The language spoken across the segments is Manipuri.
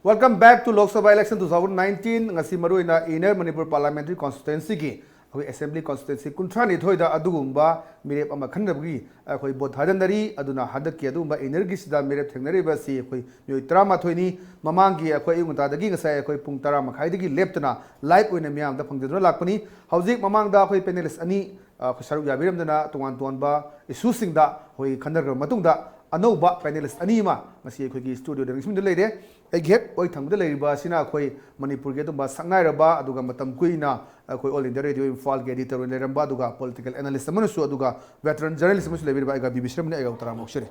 Welcome back to Lok Sabha election 2019. Ngasi maruina Inner Manipur Parliamentary Constituency ki Assembly Constituency kuntrani thoida adugumba mirep ama khandabgi khoi bot hadanari aduna hadak ki adumba inner gi sida mirep thengnari ba si khoi myoi trama thoini mamangi khoi ingunta dagi ngasai khoi pung tara makhai dagi leptana live oina miam da phangdra lakpani haujik mamang da khoi panelist ani khoi saru yabiram dana tungan tuanba issue singda khoi khandar matungda anouba panelist anima masi khoi studio da ringsim de leide get oi thangda leiba sina khoi manipur ge dumba sangnai raba aduga matam kuina khoi all india radio infal ge editor leramba aduga political analyst amanu aduga veteran journalist amsu lebirba ga bbc ramne ga utara mokshere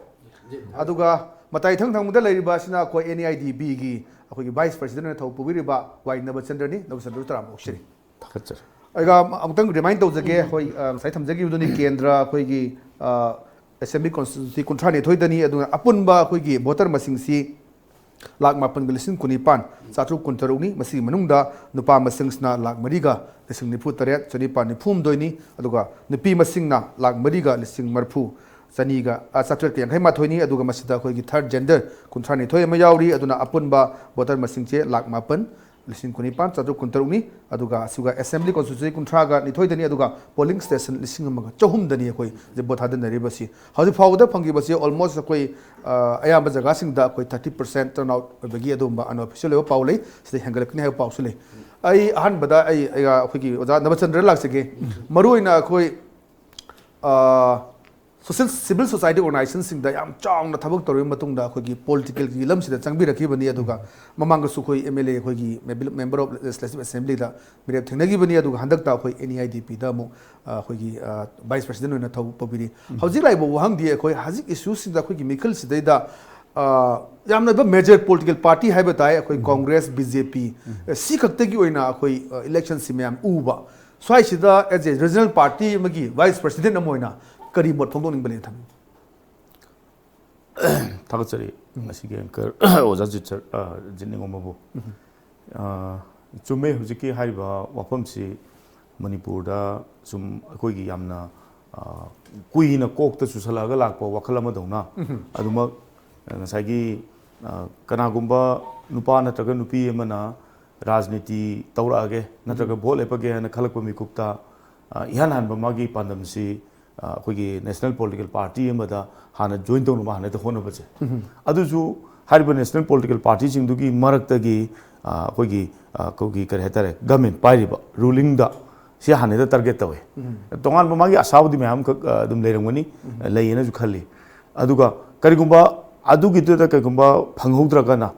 aduga matai thang thangda leiba sina khoi NIDB gi khoi gi vice president thau pubiriba wai nabachandani nabachandru utara mokshere thakachar aiga amtang remind tawjage khoi sai thamjagi uduni kendra khoi gi assembly constituency kuntrani thoidani aduga apunba khoi gi voter masing si Lak mapan gelisin kunipan satu kunteruni masih menungda nupa masing na lak meriga lising nipu teret cenipan nipum doini aduga nipi masing na lak meriga lising marpu saniga satu yang hemat thoini aduga masida khoi gi third gender kuntrani thoi mayauri aduna apunba voter masing che lak mapan lising kunipan satu kunteruni aduga suga assembly constituency kuntraga ni thoidani aduga polling station lising amaga chahum dani khoi je bothadan nari basi hauji fawda phangi basi almost khoi ayamba jaga singda khoi 30% turnout bagi adumba unofficial level paulei sida hangalakni ha pausule ai ahan bada ai khoi gi oja nabachandra laksege maruina khoi civil society organization singda yam chang na thabak tori matungda khoi gi political gi lam sida changbi rakhi bani aduga mamang su khoi MLA khoi gi member of legislative assembly da mirep thengnagi bani aduga handak ta khoi NIDP da mo khoi gi vice president oina thau pobiri hauji lai bo hang di khoi hazik issue singda khoi gi mikhal sidai da yamna ba major political party hai batai khoi congress BJP si khakte gi oina khoi election simyam uba swai sida as a regional party magi vice president amoina kari bot phongdong ning bani tham thakachari masige anchor oja jichar jinning omabu chume hujiki haiba wapam si manipur da sum akoi gi yamna kuina kokta susalaga lakpa wakhala ma dongna aduma ngasagi kana gumba nupa natraga nupi amana rajniti tawraage natraga bol epage na khalakpa mikupta ihan hanba magi pandam si अखोगी नेशनल पॉलिटिकल पार्टी अमदा हाना जॉइन तौन मा हाना होना बचे अदुजु हारिबा नेशनल पॉलिटिकल पार्टी सिंदुगी मरक्तगी अखोगी कोगी करे हेतारे गवर्नमेंट पाइरिबा रूलिंग दा से हाने दा टारगेट तवे तोंगान मागी असाबदी मैम दुम लेरंगनी लेयना जु खली अदुगा करिगुंबा अदुगी तो करिगुंबा फंगौद्रगना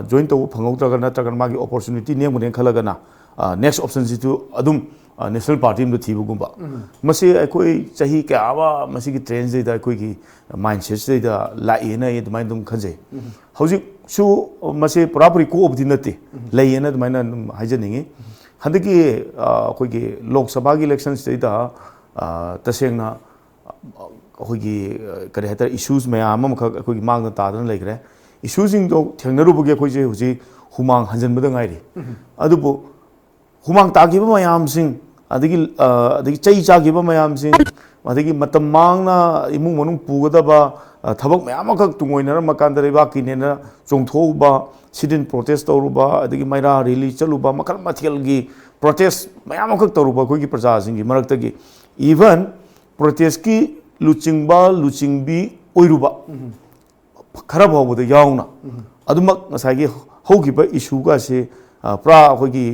जॉइन तौ फंगौद्रगना तगन मागी अपॉर्चुनिटी नेमने खलगना नेक्स्ट ऑप्शन सितु अदुम नेशनल पार्टी में थीबगुंबा मसे अखोई चाही क्यावा मसी की ट्रेंड से दा अखोई की माइंडसेट से दा लाइना ये दमाइन दुम खजे हौजी सु मसे पुरापुरी को ऑफ दी नते लाइना दमाइन हाइजनिंगे हंदकी अखोई की लोक सभा की इलेक्शन से दा तसेंगना अखोई की करे हेता इश्यूज में आम अखोई की मांग तादन लेग्रे इश्यूजिंग दो थेंगनरुबगे अखोई जे हुजी हुमांग हंजन बद गाइरी अदुबो हुमांग तागिबा मयाम सिंह अदगी चई चागिबा मयाम सिंह अदगी मतम मांगना इमुंग मनुंग पुगदबा थबक मयाम खक तुंगोइनर मकान दरेबा किनेना चोंगथोबा सिडिन प्रोटेस्ट तौरुबा अदगी मैरा रैली चलुबा मखल मथियलगी प्रोटेस्ट मयाम खक तौरुबा कोई की प्रजा सिंगी मरक्तगी इवन प्रोटेस्ट की लुचिंगबा लुचिंगबी ओइरुबा खरा भावबद यावना अदुमक नसागी होगिबा इशू का से प्रा अखोगी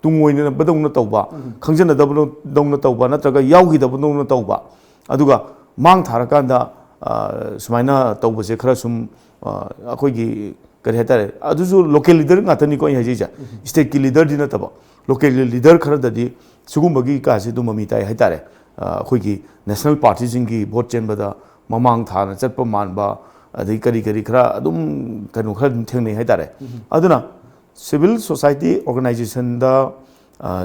तुंगोइना बदौना तौबा खंजन दौना तौबा नत्रगा यावगी दौना तौबा अदुगा मांग थारकांदा सुमाइना तौबसे खरा सुम अखोगी करे हेतारे अदुजु लोकल लीडर गातनी को हाइजा स्टेट की लीडर दिना तबा लोकल लीडर खरा ददी सुगुमबगी कासे दु ममी ताई हेतारे अखोगी नेशनल पार्टी जिंगी वोट चेनबदा ममांग थाना चटप मानबा अदि करी करी खरा अदुम कनु खरा थेंगने हेतारे अदुना सिविल सोसाइटी ऑर्गेनाइजेशन दा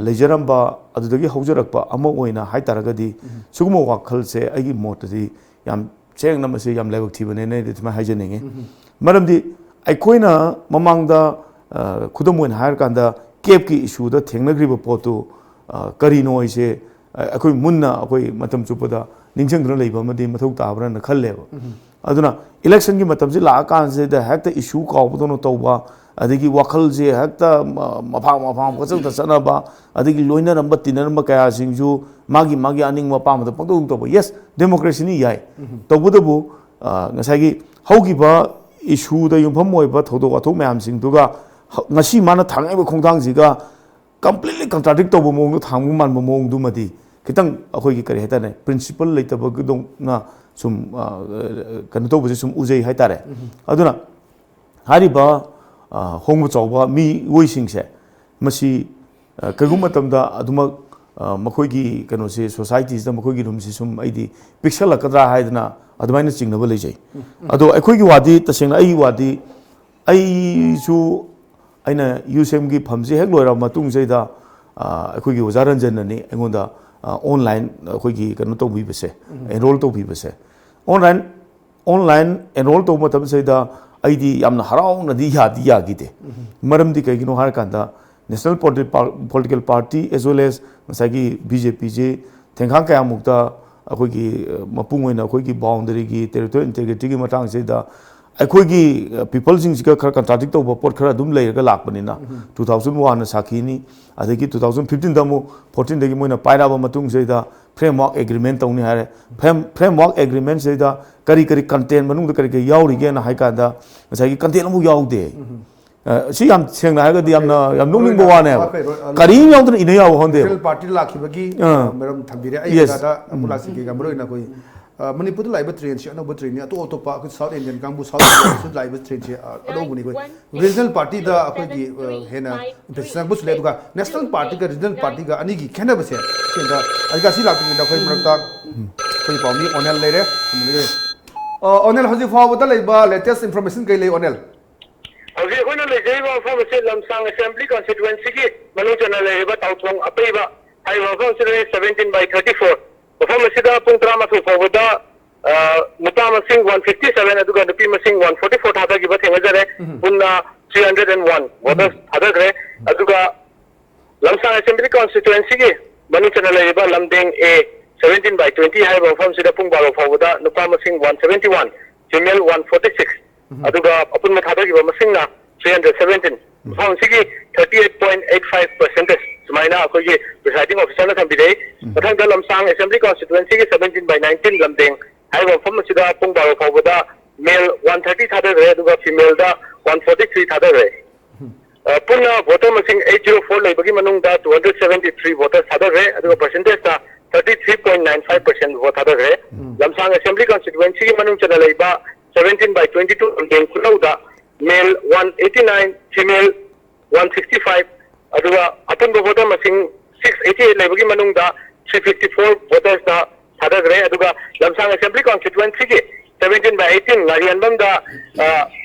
लेजरंबा अदुदगी हौजरकपा अमा ओइना हाइतारगदी सुगुम वाखल से अगी मोटदी याम चेंगना मसे याम लेवक थिबने ने दिमा हाइजनिंगे मरमदी अखोइना ममांगदा खुदम ओइन हायर कांदा केप की इशू दा थेंगनग्रिबा पोतु करिनो इसे अखोइ मुन्ना अखोइ मतम चुपदा निंगजंगना लेबा मदि मथौ ताबरा न खल्लेबा अदुना इलेक्शन की मतम से ला कान से द हेक्ट इशू कावदनो तौबा अदगी वखल जे हक्ता मफा पचल त चनबा अदगी लोइना नंबर तिनर कया सिंजु मागी मागी अनिंग मपाम द पंगदो तो यस डेमोक्रेसी नि याय तबुदबु ngसागी हौगिबा इशू द युमफम मोइबा थोदो अथोक मैम सिंग दुगा ngasi mana thangai ba khongthang jiga completely contradict to bomong thangmu man bomong du madi kitang akhoi gi kare heta ne principle leita ba gudong na sum kan to bu sum ujei hai tare aduna hari ba hongbu chawba mi woi sing se masi kagum matam da aduma makhoi gi kano se societies da makhoi gi rum si sum aidi pixel akadra haidna adumaina chingna ba lejai ado akhoi gi wadi tasengna ai wadi ai su aina USM gi phamje hek loira matung jeida akhoi gi wazaranjan ni engonda online akhoi gi kanu to bi bese enroll to bi bese online enroll to matam jeida aidi yamna harau na di ya gi de maram di kai gino har kanda national political party as well as masagi BJP je thengkhang kaya mukta akhoi gi mapung oina akhoi gi boundary gi territorial integrity gi matang jeida अखोगी पीपल सिंह खर कंट्राडिक्ट तब पोट खर अदुम लेरगा लाकपनिना 2001 ना साखीनी अदगी 2015 दमु 14 दगी मोइना पाइराबा मतुंग सेदा फ्रेमवर्क एग्रीमेंट तौनी हारे फ्रेमवर्क एग्रीमेंट सेदा करी करी कंटेंट मनुंग करी करी याउरिगे ना हाइकादा ngसागी कंटेंट अमु याउदे सी याम सेंगना हागदी यामना याम नोंनिंग बवाने करी याउदन इने याउ होंदे पार्टी लाखिबगी मरम थंबिरे आइगादा अमुलासिगे गमरोइना कोई मणिपुर लाइव ट्रेन से अनब ट्रेन अतो अतोपा साउथ इंडियन कांगबू साउथ इंडियन लाइव ट्रेन से अदोबुनी कोई रीजनल पार्टी दा अखोगी हेना इंटरनेशनल बुस ले दुगा नेशनल पार्टी का रीजनल पार्टी का अनी की खेना बसे सेंदा अजगा सी लाकी दा कोई मरता कोई पावनी ओनल लेरे ओनल हजि फावदा लेबा लेटेस्ट इंफॉर्मेशन कै ले ओनल हजि होना ले जेबा फामसे लमसांग असेंबली कॉन्स्टिट्यूएंसी की मनु चना लेबा ताउथोंग अपेबा हाई वफम से 17/34 वफम से पुंग तरामाथु फावदा नुपा मसिंग 157 अदुगा नुपी मसिंग 144 थादा की बथे नजर है पुन्ना 301 वोटर्स थादा करे अदुगा लमसांग असेंबली कॉन्स्टिट्यूएंसी की मनु चना लेबा लमदेंग ए 17/20 हाई वफम से पुंग बारो फावदा नुपा मसिंग 171 फीमेल 146 अदुगा अपुन थादा की मसिंग ना 317 वफम से की 38.85% सुमाइना अखोगी प्रिसाइडिंग ऑफिसर ना थंबिदे मथंग द लमसांग असेंबली कॉन्स्टिट्यूएंसी की 17/19 लमदेंग हाई वफम सिदा पुंग बारो फावदा मेल 130 थादा रे अदुगा फीमेल दा 143 थादा रे पुन्ना वोटर मसिंग 804 लेबगी मनुंग दा 273 वोटर्स थादा रे अदुगा परसेंटेज दा 33.95% वोट थादा रे लमसांग असेंबली कॉन्स्टिट्यूएंसी की मनुंग चना लेबा 17/22 लमदेंग कुलौदा मेल 189 फीमेल 165 अदुगा अपन वोटर मसिंग 688 लेबगी मनुंगदा 354 वोटर्स दा थादगरे अदुगा लमसांग असेंबली कॉन्स्टिट्यूएंसी के 17/18 नारियनबम दा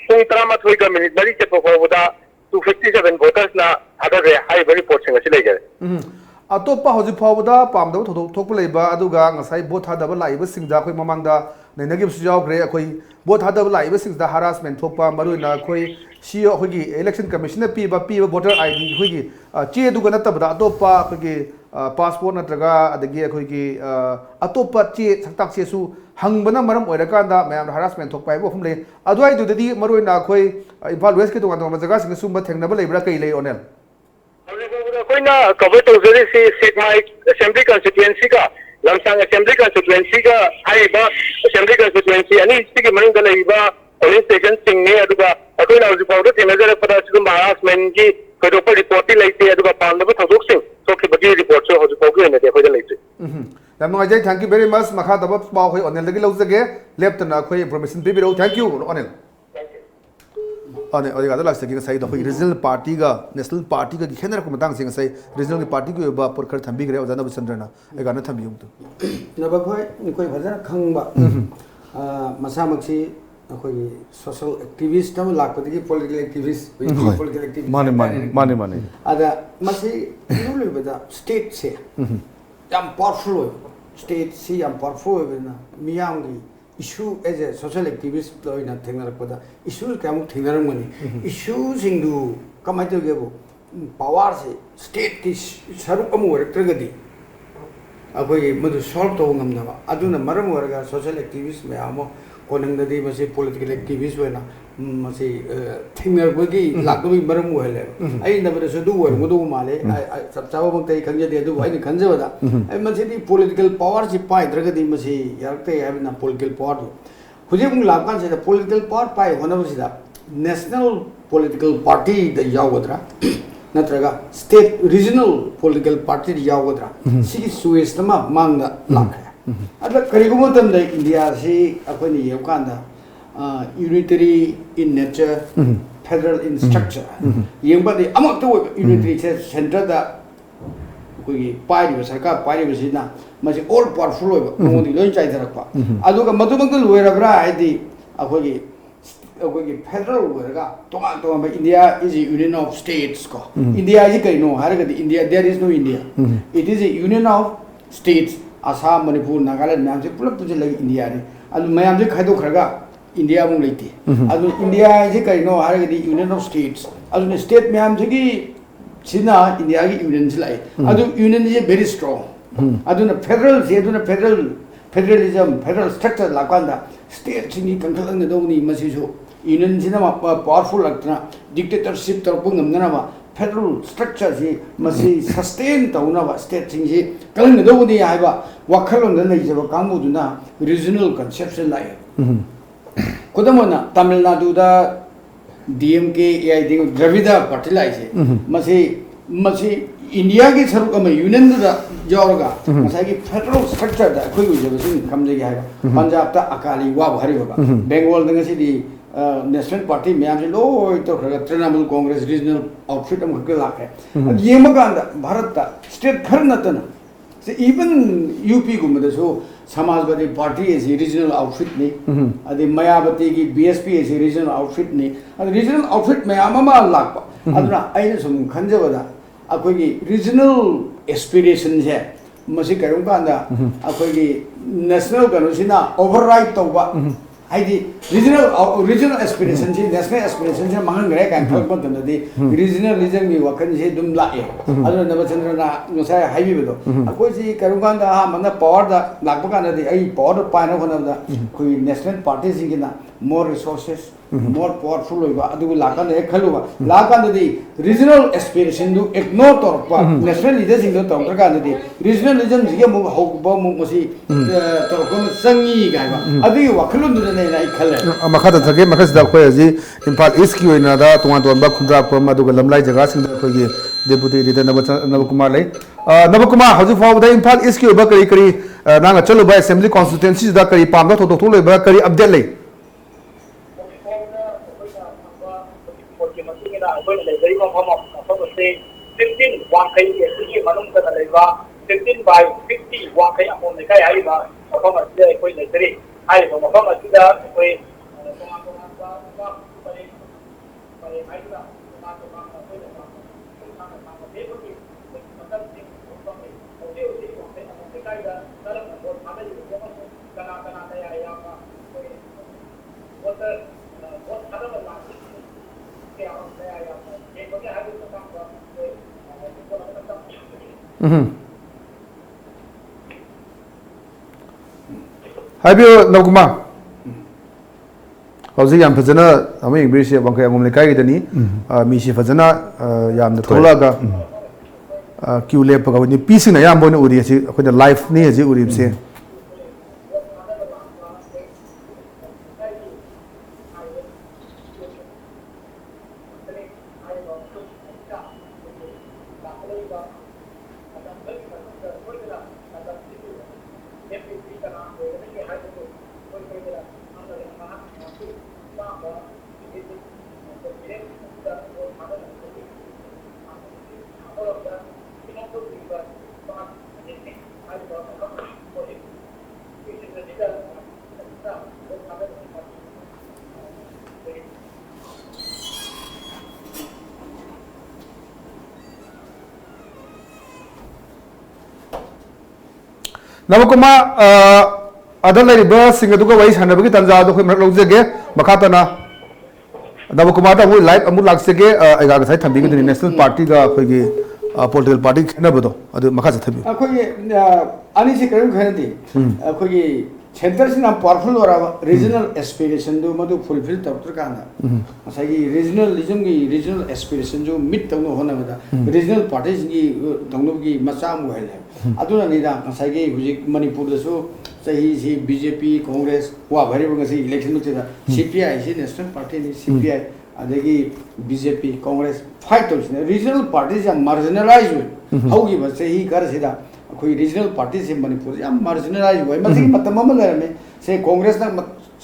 पुंग 13 का मिनिट मरी चेपो फोबदा 257 वोटर्स ना थादगरे हाई बरी रिपोर्ट सिंग असि लेजरे अतोपा हजि फावदा पामदब थोदोक थोक लेबा अदुगा ngसाई बोथ थादब लाइब सिंगदा खoi mamangda नैनगिब सुजावग्रे अखोई बोथ थादब लाइब सिंगदा हरासमेंट थोपा मरुना अखोई सीओ अखोगी इलेक्शन कमीशन पीबा वोटर आईडी अखोगी चे दुगा नतबदा अतोपा अखोगी पासपोर्ट नत्रगा अदगी अखोगी अतोपा चे सक्ताक चेसु हंगबना मरम ओइरकांदा मैम हरासमेंट थोपा है बफम ले अदवाई दुददी मरुना अखोई इम्फाल वेस्ट के दुगा जगह सिंग सुम थेंगनब लेब्रा कई ले ओनेल कोइना कवर तौजरी सी सिगमाई असेंबली कॉन्स्टिट्यूएंसी का लमसांग असेंबली कॉन्स्टिट्यूएंसी का हाइबा असेंबली कॉन्स्टिट्यूएंसी अनि सिगी मनुंग द लेबा पोलिंग स्टेशन सिंग ने अदुगा अकोइना हजि फावदा थेनजर पदा सिगम हरासमेंट की कोदोप रिपोर्ट लेते अदुगा पांदब थोदोक सिंग सोखि बगी रिपोर्ट सो हजि फावगे ने देखो लेते याम नोंगाजै थैंक यू वेरी मच मखा दब पाव खoi ओनेल दगी लौजगे लेफ्टना खoi इंफॉर्मेशन पिबिरो थैंक यू ओनेल अने और गादा लास्ट की सही दखोई रीजनल पार्टी का नेशनल पार्टी का खेनर को मतंग सिंग सही रीजनल पार्टी को बा परखर थंबी गरे ओजाना बचंद्रना ए गाना थंबी युम तो नबखोय कोई भजन खंगबा मसामक्सी अखोई सोशल एक्टिविस्ट हम लाखपति पॉलिटिकल एक्टिविस्ट माने अदा मसी लुलुबदा स्टेट से याम पावरफुल स्टेट से याम पावरफुल बेना मियामगी issue as a social activist loina thengnarakpada issue kamuk thengnaramani issue singdu kamai togebo power se state ki saruk amu oraktragadi akoi madu solve to ngamnaba aduna maram oraga social activist me amo konangdadi mase political activist wena मसी थिंगर बगी लाकबी मरम होले आई नबर से दु वर मुदु माले सब चाबो बंते खंजे दे दु आई खंजे बदा आई मसी दी पॉलिटिकल पावर से पाई द्रगदी मसी यारते हैबना पॉलिटिकल पावर हुजे मुंग लाकान से पॉलिटिकल पावर पाई होनबसिदा नेशनल पॉलिटिकल पार्टी द यावद्रा नत्रगा स्टेट रीजनल पॉलिटिकल पार्टी द यावद्रा सी सुएस तमा मांगदा लाखे अदला करिगुमो तमदे इंडिया से अखोनी येवकांदा unitary in nature, federal in structure. Yang pada amat tu unitary center dah, koi pai di sarkar pai di sini masih all powerful loh, mungkin loh cai terakpa. Adu kan matu bangkal luar abra ini, aku federal luar ka, tonga India is a union of states ko. India is kau no, hari kata India there is no India. It is a union of states. Assam, Manipur, Nagaland, macam tu pula punya lagi India ni. Adu macam tu kau tu kerja. India mung leiti. Adu India je kai no hari di Union of States. Adu state में हम जगी सिना India की union चलाई. Adu union is very strong. Adu ना federal से adu ना federalism federal structure लाकांदा state सिंगी कंट्रोल ने दो नहीं मसी जो union सिना powerful लगता ना dictatorship तरपुंग हमने ना वा federal structure से मसी sustain ताऊ ना वा state सिंगी कल ने दो नहीं आए वा वक्कलों ने नहीं जब काम हो ना regional conception लाए. Kodamona Tamil Nadu da DMK या इधर द्रविड़ा पार्टी लाई से मसे इंडिया की सर्व कम यूनियन दा जाओगा मसा की फेडरल स्ट्रक्चर दा कोई वजह से कम जगह है पंजाब ता अकाली वाह भारी होगा बंगाल दंगे से दी नेशनल पार्टी में आम से लो तो तृणमूल कांग्रेस रीजनल आउटफिट हम करके लाके ये मकान भारत ता स्टेट घर न तना से इवन यूपी को मतलब सो समाजवादी पार्टी ऐसी रीजनल आउटफिट नहीं अदे मायावती की बीएसपी ऐसी रीजनल आउटफिट नहीं अदे रीजनल आउटफिट में आमा लापा अदना आइने सुन खंजे बदा अकोगी रीजनल एस्पिरेशंस है मसी करूँ का अंदा अकोगी नेशनल कनुसिना ओवरराइड तो बा हाइडी रीजनल एस्पिरेशन से नेशनल एस्पिरेशन से मांग गए क्या फर्क मत करना दी रीजनलिज्म की वक़्त से दुम लाए अदर नवचंद्र ना मुझे हाईवे पे तो कोई सी करूँगा ना हाँ मतलब पावर दा लागू का ना दी आई पावर पाने को ना दा कोई नेशनल पार्टी सी की ना more resources more powerful होगा अदुगु लाका ने खलुगा लाका ने दी रीजनल एस्पिरेशन दु इग्नोर तो रखा नेशनल लीडर्स इग्नोर तो रखा ने दी रीजनलिज्म जी के मुग होगा मुग मसी तो रखा में संगी गायबा अदुगु वकलुन दुने ने ना इखले मखा तो थके मखा सिद्धा कोई अजी इम्फाल ईस्ट की वजह ना तुम बाग खुंद्रा पर मधुकर लम्लाई जगह सिंह कोई ये डेपुटी एडिटर नवकुमार ले नवकुमार हजू फाउदा इम्फाल ईस्ट की वजह करी करी नांगा चलो भाई असेंबली कॉन्स्टिट्यूएंसी दा करी पाम तो तो ले भाई करी अपडेट ले अखोई लेजरी मफम मफम से 15 वाखई एसी मनुम तना लेबा 15 by 50 वाखई अमोन ने काय आइबा मफम से अखोई लेजरी आइ मफम असिदा अखोई हाइबियो नवकुमार हौजी याम फजना हमें इंग्लिश से बंके अमम लेकाई दनी मीसी फजना याम न थोलागा क्यू लेप का नि पीसी न याम बोने उरी से अखोना लाइफ नि हजे उरी से नवकुमार अदर लेरिबा सिंग दुगा वही सानबगी तंजा दो खै मरक लौजगे मखातना नवकुमार दा वो लाइव अमु लागसेगे एगा गसाई थंबीगे दिनि नेशनल पार्टी गा खैगे पॉलिटिकल पार्टी खनबदो अदु मखा जथबि अखोई आनी से करम खनदि अखोई सेंटर से ना पावरफुल हो रहा रीजनल एस्पिरेशन जो मधु फुलफिल तब तक आना असाई रीजनलिज्म की रीजनल एस्पिरेशन जो मिट तंग होना बता रीजनल पार्टीज की तंगनो की मचा मुहल है अदुना निदा असाई की हुजिक मणिपुर दसो सही सी बीजेपी कांग्रेस वा भरी बंगसी इलेक्शन में चला सीपीआई सी नेशनल पार्टी ने सीपीआई अदेगी बीजेपी कांग्रेस फाइट तौसिने रीजनल पार्टीज या मार्जिनलाइज हुए होगी बस ही कर सीधा कोई रीजनल पार्टी से मणिपुर या मार्जिनलाइज हुए मसी मतम अम लेरमे से कांग्रेस ना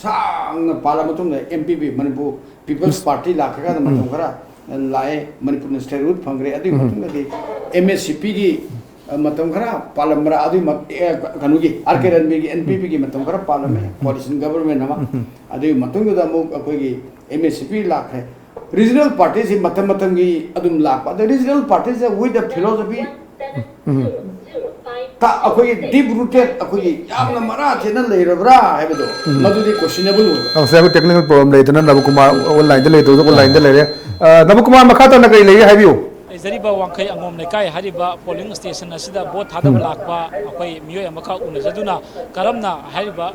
सांग पार्लियामेंट में एमपीपी मणिपुर पीपल्स पार्टी लाखगा मतम खरा लाए मणिपुर ने स्टेटहुड फंगरे अदि मतम के एमएससीपी की मतम खरा पार्लियामेंट अदि कनु की आरके रणबीर की एनपीपी की मतम खरा पार्लियामेंट कोalition गवर्नमेंट नमा अदि मतम दा मो अखोई की एमएससीपी लाख है रीजनल पार्टी से मतम की अदुम लाख अदि रीजनल पार्टी से विद द फिलोसफी ता अखोई डीप रूटेड अखोई यामना मरा थेना लेरबरा हैबदो मदुदी क्वेश्चनेबल हो से टेक्निकल प्रॉब्लम लेतना नवकुमार ऑनलाइन दे लेतो ऑनलाइन दे लेरे नवकुमार मखा तो न कई ले हैबियो जरीबा वांखै Angom लेकाय Hariba polling station असिदा boat थादब लाखबा अखोई मियोय अमखा उनजदुना करमना हरिबा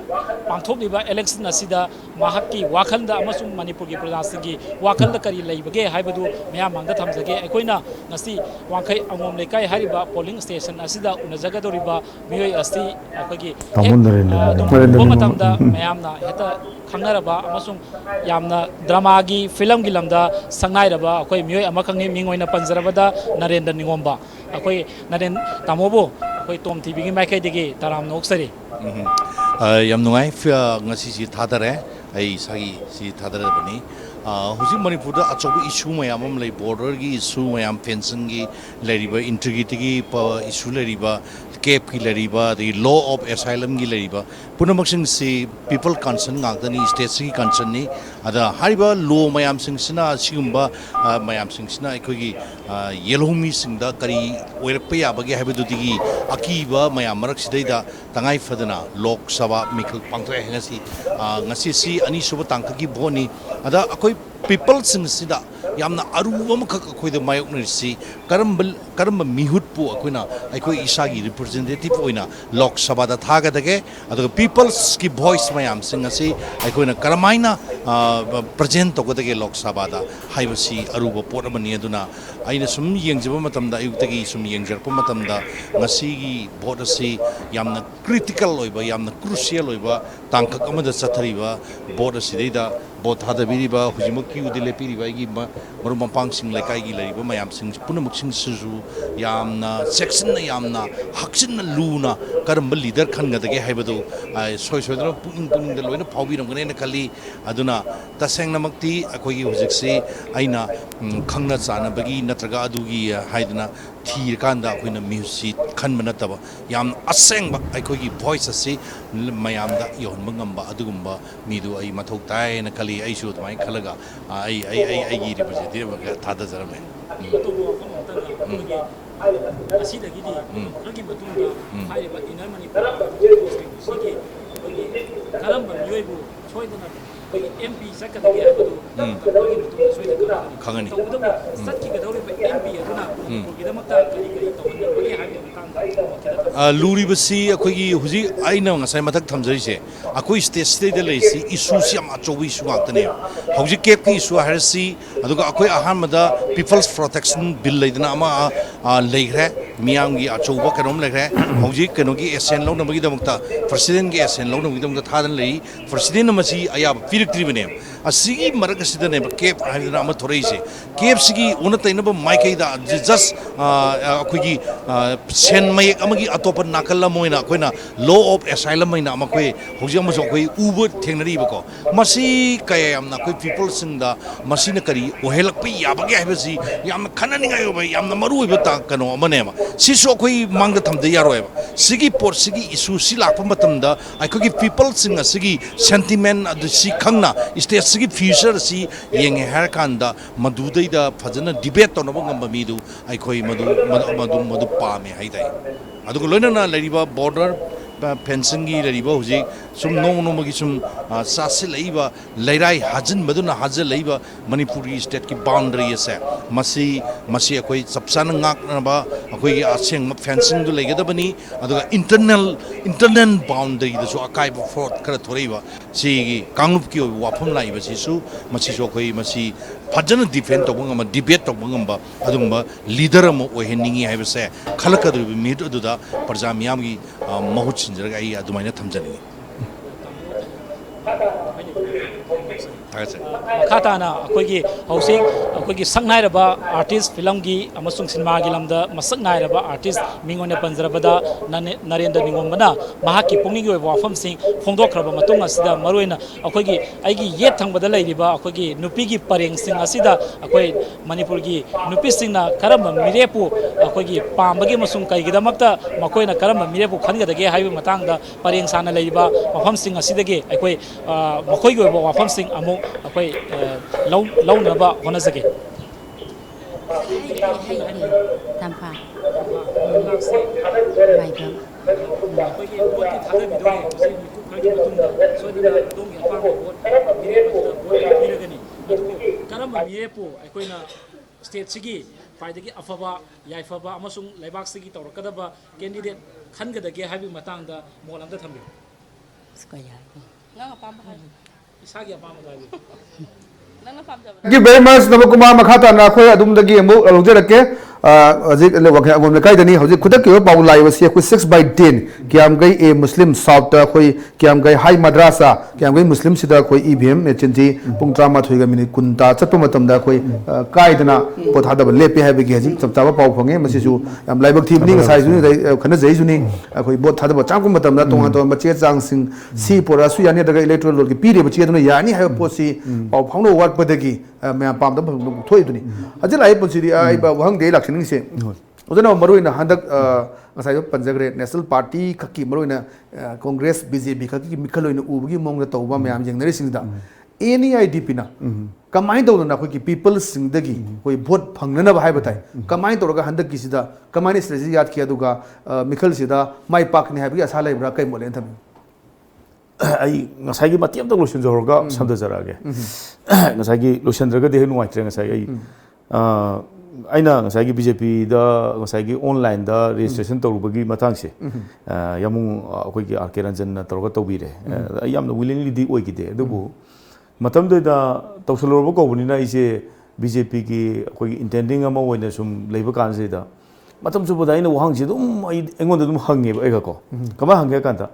पांथोकलिबा इलेक्शन असिदा महाकि वाखलदा अमसुम मणिपुर की प्रजासिंगी वाखलदा करी लेबगे हाइबदु मयाम मांगदा थमजगे अखोइना ngasi वांखै Angom लेकाय Hariba polling station असिदा उनजगदोरिबा मियोय अस्ति अखोगी मतमदा मयामना हेता खंगरबा अमसुम यामना ड्रामागी फिल्म की लमदा संगाइरबा अखोई मियोय अमखंगनि मिंगोइना पंजरबदा नरेंद्र निगोम्बा अखोई नरेन तामोबो अखोई टॉम टीवी की माइकैदगी तराम नोक्सरी याम नुंगाई ngasi si thadare ai sagi si thadare bani हुजी मणिपुर अचौब इशू मैम बॉर्डर की इशू मैम फेंसिंग की लेरिबा इंटीग्रिटी की इशू लेरिबा केप की लेरिबा लॉ ऑफ एसाइलम की लेरिबा पुनमक्सिंग से पीपल कंसर्न गागदनी स्टेट की कंसर्न नि अदा हारिबा लॉ मैम सिंगसिना सिगुम्बा मैम सिंगसिना अखोगी येलोमी सिंगदा करी ओइरप याबगे हाबिदुदिगी अकीबा मैम मरक सिदैदा तंगाई फदना लोक सभा मिखल पांथोय ngasi ngasi si ani suba tangka की भोनी अदा अखोई पीपल सिंगसिदा यामना अरुब अमखक अखोई द मायोकनसी करम मिहुतपु अखोइना अखोई इसागी रिप्रेजेंटेटिव ओइना लोक सभा दा थागदगे अदुग पीपल्स की वॉइस मयाम सिंग असि अखोइना करमाइना प्रेजेंट तोगदगे लोक सभा दा हाइबसी अरुब पोट अमनि अदुना आइना सुम यंगजब मतमदा अयुक्तगी सुम यंगजरप मतमदा ngasiगी भोट असि यामना क्रिटिकल ओइबा यामना क्रुशियल ओइबा तांकक अमदा चथरिबा भोट असिदैदा भोट थादबिरिबा हुजिमकी उदिले पिरिबागी मरु मपांगसिंग लेकाइगी लरिबा मयामसिंग पुनमुक्सिंग सुजु यामना सेक्शन यामना हक्सिन लूना करम लीडर खनगदगे हाइबदो सोय सोयदना पुनिंग द लोइना फाउबिरमगने खली अदुना तसेंगनमक्ति अखोगी हुजिकसे आइना खंगना चानबगी नत्रगा अदुगी हाइदना थीरकांदा अखोइना म्यूजिक खनब नतबा याम असेंगबा अखोगी वॉइस असे मयामदा योहनबा ngamba अदुगुम्बा मीदु आई मथौ तायना खली आइसु तमाय खलगा आई रिप्रेजेंटेटिव थादा जरमे असिदगिदी खरगी मतुंगा हाइबा इनर मणिपुर सिगी करम मियोयबु सोइदना एमपी सकदगे हाबदु खरगी मतुंगा सोइदना खगनी तौदबु सत्किगदौरे एमपी अदुना मणिपुरगिदमक्ता करी तौहनबगे हाइबा मतंगा लूरीबसी अखोगी हुजी आइना ngасai मथक थमजरिसे अखोई स्टेट स्टेट लेसी इशू सिम अचोबी इशू गातने हुजी केप की इशू हरसी अदुगा अखोई अहानमदा पीपल्स प्रोटेक्शन बिल लेदना अमा लेग्रे मियांगी अचोबा कनोम लेग्रे हुजी कनोगी एसएन लौनबगी दमक्ता प्रेसिडेंट की एसएन लौनबगी दमक्ता थादन लेई प्रेसिडेंट मसी अया पिरक्ट्रिबने असिगी मरक सिदने केप हाइदना अमा थोरैसे केप सिगी उनतैनब माइकैदा जस्ट अखोगी सेन मयक अमगी अतोप नाकल मोइना अखोइना लॉ ऑफ एसाइलम मैना अमखोइ हुजी अमसो अखोइ उब थेंगनरिबको मसी कय यामना अखोइ पीपल सिंगदा मसीना करी ओहेलकपै याबगे हाइबसी यामना खननिगाय ओबे यामना मरु ओइब ता कनो अमनेमा सिसो अखोइ मांगदा थमदे यारोयबा सिगी पोर सिगी इशू सि लाखप मतमदा अखोगी पीपल सिंग सिगी सेंटिमेंट अदु सि खंगना स्टेट सिगी फ्यूचर सि येंगे हर कांदा मदुदैदा फजना debate तोनब ngamba Midu अखोइ मदु पामे हाइदाय अदुग लोइना लरिबा border fencing की लरिबा हुजी sum nong sum sasil laiba lairai hajin baduna hajil laiba Manipuri state ki boundary ase masi akoi sapsan ngak na ba akoi aseng fencing du legada bani aduga internal boundary da so akai ba fort kara thoraiba si kanglup ki wafam laiba si su masi so akoi masi fajana defend to bangama debate to bangamba adumba leader am oheningi haibase khalakadu mi aduda parja miyam gi mahut sinjaraga ai adumaina thamjani Makatana akoigi housing akoigi saknairaba artist film gi amasung cinema gi lamda masaknairaba artist mingone panjarabada Narendra Ningombana mahaki pungni gi wafam sing phongdokraba matung asida maruina akoigi aigi yet thangbada lairiba akoigi nupi gi pareng sing asida akoi Manipur gi nupi singna karamba mirepu akoigi pambagi masung kai gi damakta makoina karamba mirepu khangada ge haibu matangda pareng sana lairiba wafam sing asida ge akoi makoi gi wafam sing amu akoi lau naba honazage tampa state sigi faidagi afaba yaifaba amasung laibak sigi tawrakadaba candidate khangadage habi matangda molamda thambi skoya isagi apama dabi Thank you very much Navakumar Makhata na khoi adum dagi amu alongjerake hojik wakha agom le kaidani hojik khudak ki paul lai wasi khu 6/10 kiam gai a muslim south ta khoi kiam gai high madrasa kiam gai muslim sida khoi evm me chinji pung trama thoiga minute kunta chatpa matam da khoi kaidana potha da lepe ha be gi hajik chapta ba pau phonge masi su am laibak thibni ngai sai su khana jai su ni khoi bot tha da changkum matam da tonga to mache chang sing si pora su yani daga electoral lol ki pire bache da yani ha posi pau phangno wat padagi me pam da thoi duni ajil ai posi di ai ba wang de lakshning se ojana maruina handak ngasai panjagre national party khaki maruina congress bjp khaki mikhaloina ubgi mongda tawba mayam jengnari singda NEIDP na kamai do na khoi people singdagi khoi vote phangnana ba haibatai kamai to ga handak kisida kamai ni strategy yat kiya duga mikhal sida mai pak ni habi asa lai bra kai molen tham ai ngasai gi matiam tak lotion jorga samda jarage ngasai gi lotion draga de nu waitre ngasai ai aina ngasai gi BJP da ngasai gi online da registration tawrubagi matang se yamung akoi gi RK Ranjan na tawga tawbire ai yamna willingly di oi gi de dubu matam da tawsalorba ko bunina ise BJP gi akoi intending ama oina sum leiba kan se da matam su bodai na wahang se dum ai engon da dum hange ba ega ko kama hange kan ta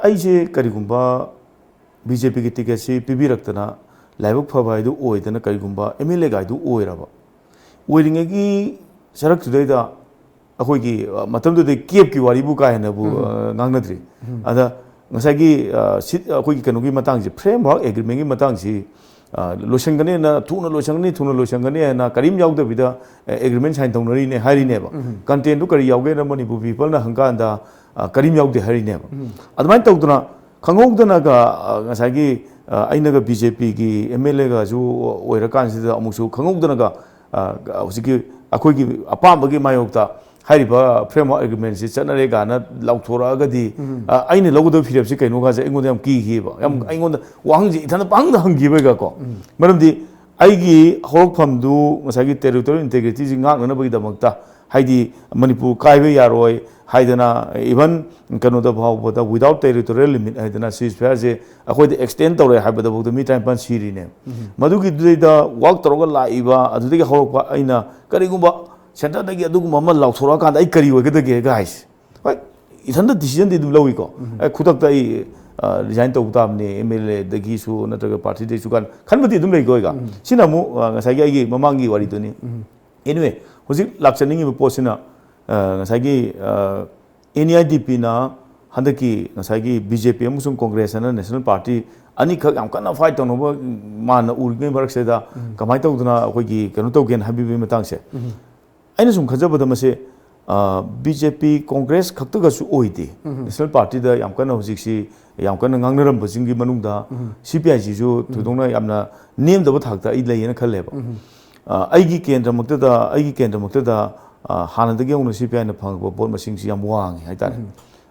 ai se karigumba BJP gi ticket se pibirakta laibuk phaba idu oi dana karigumba MLA ga idu oi raba oiring gi sarak tudaida akoi gi matam do de kep ki wari bu ka hena bu ngangnadri ada ngasai gi akoi gi kanu gi matang ji framework agreement gi matang ji lotion gane na thuna lotion gane na karim yaw da bida agreement sign tongnari ne hari ne ba content du kari yawge na mani bu people na hanga da karim yaw de hari ne ba admai tawduna khangogdana ga ngasai gi aina ga BJP gi MLA ga ju oira kan si da amusu khangogdana ga hꯧꯖꯤꯛꯀꯤ ꯑꯩꯈꯣꯏꯒꯤ ꯑꯄꯥꯝꯕꯒꯤ ꯃꯥꯌꯣꯛꯇ ꯍꯥꯏꯔꯤꯕ ꯐ꯭ꯔꯦꯝꯋꯥꯔꯛ ꯑꯦꯒ꯭ꯔꯤꯃꯦꯟꯁꯤ ꯆꯠꯅꯔꯦ ꯀꯥꯏꯅ ꯂꯥꯎꯊꯣꯔꯛꯑꯒꯗꯤ ꯑꯩꯅ ꯂꯧꯒꯗꯕ ꯐꯤꯔꯦꯞꯁꯤ ꯀꯩꯅꯣꯒꯥꯁꯦ ꯑꯩꯉꯣꯟꯗ ꯌꯥꯝ ꯀꯤꯈꯤꯕ ꯌꯥꯝ ꯑꯩꯉꯣꯟꯗ ꯋꯥꯍꯪꯁꯤ ꯏꯊꯟꯗ ꯄꯪꯗ ꯍꯪꯈꯤꯕꯒꯀꯣ ꯃꯔꯝꯗꯤ ꯑꯩꯒꯤ ꯍꯧꯔꯛꯐꯝꯗꯨ ꯉꯁꯥꯏꯒꯤ ꯇꯦꯔꯤꯇꯣꯔꯤꯌꯦꯜ ꯏꯟꯇꯦꯒ꯭ꯔꯤꯇꯤꯁꯤ ꯉꯥꯛꯅꯅꯕꯒꯤꯗꯃꯛꯇ ꯍꯥꯏꯗꯤ ꯃꯅꯤꯄꯨꯔ ꯀꯥꯏꯕ ꯌꯥꯔꯣꯏ haidana even kano da bhaw boda without territorial limit haidana ceasefire je akhoi de extend tawre haibada boda mi time pan siri ne madu gi da work toroga laiba adu de horok aina kari gumba center da gi adu gumba ma law thora kan ai kari wege de ge guys right ithanda decision de du lawi ko ai khudak da ai resign to utam ne MLA de gi su natraga party de su kan khanbati dum lei go ga sina mu ngasai gi ai gi mamangi wari to ni anyway hojik lakchaning gi posina ngasai NEIDP na handaki ngasai BJP amusung Congress na National Party ani khak am kana fight tong no man urge barak se da kamai tawduna akoi gi kanu tawgen habibi matang se aina sum khajaba da mase BJP Congress khakta ga su oide National Party da yam kana hojik si yam kana ngangnaram basing gi manung da CPI ji ju thudongna yamna name da ba thakta I lei na khalleba aigi kendra makta da hanadagi ong CPI na phangba bot masing si yam wang hai ta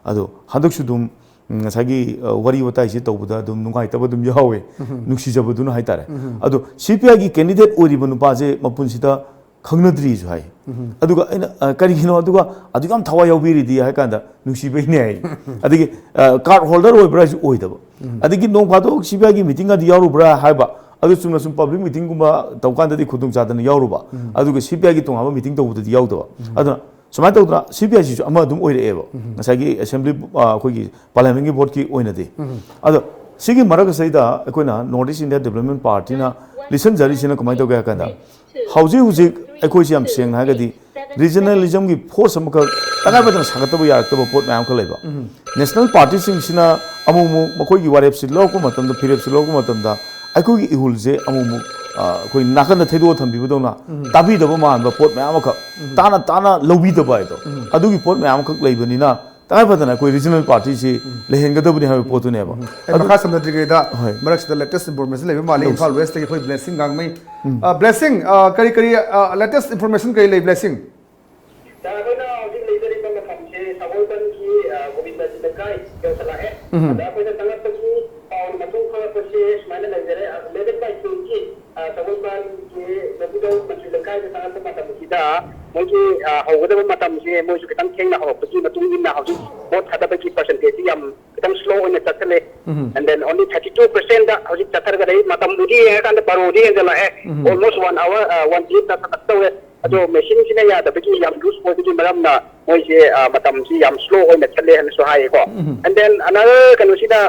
ado handak su dum ꯉꯁꯥꯏꯒꯤ ꯋꯥꯔꯤ ꯋꯥꯇꯥꯏꯁꯤ ꯇꯧꯕꯗ ꯑꯗꯨꯝ ꯅꯨꯡꯉꯥꯏꯇꯕ ꯑꯗꯨꯝ ꯌꯥꯎꯋꯦ ꯅꯨꯡꯁꯤꯖꯕꯗꯨꯅ ꯍꯥꯏꯇꯥꯔꯦ ꯑꯗꯣ CPIꯒꯤ ꯀꯦꯟꯗꯤꯗꯦꯠ ꯑꯣꯏꯔꯤꯕ ꯅꯨꯄꯥꯁꯦ ꯃꯄꯨꯟꯁꯤꯗ ꯈꯪꯅꯗ꯭ꯔꯤꯁꯨ ꯍꯥꯏ ꯑꯗꯨꯒ ꯑꯩꯅ ꯀꯔꯤꯒꯤꯅꯣ ꯑꯗꯨꯒ ꯑꯗꯨꯛ ꯌꯥꯝ ꯊꯋꯥꯏ ꯌꯥꯎꯕꯤꯔꯤꯗꯤ ꯍꯥꯏ ꯀꯥꯟꯗ ꯅꯨꯡꯁꯤꯕꯩꯅꯦ ꯍꯥꯏ ꯑꯗꯒꯤ ꯀꯥꯔꯗ ꯍꯣꯜꯗꯔ ꯑꯣꯏꯕ꯭ꯔꯥꯁꯨ ꯑꯣꯏꯗꯕ ꯑꯗꯒꯤ ꯅꯣꯡ ꯐꯥꯗꯣꯛ CPIꯒꯤ ꯃꯤꯇꯤꯡꯒꯗꯤ ꯌꯥꯎꯔꯨꯕ꯭ꯔꯥ ꯍꯥꯏꯕ ꯑꯗꯨ ꯆꯨꯝꯅ ꯁꯨꯝ ꯄꯕ꯭ꯂꯤꯛ ꯃꯤꯇꯤꯡꯒꯨꯝꯕ ꯇꯧꯀꯥꯟꯗꯗꯤ ꯈꯨꯗꯣꯡ ꯆꯥꯗꯅ ꯌꯥꯎꯔꯨꯕ ꯑꯗꯨꯒ CPIꯒꯤ ꯇꯣꯉꯥꯟꯕ ꯃꯤꯇꯤꯡ ꯇꯧꯕꯗꯗꯤ ꯌꯥꯎꯗꯕ ꯑꯗꯨꯅ ꯁꯨꯃꯥꯏꯅ ꯇꯧꯗꯅ CPIꯁꯤꯁꯨ ꯑꯃ ꯑꯗꯨꯝ ꯑꯣꯏꯔꯛꯑꯦꯕ ꯉꯁꯥꯏꯒꯤ ꯑꯦꯁꯦꯝꯕ꯭ꯂꯤ ꯑꯩꯈꯣꯏꯒꯤ ꯄꯥꯔꯂꯤꯌꯥꯃꯦꯟꯒꯤ ꯕꯣꯔꯗꯀꯤ ꯑꯣꯏꯅꯗꯤ ꯑꯗꯣ ꯁꯤꯒꯤ ꯃꯔꯛꯁꯤꯗ ꯑꯩꯈꯣꯏꯅ ꯅꯣꯔꯠ ꯏꯁ ꯏꯟꯗꯤꯌꯥ ꯗꯦꯕꯂꯞꯃꯦꯟ ꯄꯥꯔꯇꯤꯅ ꯂꯤꯁꯟꯖꯔꯤꯁꯤꯅ ꯀꯃꯥꯏꯅ ꯇꯧꯒꯦ ꯍꯥꯏ ꯀꯥꯟꯗ ꯍꯧꯖꯤꯛ ꯑꯩꯈꯣꯏꯁꯤ ꯌꯥꯝ ꯁꯦꯡꯅ ꯍꯥꯏꯔꯒꯗꯤ ꯔꯤꯖꯅꯦꯂꯤꯖꯝꯒꯤ ꯐꯣꯔꯁ ꯑꯃꯈꯛ ꯇꯉꯥꯏꯐꯗꯅ ꯁꯥꯒꯠꯇꯕ ꯌꯥꯔꯛꯇꯕ ꯄꯣꯠ ꯃꯌꯥꯝ ꯈꯔ ꯂꯩꯕ ꯅꯦꯁꯅꯦꯜ ꯄꯥꯔꯇꯤꯁꯤꯡꯁꯤꯅ ꯑꯃꯨꯛ ꯃꯈꯣꯏꯒꯤ ꯋꯥꯔꯦꯞꯁꯤ ꯂꯧꯔꯛꯄ ꯃꯇꯝꯗ ꯐꯤꯔꯦꯞꯁꯤ ꯂꯧꯔꯛꯄ ꯃꯇꯝꯗ ꯑꯩꯈꯣꯏꯒꯤ ꯏꯍꯨꯜꯁꯦ ꯑꯃꯨꯛ ꯑꯩꯈꯣꯏ ꯅꯥꯀꯟꯗ ꯊꯩꯗꯣꯛꯑ ꯊꯝꯕꯤꯕꯗꯧꯅ ꯇꯥꯕꯤꯗꯕ ꯃꯥꯟꯕ ꯄꯣꯠ ꯃꯌꯥꯝ ꯑꯃꯈꯛ ꯇꯥꯅ ꯂꯧꯕꯤꯗꯕ ꯍꯥꯏꯗꯣ ꯑꯗꯨꯒꯤ ꯄꯣꯠ ꯃꯌꯥꯝ ꯑꯃꯈꯛ ꯂꯩꯕꯅꯤꯅ ꯇꯉꯥꯏꯐꯗꯅ ꯑꯩꯈꯣꯏ ꯔꯤꯖꯅꯦꯜ ꯄꯥꯔꯇꯤꯁꯤ ꯂꯩꯍꯟꯒꯗꯕꯅꯤ ꯍꯥꯏꯕ ꯄꯣꯠꯇꯨꯅꯦꯕ ꯃꯈꯥ ꯁꯝꯅꯗ꯭ꯔꯤꯉꯩꯗ ꯃꯔꯛꯁꯤꯗ ꯂꯦꯇꯦꯁ ꯏꯟꯐꯣꯔꯃꯦꯁꯟ ꯂꯩꯕ ꯃꯥꯜꯂꯤ ꯏꯝꯐꯥꯜ ꯋꯦꯁꯇꯒꯤ ꯑꯩꯈꯣꯏ ꯕ꯭ꯂꯦꯁꯤꯡ ꯒꯥꯡꯃꯩ ꯕ꯭ꯂꯦꯁꯤꯡ ꯀꯔꯤ ꯂꯦꯇꯦꯁ ꯏꯟꯐꯣꯔꯃꯦꯁꯟ ꯀꯔꯤ ꯂꯩ ꯕ꯭ꯂꯦꯁꯤꯡ ꯑꯩꯈꯣꯏꯅ ꯍꯧꯖꯤꯛ ꯂꯩꯖꯔꯤꯕ ꯃꯐꯝꯁꯦ ꯁꯒꯣꯜꯕꯟꯒꯤ ꯒꯣꯕꯤꯟꯗꯖꯤ ꯂꯩꯀꯥꯏ ꯌꯧꯁꯜꯂꯛꯑꯦ ꯑꯗ ꯑꯩꯈꯣꯏꯅ ꯆꯪꯉꯛꯄꯒꯤ ꯄꯥꯎꯒꯤ ꯃꯇꯨꯡ ꯈꯪꯉꯛꯄꯁꯦ ꯁꯨꯃꯥꯏꯅ ꯂꯩꯖꯔꯦ 11/2ꯒꯤ ꯁꯒꯣꯜꯕꯟꯒꯤ ꯂꯕꯨꯗꯧ ꯃꯆꯤ ꯂꯩꯀꯥꯏꯗ ꯆꯪꯉꯛꯄ ꯃꯇꯝꯁꯤꯗ ꯃꯣꯏꯒꯤ ꯍꯧꯒꯗꯕ ꯃꯇꯝꯁꯦ ꯃꯣꯏꯁꯨ ꯈꯤꯇꯪ ꯊꯦꯡꯅ ꯍꯧꯔꯛꯄꯒꯤ ꯃꯇꯨꯡ ꯏꯟꯅ ꯍꯧꯖꯤꯛ ꯚꯣꯠ ꯊꯥꯗꯕꯒꯤ ꯄꯔꯁꯦꯟꯇꯦꯖꯁꯤ ꯌꯥꯝ ꯈꯤꯇꯪ ꯁ꯭ꯂꯣ ꯑꯣꯏꯅ ꯆꯠꯊꯜꯂꯦ and then only 32%ꯗ ꯍꯧꯖꯤꯛ ꯆꯠꯊꯔꯒ ꯂꯩ ꯃꯇꯝꯗꯨꯗꯤ ꯌꯦꯡꯉꯀꯥꯟꯗ ꯕꯥꯔꯣꯗꯤ ꯍꯦꯟꯖꯜꯂꯛꯑꯦ almost 1 hour 1 minute ꯇꯧꯋꯦ ꯑꯗꯣ ꯃꯦꯁꯤꯟꯁꯤꯅ ꯌꯥꯗꯕꯒꯤ ꯌꯥꯝ ꯂꯨꯁ ꯑꯣꯏꯕꯒꯤ ꯃꯔꯝꯅ ꯃꯣꯏꯁꯦ ꯃꯇꯝꯁꯤ ꯌꯥꯝ ꯁ꯭ꯂꯣ ꯑꯣꯏꯅ ꯆꯠꯂꯦ ꯍꯥꯏꯅꯁꯨ ꯍꯥꯏꯌꯦꯀോ and then another ꯀꯩꯅꯣꯁꯤꯗ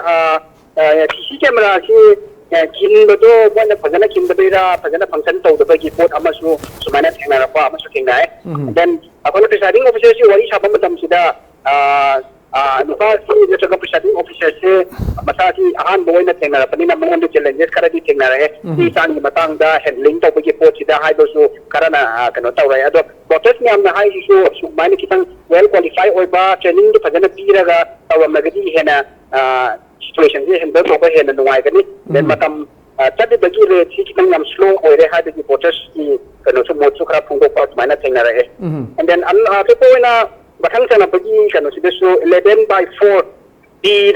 CC ꯀꯦꯃꯦꯔꯥꯁꯤ ꯈꯤꯟꯕꯗꯣ ꯃꯣꯏꯅ ꯐꯖꯅ ꯈꯤꯟꯗꯕꯩꯔꯥ ꯐꯖꯅ ꯐꯪꯁꯟ ꯇꯧꯗꯕꯒꯤ ꯄꯣꯠ ꯑꯃꯁꯨ ꯁꯨꯃꯥꯏꯅ ꯊꯦꯡꯅꯔꯛꯄ ꯑꯃꯁꯨ ꯊꯦꯡꯅꯔꯦ and then ꯑꯩꯈꯣꯏꯅ ꯄ꯭ꯔꯤꯁꯥꯏꯗꯤꯡ ꯑꯣꯐꯤꯁꯔꯁꯤ ꯋꯥꯔꯤ ꯁꯥꯕ ꯃꯇꯝꯁꯤꯗ ꯅꯨꯄꯥꯁꯤ ꯅꯠꯇ꯭ꯔꯒ ꯄ꯭ꯔꯤꯁꯥꯏꯗꯤꯡ ꯑꯣꯐꯤꯁꯔꯁꯤ ꯃꯁꯥꯁꯤ ꯑꯍꯥꯟꯕ ꯑꯣꯏꯅ ꯊꯦꯡꯅꯔꯛꯄꯅꯤꯅ ꯃꯉꯣꯟꯗ ꯆꯦꯂꯦꯟꯖꯦꯁ ꯈꯔꯗꯤ ꯊꯦꯡꯅꯔꯛꯑꯦ ꯆꯦ ꯆꯥꯡꯒꯤ ꯃꯇꯥꯡꯗ ꯍꯦꯟꯗꯂꯤꯡ ꯇꯧꯕꯒꯤ ꯄꯣꯠꯁꯤꯗ ꯍꯥꯏꯕꯁꯨ ꯈꯔꯅ ꯀꯩꯅꯣ ꯇꯧꯔꯦ ꯑꯗꯣ ꯚꯣꯇꯔꯁ ꯃꯌꯥꯝꯅ ꯍꯥꯏꯁꯤꯁꯨ ꯁꯨꯃꯥꯏꯅ ꯈꯤꯇꯪ ꯋꯦꯜ ꯀ꯭ꯋꯥꯂꯤꯐꯥꯏ ꯑꯣꯏꯕ ꯇ꯭ꯔꯦꯅꯤꯡꯗꯨ ꯐꯖꯅ ꯄꯤꯔꯒ ꯇꯧꯔꯝꯃꯒꯗꯤ ꯍꯦꯟꯅ ꯁꯤꯆꯨꯋꯦꯁꯟꯁꯤ ꯍꯦꯟꯗꯜ ꯇꯧꯕ ꯍꯦꯟꯅ ꯅꯨꯡꯉꯥꯏꯒꯅꯤ ꯗꯦꯟ ꯃꯇꯝ ꯆꯠꯂꯤꯕꯒꯤ ꯔꯦꯠꯁꯤ ꯈꯤꯇꯪ ꯌꯥꯝ ꯁ꯭ꯂꯣ ꯑꯣꯏꯔꯦ ꯍꯥꯏꯕꯒꯤ ꯚꯣꯇꯔꯁꯀꯤ ꯀꯩꯅꯣꯁꯨ ꯃꯣꯠꯁꯨ ꯈꯔ ꯐꯣꯡꯗꯣꯛꯄ ꯑꯗꯨꯃꯥꯏꯅ ꯊꯦꯡꯅꯔꯛꯑꯦ and then ꯑꯇꯣꯞꯄ ꯑꯣꯏꯅ ꯃꯊꯪ ꯆꯠꯂꯛꯄꯒꯤ ꯀꯩꯅꯣꯁꯤꯗꯁꯨ 11/4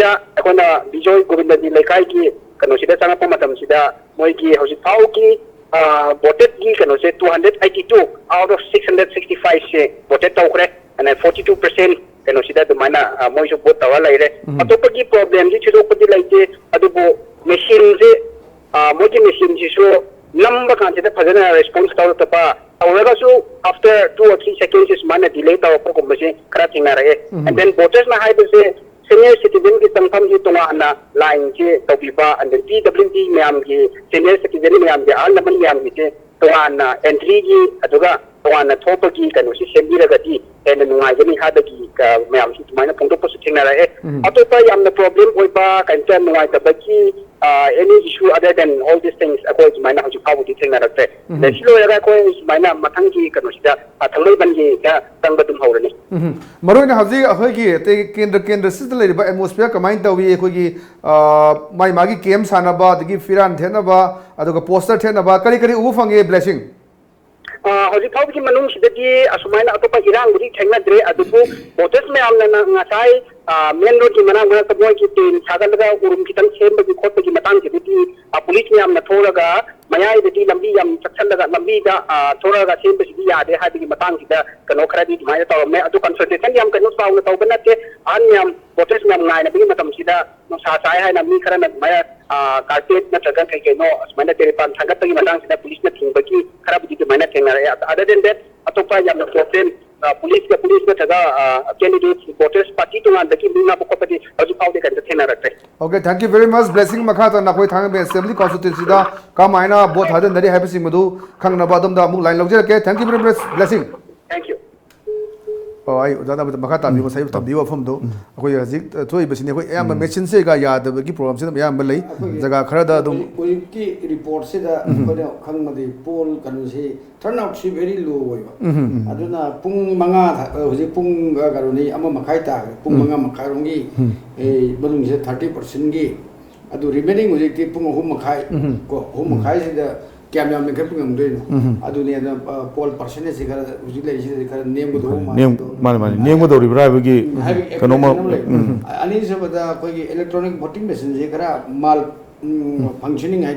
ꯗ ꯑꯩꯈꯣꯏꯅ ꯕꯤꯖꯣꯏ ꯒꯣꯕꯤꯟꯗꯖꯤ ꯂꯩꯀꯥꯏꯒꯤ ꯀꯩꯅꯣꯁꯤꯗ ꯆꯪꯉꯛꯄ ꯃꯇꯝꯁꯤꯗ ꯃꯣꯏꯒꯤ ꯍꯧꯖꯤꯛ ꯐꯥꯎꯒꯤ ꯚꯣꯇꯦꯠꯀꯤ ꯀꯩꯅꯣꯁꯦ 282 out of 665ꯁꯦ ꯚꯣꯇꯦꯠ ꯇꯧꯈ꯭ꯔꯦ and 42% ꯀꯩꯅꯣꯁꯤꯗ ꯑꯗꯨꯃꯥꯏꯅ ꯃꯣꯏꯁꯨ ꯚꯣꯠ ꯇꯧꯔ ꯂꯩꯔꯦ ꯑꯇꯣꯞꯄꯒꯤ ꯄ꯭ꯔꯣꯕ꯭ꯂꯦꯝꯗꯤ ꯊꯣꯏꯗꯣꯛꯄꯗꯤ ꯂꯩꯇꯦ ꯑꯗꯨꯕꯨ ꯃꯦꯁꯤꯟꯁꯦ ꯃꯣꯏꯒꯤ ꯃꯦꯁꯤꯟꯁꯤꯁꯨ ꯅꯝꯕ ꯀꯥꯟꯁꯤꯗ ꯐꯖꯅ ꯔꯦꯁꯄꯣꯟꯁ ꯇꯧꯔꯛꯇꯕ ꯇꯧꯔꯒꯁꯨ ꯑꯐꯇꯔ 2 or 3 seconds ꯁꯨꯃꯥꯏꯅ ꯗꯤꯂꯦ ꯇꯧꯔꯛꯄꯒꯨꯝꯕꯁꯦ ꯈꯔ ꯊꯦꯡꯅꯔꯛꯑꯦ and then ꯚꯣꯇꯔꯁꯅ ꯍꯥꯏꯕꯁꯦ senior citizen की संगठन की तुम्हारा लाइन के तौबीबा अंदर PWD मैम की senior citizen मैम के आल नमन मैम की तुम्हारा entry की अधूरा तुम्हारा थोप की कनुसी सेंडी रगती एंड नुआइजनी हाद की मैम की तुम्हारा पंडो पर सुथिंग ना रहे अतो पर याम न प्रॉब्लम कोई बा कंचर नुआइ तबकी any issue other than all these things अकोई तुम्हारा हम जुकाबू दिखेंगे ना रखते लेकिन अगर कोई तुम्हारा मतंग की कनुसी दा थंगई बन की क्या तंग तुम हो रहे मरोइना हजी अखोगी ते केंद्र सिस्टम लेरिबा एटमॉस्फियर कमाइन तवी अखोगी माई मागी केम सानबा दगी फिरान थेनबा अदुगा पोस्टर थेनबा करी करी उबु फंगे ब्लेसिंग हौजिक फाउबगी मनुंगसिदगी असुमाइना अतोपा इरांगुदी थेंगनाद्रे अदुबु वोटर्स मयामना ngasai मेन रोड की मना मना तबोय की टेन सागलगा उरुम खितंग सेमबगी खोटबगी मतंगसिदगी पुलिस मयामना थोरगा मयाइदगी लंबी याम चक्सलगा लंबीदा थोरगा सेमबसिदगी यादे हादिगी मतंगसिदा कनो खरादी माय तवमे अदु कंसल्टेशन याम कनो साउना तवबनते आन याम वोटर्स मयाम नायनबगी मतंगसिदा नुसा साय हायना मी खरना मय कार्पेट नत्रगा कइनो असमाइना तेरेपान थागतगी मतंगसिदा पुलिस न थिंगबगी खराबगी मायना थेंगनारे अदर देन दैट अतोपा याम प्रॉब्लम पुलिस में थगा कैंडिडेट्स वोटर्स पार्टी तो अंदर की बिना बकोपति हजु पाउदे कंते थेना रखते okay thank you very much blessing मखा तो ना कोई थांग बे असेंबली कॉन्स्टिट्यूंसी दा कम आइना बोथ हादन दरी हाइबसिंग मदु खंगना बादम दा मु लाइन लौजे के thank you very much blessing thank you आई जाना मखा ताबी मसाई तबदी वफम दो अखोय हजिक थोई बसिने अखोय याम मेचिन से गा यादबगी प्रॉब्लम से याम लई जगह खरा दा दुम कोई की रिपोर्ट से दा कोने खंगमदि पोल कनुसी टर्न आउट सी वेरी लो ओइबा अदुना पुंग मंगा हजि पुंग गारुनी अमा मखाई ता पुंग मंगा मखारोंगी ए बलुंग से 30% गी अदु रिमेनिंग हजि की पुंग 3 मखाई को 3 मखाई से दा क्या मैं अपने घर पे गंदे ना अदुने ना पोल परसेंटेज से कर उसी ले इसी कर नेम को दो माने नेम को दो रिब्रा है कि कनोमा अनी से बता कोई इलेक्ट्रॉनिक वोटिंग मशीन से करा माल फंक्शनिंग है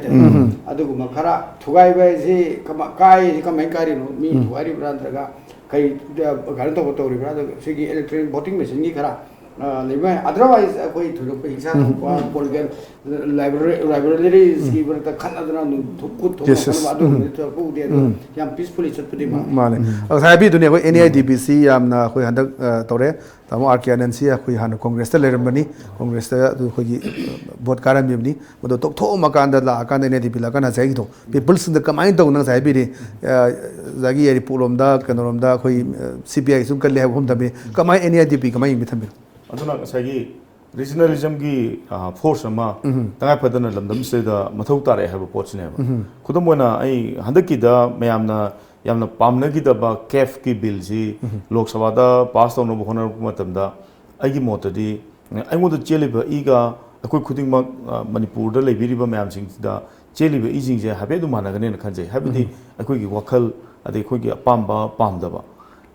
अदुगुमा खरा थुगाई बाय से काय कमाई कारी नो मी थुगारी ब्रांड्रगा कई गाड़ी तो बतो रिब्रा से इलेक्ट्रॉनिक वोटिंग मशीन की खरा अदरवाइज कोई थोड़ा पैसा पॉलिटिकल लाइब्रेरीज की बरता खन्ना कुछ थोड़ा पीसफुली चलते माने साहबी दुनिया को NIDPC यामना कोई हंदक तौरे तमो आरकेएनसी कोई हान कांग्रेस ता लेरमनी कांग्रेस ता कोई वोट कारम बिबनी मदो तो थो मकान दा आकान NIDP La kana sai to people sin da kamai to na sahibi ri zagi eri pulom da kanorom da कोई CPI sum kal le hom da be kamai NIDP kamai mi thambi अदुना सगी रीजनलिज्म की फोर्स अमा तंगाई फदना लमदम से दा मथौ तारे है पोचने खुदम वना आई हंदकी दा मयामना यामना पामना की दबा कैफ की बिल जी लोक सभा दा पास तौनो बखोना मतम दा आइगी मोतदी आइमोद चेलिबा ईगा अखोय खुदिंग मणिपुर दा लेबिरिबा मयाम सिंग दा चेलिबा इजिंग जे हाबे दु मानगने न खंजे हाबदी अखोय की वखल अदे अखोय की पामबा पामदबा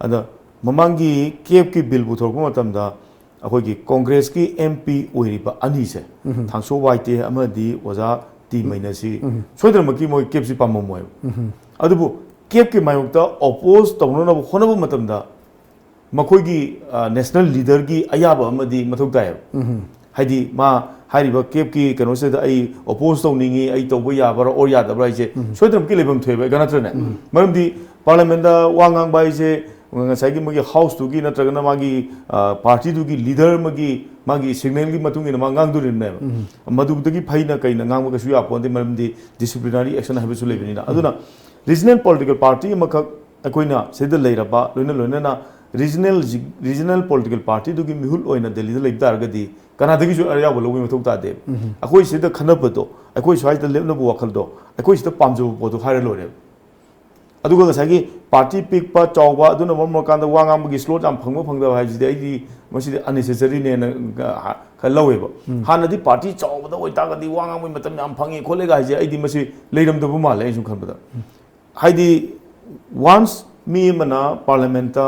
अदा ममांगी कैफ की बिल बुथोरको मतम दा अखोगी कांग्रेस की MP ओइरिबा अनी से थांसो वाइटे अमदी ओजा टी मैनसी सोइद्रमकी मोय केपसी पाममोय अदुबु केप के मायोक्ता अपोज तौननब होनब मतमदा मखोगी नेशनल लीडर की अयाबा अमदी मथौताय हाइदी मा हाइरिबा केप की कनोसे दा आई अपोज तौनिंगी आई तौबो याबरा और यादबरा इसे सोइद्रमकी लेबम थेबे गनत्रने मरमदी पार्लियामेंट दा वांगांग बाइसे ngसाइगी मगी हाउस तुगी नत्रगना मागी पार्टी तुगी लीडर मागी सिग्नल की मतुंगी न मांगांग दुरिने मदुबदगी फाइना कइना ngang मगसु यापोंदे मरमदी डिसिप्लिनरी एक्शन हाबेसु लेबिना अदुना रीजनल पॉलिटिकल पार्टी मखक अकोइना सेद लेरबा लोइना रीजनल पॉलिटिकल पार्टी दुगी मिहुल ओइना दिल्ली दा लेबदारगदी कनादगी जो अरियाबो लोगी मथौ तादे अकोइ सेद खनबदो अकोइ स्वाइद लेबनबो वखलदो अकोइ सेद पामजो पोदो हारे लोरे अदुगा गसागी पार्टी पिकपा चावबा अदुना ममकांदा वांगामगी स्लोट आम फंगबो फंगदा हाइजिदे आइदी मसिदे अननेसेसरी ने खलवेबो हानदी पार्टी चावबदा ओइतागदी वांगामगी मतम आम फंगी खोलेगा हाइजे आइदी मसि लेरमदबो माले आइसु खनबदा हाइदी वंस मी मना पार्लियामेंट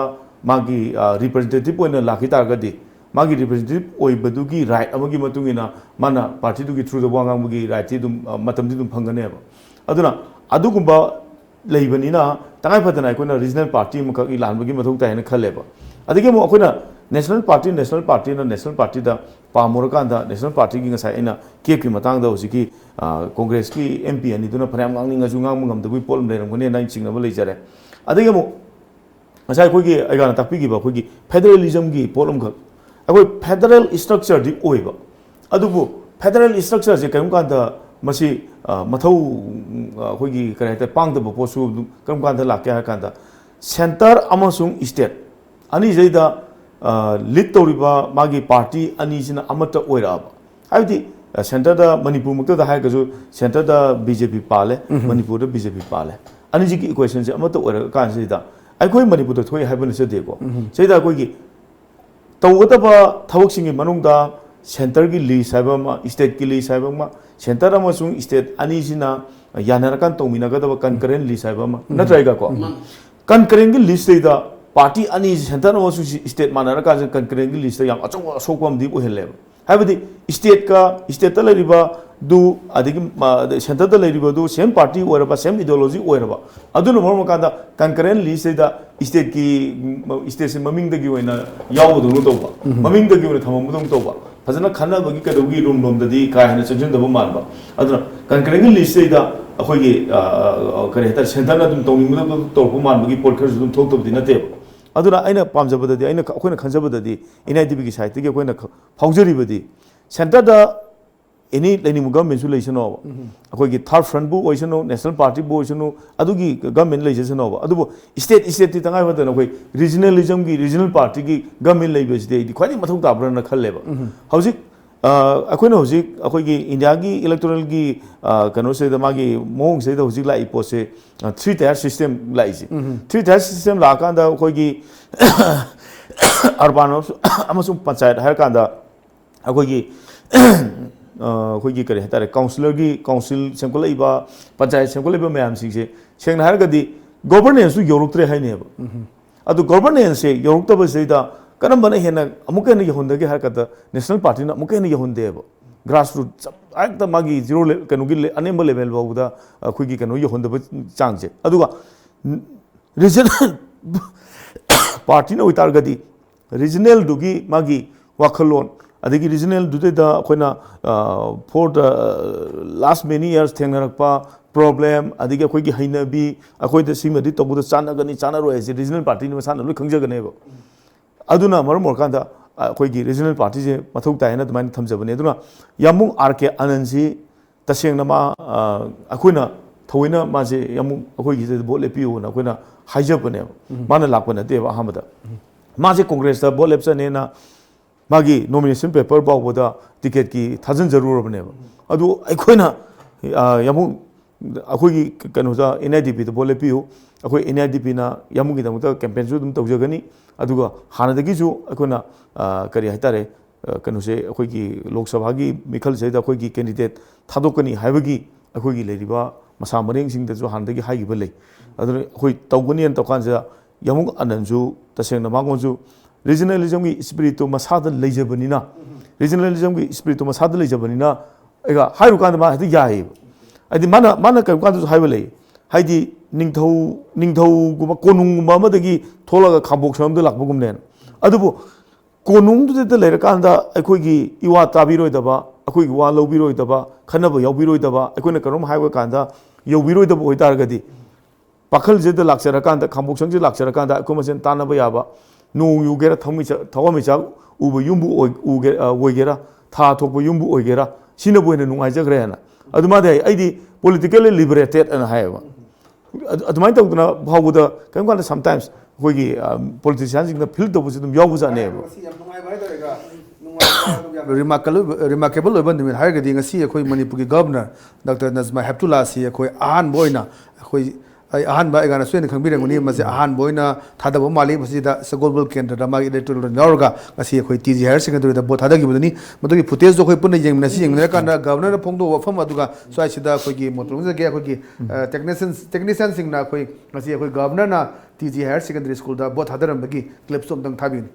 मागी रिप्रेजेंटेटिव ओइना लाखि तागदी मागी रिप्रेजेंटेटिव ओइबदुगी राइट अमगी मतुंगिना माना पार्टी दुगी थ्रू द वांगामगी राइट ति मतमदि दुम फंगनेबो अदुना अदुगुंबा लेबनीना तंगाई फदना अखोना रीजनल पार्टी मखक इलानबगी मथौ तायना खलेबा अदगे मो अखोना नेशनल पार्टी दा पामोरकांदा नेशनल पार्टी की ngसाई एना केप की मतंग दा होसिकी कांग्रेस की MP अनि दुना फराम गांगनिंग अजु गांग मंगमदबु पोलम लेरमगने नाइन चिंगनब लेजरे अदगे मो ngसाई खोगी आइगाना ताकपीगिबा खोगी फेडरलिज्म की पोलम खक अखोय फेडरल स्ट्रक्चर दि ओइबा अदुबु फेडरल स्ट्रक्चर जे कयम कांदा मसी मथौ अखोगी करेते पांगदब पोसु कम कांदा लाके हा कांदा सेंटर अमसुंग स्टेट अनि जैदा लीड तौरिबा मागी पार्टी अनि सिना अमत ओइराब हाइदि सेंटर दा मणिपुर मुक्त दा हाइगजु सेंटर दा BJP पाले मणिपुर दा BJP पाले अनि जी की इक्वेशन से अमत ओइरा कान सेदा अखोय मणिपुर दा थोय हाइबन से देको सेदा अखोगी तौगदबा थबकसिंगी मनुंगदा सेंटर की लीज हाइबमा स्टेट की लीज हाइबमा सेंटर अमसुंग स्टेट अनि सिना यानरकान तौमिनागदबा कंकरेंट लीज हाइबमा नत्रैगा को कंकरेंट की लीज देदा पार्टी अनि सेंटर अमसुंग स्टेट मानरका कंकरेंट की लीज याम अचौ सोकम दी ओहेलेब हाइबदी स्टेट का स्टेट ता लेरिबा दु अदिगी सेंटर ता लेरिबा दु सेम पार्टी ओरबा सेम इडियोलॉजी ओरबा अदुनो मरमकादा कंकरेंट लीज देदा स्टेट की स्टेट से ममिंग दगी ओइना यावदुनु तौबा ममिंग दगी ओइना थममदुनु तौबा फजना खन्नाबगी कदौगी रूम लोमददी का हेना चंजनदबो मानबा अदुना कंकरेंट लीज देदा अखोगी करेहता सेंटर ना दुम तौनिंगदबो तौरपो मानबगी पोलखरजु दुम थोक्तबदी नते अदुना आइना पामजबददी आइना अखोइना खंजबददी NIDP की साइड की अखोइना फाउजरिबदी सेंटर दा एनी लेनी गवर्नमेंट लेसनो अखोगी थर्ड फ्रंट बु ओइसनो नेशनल पार्टी बु ओइसनो अदुगी गवर्नमेंट लेजसनो अदुबो स्टेट ति तंगाई फदन अखोई रीजनलिज्म की रीजनल पार्टी की गवर्नमेंट लेबसदे दि ख्वाइदि मथौ ताब्रना खल्लेबा हौजिक अखोइना हौजिक अखोगी इंडिया की इलेक्टोरल की कनो से मागी मोंग से हौजिक लाई पोसे 3 टायर सिस्टम लाइसी 3 टायर सिस्टम लाकांदा अखोगी अर्बन अमसुंग पंचायत हर कांदा अखोगी ꯑꯩꯈꯣꯏꯒꯤ ꯀꯔꯤ ꯍꯥꯏꯇꯥꯔꯦ ꯀꯥꯎꯟꯁꯤꯜ ꯁꯦꯝꯒꯠꯂꯛꯏꯕ ꯄꯟꯆꯥꯌꯠ ꯁꯦꯝꯒꯠꯂꯛꯏꯕ ꯃꯌꯥꯝꯁꯤꯡꯁꯦ ꯁꯦꯡꯅ ꯍꯥꯏꯔꯒꯗꯤ ꯒꯣꯕꯔꯅꯦꯟꯁꯁꯨ ꯌꯧꯔꯛꯇ꯭ꯔꯦ ꯍꯥꯏꯅꯦꯕ ꯑꯗꯨ ꯒꯣꯕꯔꯅꯦꯟꯁꯁꯦ ꯌꯧꯔꯛꯇꯕꯁꯤꯗ ꯀꯔꯝꯕꯅ ꯍꯦꯟꯅ ꯑꯃꯨꯛꯀ ꯍꯦꯟꯅ ꯌꯧꯍꯟꯗꯒꯦ ꯍꯥꯏꯔꯀꯥꯟꯗ ꯅꯦꯁꯅꯦꯜ ꯄꯥꯔꯇꯤꯅ ꯑꯃꯨꯛꯀ ꯍꯦꯟꯅ ꯌꯧꯍꯟꯗꯦꯕ ꯒ꯭ꯔꯥꯁꯔꯨꯠ ꯍꯦꯛꯇ ꯃꯥꯒꯤ ꯖꯤꯔꯣ ꯀꯩꯅꯣꯒꯤ ꯑꯅꯦꯝꯕ ꯂꯦꯚꯦꯜ ꯐꯥꯎꯕꯗ ꯑꯩꯈꯣꯏꯒꯤ ꯀꯩꯅꯣ ꯌꯧꯍꯟꯗꯕ ꯆꯥꯡꯁꯦ ꯑꯗꯨꯒ ꯔꯤꯖꯅꯦꯜ ꯄꯥꯔꯇꯤꯅ ꯑꯣꯏꯇꯥꯔꯒꯗꯤ ꯔꯤꯖꯅꯦꯜꯗꯨꯒꯤ ꯃꯥꯒꯤ ꯋꯥꯈꯜꯂꯣꯟ ꯑꯗꯒꯤ ꯔꯤꯖꯅꯦꯜꯗꯨꯗꯩꯗ ꯑꯩꯈꯣꯏꯅ ꯐꯣꯔ ꯗ ꯂꯥꯁ ꯃꯦꯅꯤ ꯏꯌꯔꯁ ꯊꯦꯡꯅꯔꯛꯄ ꯄ꯭ꯔꯣꯕ꯭ꯂꯦꯝ ꯑꯗꯒꯤ ꯑꯩꯈꯣꯏꯒꯤ ꯍꯩꯅꯕꯤ ꯑꯩꯈꯣꯏꯗ ꯁꯤꯃꯗꯤ ꯇꯧꯕꯗ ꯆꯥꯟꯅꯒꯅꯤ ꯆꯥꯟꯅꯔꯣꯏ ꯍꯥꯏꯁꯦ ꯔꯤꯖꯅꯦꯜ ꯄꯥꯔꯇꯤꯅ ꯃꯁꯥꯅ ꯂꯣꯏ ꯈꯪꯖꯒꯅꯦꯕ ꯑꯗꯨꯅ ꯃꯔꯝ ꯑꯣꯏꯔꯀꯥꯟꯗ ꯑꯩꯈꯣꯏꯒꯤ ꯔꯤꯖꯅꯦꯜ ꯄꯥꯔꯇꯤꯁꯦ ꯃꯊꯧ ꯇꯥꯏꯅ ꯑꯗꯨꯃꯥꯏꯅ ꯊꯝꯖꯕꯅꯦ ꯑꯗꯨꯅ ꯌꯥꯃꯨꯡ ꯑꯥꯔ ꯀꯦ ꯑꯅꯟꯁꯤ ꯇꯁꯦꯡꯅ ꯃꯥ ꯑꯩꯈꯣꯏꯅ ꯊꯑꯣꯏꯅ ꯃꯥꯁꯦ ꯌꯥꯃꯨꯡ ꯑꯩꯈꯣꯏꯒꯤꯁꯤꯗ ꯚꯣꯠ ꯂꯦꯞꯄꯤꯌꯨꯅ ꯑꯩꯈꯣꯏꯅ ꯍꯥꯏꯖꯕꯅꯦꯕ ꯃꯥꯅ ꯂꯥꯛꯄ ꯅꯠꯇꯦꯕ ꯑꯍꯥꯟꯕꯗ ꯃꯥꯁꯦ ꯀꯣꯡꯒ꯭ꯔꯦꯁꯇ ꯚꯣꯠ ꯂꯦꯞꯆꯅꯦꯅ ꯃꯥꯒꯤ ꯅꯣꯃꯤꯅꯦꯁꯟ ꯄꯦꯄꯔ ꯐꯥꯎꯕꯗ ꯇꯤꯀꯦꯠꯀꯤ ꯊꯥꯖꯤꯟꯖꯔꯨꯔꯕꯅꯦꯕ ꯑꯗꯨ ꯑꯩꯈꯣꯏꯅ ꯌꯥꯃꯨꯡ ꯑꯩꯈꯣꯏꯒꯤ ꯀꯩꯅꯣꯗ ꯑꯦꯟ ꯑꯥꯏ ꯗꯤ ꯄꯤꯗ ꯚꯣꯠ ꯂꯦꯞꯄꯤꯌꯨ ꯑꯩꯈꯣꯏ ꯑꯦꯟ ꯑꯥꯏ ꯗꯤ ꯄꯤꯅ ꯌꯥꯃꯨꯡꯒꯤꯗꯃꯛꯇ ꯀꯦꯝꯄꯦꯟꯁꯨ ꯑꯗꯨꯝ ꯇꯧꯖꯒꯅꯤ ꯑꯗꯨꯒ ꯍꯥꯟꯅꯗꯒꯤꯁꯨ ꯑꯩꯈꯣꯏꯅ ꯀꯔꯤ ꯍꯥꯏꯇꯥꯔꯦ ꯀꯩꯅꯣꯁꯦ ꯑꯩꯈꯣꯏꯒꯤ ꯂꯣꯛ ꯁꯚꯥꯒꯤ ꯃꯤꯈꯜꯁꯤꯗ ꯑꯩꯈꯣꯏꯒꯤ ꯀꯦꯟꯗꯤꯗꯦꯠ ꯊꯥꯗꯣꯛꯀꯅꯤ ꯍꯥꯏꯕꯒꯤ ꯑꯩꯈꯣꯏꯒꯤ ꯂꯩꯔꯤꯕ ꯃꯁꯥ ꯃꯔꯦꯡꯁꯤꯡꯗꯁꯨ ꯍꯥꯟꯅꯗꯒꯤ ꯍꯥꯏꯈꯤꯕ ꯂꯩ ꯑꯗꯨꯅ ꯑꯩꯈꯣꯏ ꯇꯧꯒꯅꯤꯅ ꯇꯧꯀꯥꯟꯁꯤꯗ ꯌꯥꯃꯨꯡ ꯑꯅꯟꯁꯨ ꯇꯁꯦꯡꯅ ꯃꯉꯣꯟꯁꯨ ꯔꯤꯖꯅꯦꯂꯤꯖꯝꯒꯤ ꯏꯁꯄꯤꯔꯤꯠꯇꯨ ꯃꯁꯥꯗ ꯂꯩꯖꯕꯅꯤꯅ ꯔꯤꯖꯅꯦꯂꯤꯖꯝꯒꯤ ꯏꯁꯄꯤꯔꯤꯠꯇꯨ ꯃꯁꯥꯗ ꯂꯩꯖꯕꯅꯤꯅ ꯍꯥꯏꯔꯨꯀꯥꯟꯗ ꯃꯥ ꯍꯦꯛꯇ ꯌꯥꯏꯌꯦꯕ ꯍꯥꯏꯗꯤ ꯃꯥꯅ ꯀꯔꯤꯒꯨꯝꯕ ꯀꯥꯟꯗꯁꯨ ꯍꯥꯏꯕ ꯂꯩ ꯍꯥꯏꯗꯤ ꯅꯤꯡꯊꯧꯒꯨꯝꯕ ꯀꯣꯅꯨꯡꯒꯨꯝꯕ ꯑꯃꯗꯒꯤ ꯊꯣꯛꯂꯒ ꯈꯥꯡꯕꯣꯛ ꯁꯔꯝꯗ ꯂꯥꯛꯄꯒꯨꯝꯅꯦꯅ ꯑꯗꯨꯕꯨ ꯀꯣꯅꯨꯡꯗꯨꯗ ꯂꯩꯔꯀꯥꯟꯗ ꯑꯩꯈꯣꯏꯒꯤ ꯏꯋꯥ ꯇꯥꯕꯤꯔꯣꯏꯗꯕ ꯑꯩꯈꯣꯏꯒꯤ ꯋꯥ ꯂꯧꯕꯤꯔꯣꯏꯗꯕ ꯈꯟꯅꯕ ꯌꯥꯎꯕꯤꯔꯣꯏꯗꯕ ꯑꯩꯈꯣꯏꯅ ꯀꯔꯝ ꯍꯥꯏꯕ ꯀꯥꯟꯗ ꯌꯧꯕꯤꯔꯣꯏꯗꯕ ꯑꯣꯏꯇꯥꯔꯒꯗꯤ ꯄꯥꯈꯜꯁꯤꯗ ꯂꯥꯛꯆꯔꯀꯥꯟꯗ ꯈꯥꯡꯕꯣꯛꯁꯪꯁꯤꯗ ꯂꯥꯛꯆꯔꯀꯥꯟꯗ ꯑꯩꯈꯣꯏ ꯃꯁꯦꯟ ꯇꯥꯟꯅꯕ ꯌꯥꯕ ꯅꯣꯡ ꯌꯨꯒꯦꯔꯥ ꯊꯋꯥꯟꯃꯤꯆꯥꯛ ꯎꯕ ꯌꯨꯝꯕꯨ ꯑꯣꯏꯒꯦꯔꯥ ꯊꯥ ꯊꯣꯛꯄ ꯌꯨꯝꯕꯨ ꯑꯣꯏꯒꯦꯔꯥ ꯁꯤꯅꯕꯨ ꯍꯦꯟꯅ ꯅꯨꯡꯉꯥꯏꯖꯈ꯭ꯔꯦꯅ ꯑꯗꯨ ꯃꯥꯗꯤ ꯑꯩꯗꯤ ꯄꯣꯂꯤꯇꯤꯀꯦꯜꯂꯤ ꯂꯤꯕꯔꯦꯇꯦꯠ ꯑꯅ ꯍꯥꯏꯌꯦꯕ ꯑꯗꯨꯃꯥꯏꯅ ꯇꯧꯗꯅ ꯐꯥꯎꯕꯗ ꯀꯔꯤꯒꯨꯝꯕ ꯀꯥꯟꯗ ꯁꯝꯇꯥꯏꯝꯁ ꯑꯩꯈꯣꯏꯒꯤ ꯄꯣꯂꯤꯇꯤꯁꯤꯌꯥꯟꯁꯤꯡꯅ ꯐꯤꯜ ꯇꯧꯕꯁꯨ ꯑꯗꯨꯝ ꯌꯥꯎꯕ ꯖꯥꯠꯅꯦꯕ ꯔꯤꯃꯥꯔꯀꯦꯕꯜ ꯑꯣꯏꯕ ꯅꯨꯃꯤꯠ ꯍꯥꯏꯔꯒꯗꯤ ꯉꯁꯤ ꯑꯩꯈꯣꯏ ꯃꯅꯤꯄꯨꯔꯒꯤ ꯒꯚꯔꯅꯔ ꯗꯣꯛꯇꯔ ꯅꯖꯃꯥ ꯍꯦꯞꯇꯨꯂꯥ ꯑꯁꯤ ꯑꯩꯈꯣꯏ ꯑꯍꯥꯟꯕ ꯑꯣꯏꯅ ꯑꯩꯈꯣꯏ ꯑꯍꯥꯟꯕ ꯑꯩꯒꯥꯅ ꯁꯣꯏꯅ ꯈꯪꯕꯤꯔꯝꯒꯅꯤ ꯃꯁꯤ ꯑꯍꯥꯟꯕ ꯑꯣꯏꯅ ꯊꯥꯗꯕ ꯃꯥꯜꯂꯤ ꯃꯁꯤꯗ ꯁꯒꯣꯜꯕꯜ ꯀꯦꯟꯗ꯭ꯔꯗ ꯃꯥꯒꯤ ꯏꯂꯦꯛꯇꯣꯔꯦꯜ ꯌꯥꯎꯔꯒ ꯉꯁꯤ ꯑꯩꯈꯣꯏ ꯇꯤ ꯖꯤ ꯍꯥꯌꯔ ꯁꯦꯀꯦꯟꯗꯔꯤꯗ ꯚꯣꯠ ꯊꯥꯗꯈꯤꯕꯗꯨꯅꯤ ꯃꯗꯨꯒꯤ ꯐꯨꯇꯦꯖꯇꯣ ꯑꯩꯈꯣꯏ ꯄꯨꯟꯅ ꯌꯦꯡꯃꯤꯟꯅꯔꯀꯥꯟꯗ ꯒꯚꯔꯅꯔꯅ ꯐꯣꯡꯗꯣꯛꯄ ꯋꯥꯐꯝ ꯑꯗꯨꯒ ꯁ꯭ꯋꯥꯏꯁꯤꯗ ꯑꯩꯈꯣꯏꯒꯤ ꯃꯣꯇꯣꯔꯖꯒꯦ ꯑꯩꯈꯣꯏꯒꯤ ꯇꯦꯛꯅꯤꯁꯤꯌꯟꯁꯤꯡꯅ ꯑꯩꯈꯣꯏ ꯉꯁꯤ ꯑꯩꯈꯣꯏ ꯒꯚꯔꯅꯔꯅ ꯇꯤ ꯖꯤ ꯍꯥꯌꯔ ꯁꯦꯀꯦꯟꯗꯔꯤ ꯁ꯭ꯀꯨꯜꯗ ꯚꯣꯠ ꯊꯥꯗꯔꯝꯕꯒꯤ ꯀ꯭ꯂꯤꯞꯁꯇꯣ ꯑꯝꯇꯪ ꯊꯥꯕꯤꯌꯨ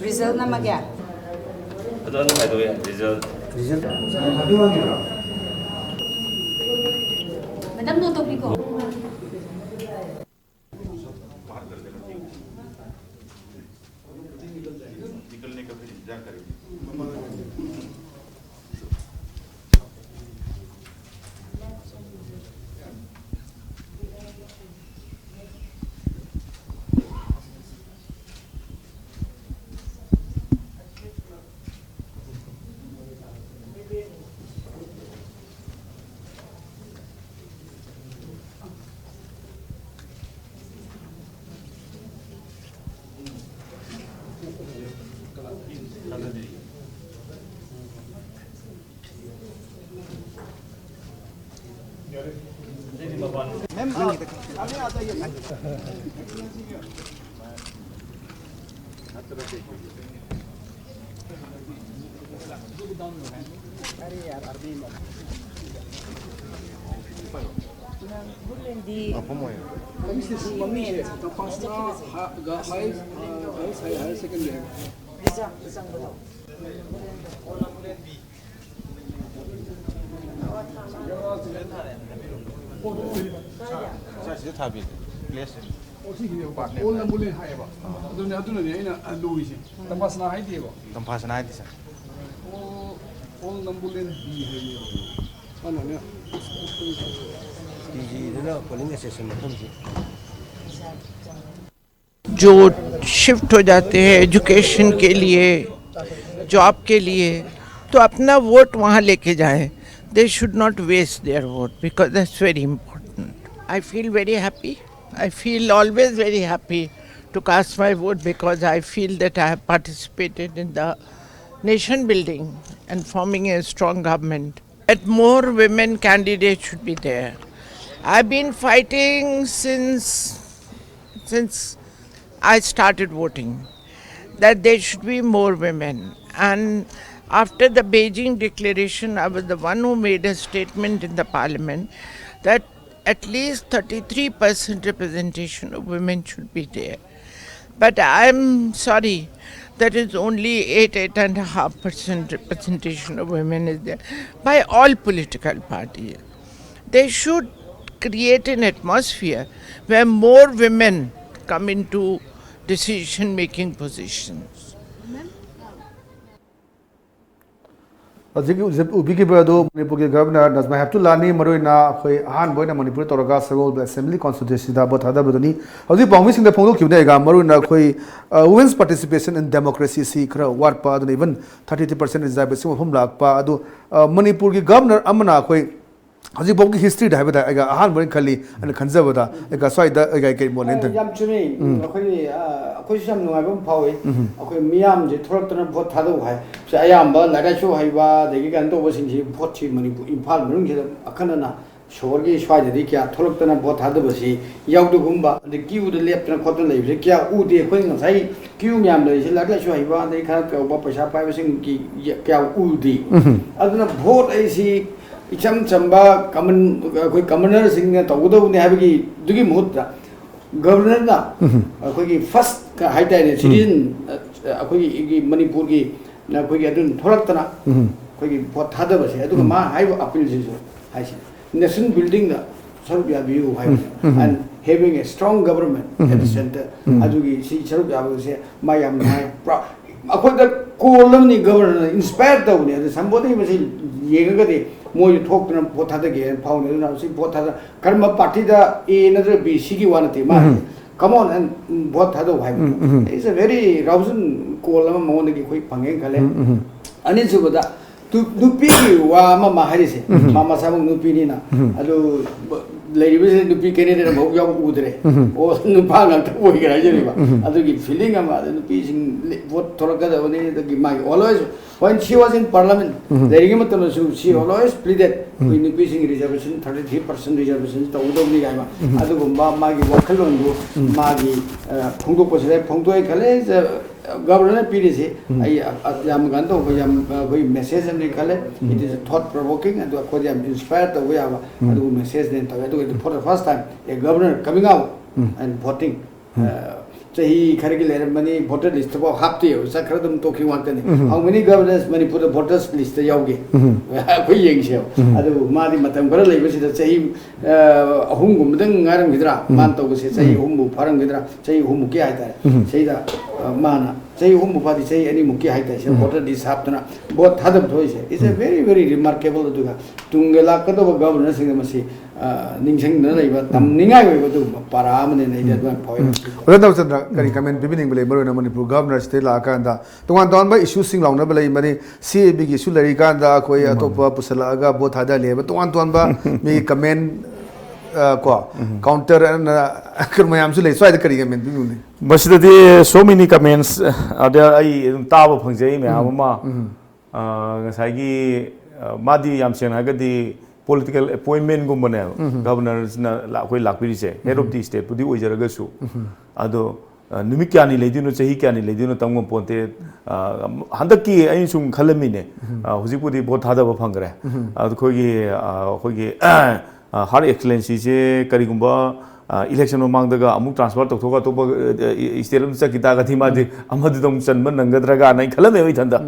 ꯔꯤꯖꯜ ꯅꯝꯃꯒꯦ ꯑꯗꯣ ꯑꯗꯨꯝ ꯍꯥꯏꯗꯣꯛ ꯌꯥꯏ ꯔꯤꯖꯜ ꯃꯦꯗꯥꯝ ꯅꯣꯠ ꯇꯧꯕꯤꯀꯣ जो शिफ्ट हो जाते हैं एजुकेशन के लिए जॉब के लिए तो अपना वोट वहाँ लेके जाएं they should not waste their vote because that's very important. I feel very happy. I feel always very happy to cast my vote because I feel that I have participated in the nation building and forming a strong government. That more women candidates should be there. I've been fighting since I started voting. that there should be more women. And after the Beijing declaration, I was the one who made a statement in the parliament that at least 33% representation of women should be there. But I'm sorry, that is only 8.5% representation of women is there by all political parties. They should create an atmosphere where more women come into decision-making positions. Ubi Manipur Governor Nazma have to Lani Marina, Han Boy, Manipur Toraga, Sagol, Assembly Constitution, about Hada Budani. How the promising the Pongo Kudega, Maruna, women's participation in democracy, secret, what part, and even 33% is the best of Humlak, Padu, Manipur Governor Amana, How's the history to have it? I got a hand Kali and a conservator, I got so I get more length. Yam to me, a question no I won't power. Okay, Miam, the Trotton Pot Tado, so I am born like I show Hiva, the Giganto was in Pochi in Palm, a canana, Shorgi, Shwai, the Kia, Trotton Pot Hadabasi, Yaudugumba, the Q, the left and cotton leaves, the Kia, Udi, Queen, say, Q Miam, the Laga Hiva, they can't go up a shop, I was in Kia Udi. I don't know, vote AC. Icham chamba commoner sing Togo Navigi Dugi Mutta Governor na first high time citizen Manipurgi Nakugadun Toratana what Hadabas I took my high appeals nation building the Serbia view and having a strong government at the center Adugi see Serbia will say my according to Colony governor inspired the somebody was in more you talk to them, what other game, pound, what other Karma Partida, another B, Shiki one. Come on and what other wife. It's a very rousing column, only quick panging kale. And it's over that. Nupi, Mama Harris, Mama Samang Nupinina, Ado Lady Visit Nupi Canadian about Young Udre, or Nupanga to work at Ajariva. I do give feeling about the piece in what Toraka only the Gimai. Always, when she was in Parliament, the Rigamatan, she always pleaded with increasing reservation, 33% reservations, the Udom Gama, Adugumba, Magi Wakalongo, Magi, Pungo Posere, Pungo Kale. Governor PDC, I am going message and it is thought provoking and to inspired the way I do message then to for the first time a governor coming out and voting. So he curricular money voter list about half the year, Sakradam talking one. How many governors many put a voters list the yogi? We show. I do Madi Matangara, which is the same Hungum, then Aram Vidra, Manto, say Humu, Parangadra, say Humuki, say that Mana. Say Humu Padi say any Muki Haitas, water this happened. Both Hadam toys. It's a very, very remarkable to Tungala Kato governors in the Masi, Ningsing Nava, Ninga to Param and that one point. Well, that was a comment beginning with Labor and Manipur governor, State Lakanda. The one done by issues sing long, never money, see a big issue, Larikanda, Koya, Topa, Pusalaga, both Hadali, but one to one me comment. Counter and Kurmayamsule, so I the but so many comments are there. I Tava Punjay, Mama, Sagi, Madi Yamsen, Hagadi, political appointment Gumbanel, governors Lakwirise, head of the state, Pudi Ujaragasu, Ado Numikani Ladino, Chahikani, Ladino Tango Ponte, Handaki, Ainsum Kalamine, Huzipudi Botada Pangre, Kogi. Her Excellency Karigumba election among the Amuk transport of Toga Istelum Sakita Timadi, Amadum Sanman and Gadraga and Kalame Vitanda.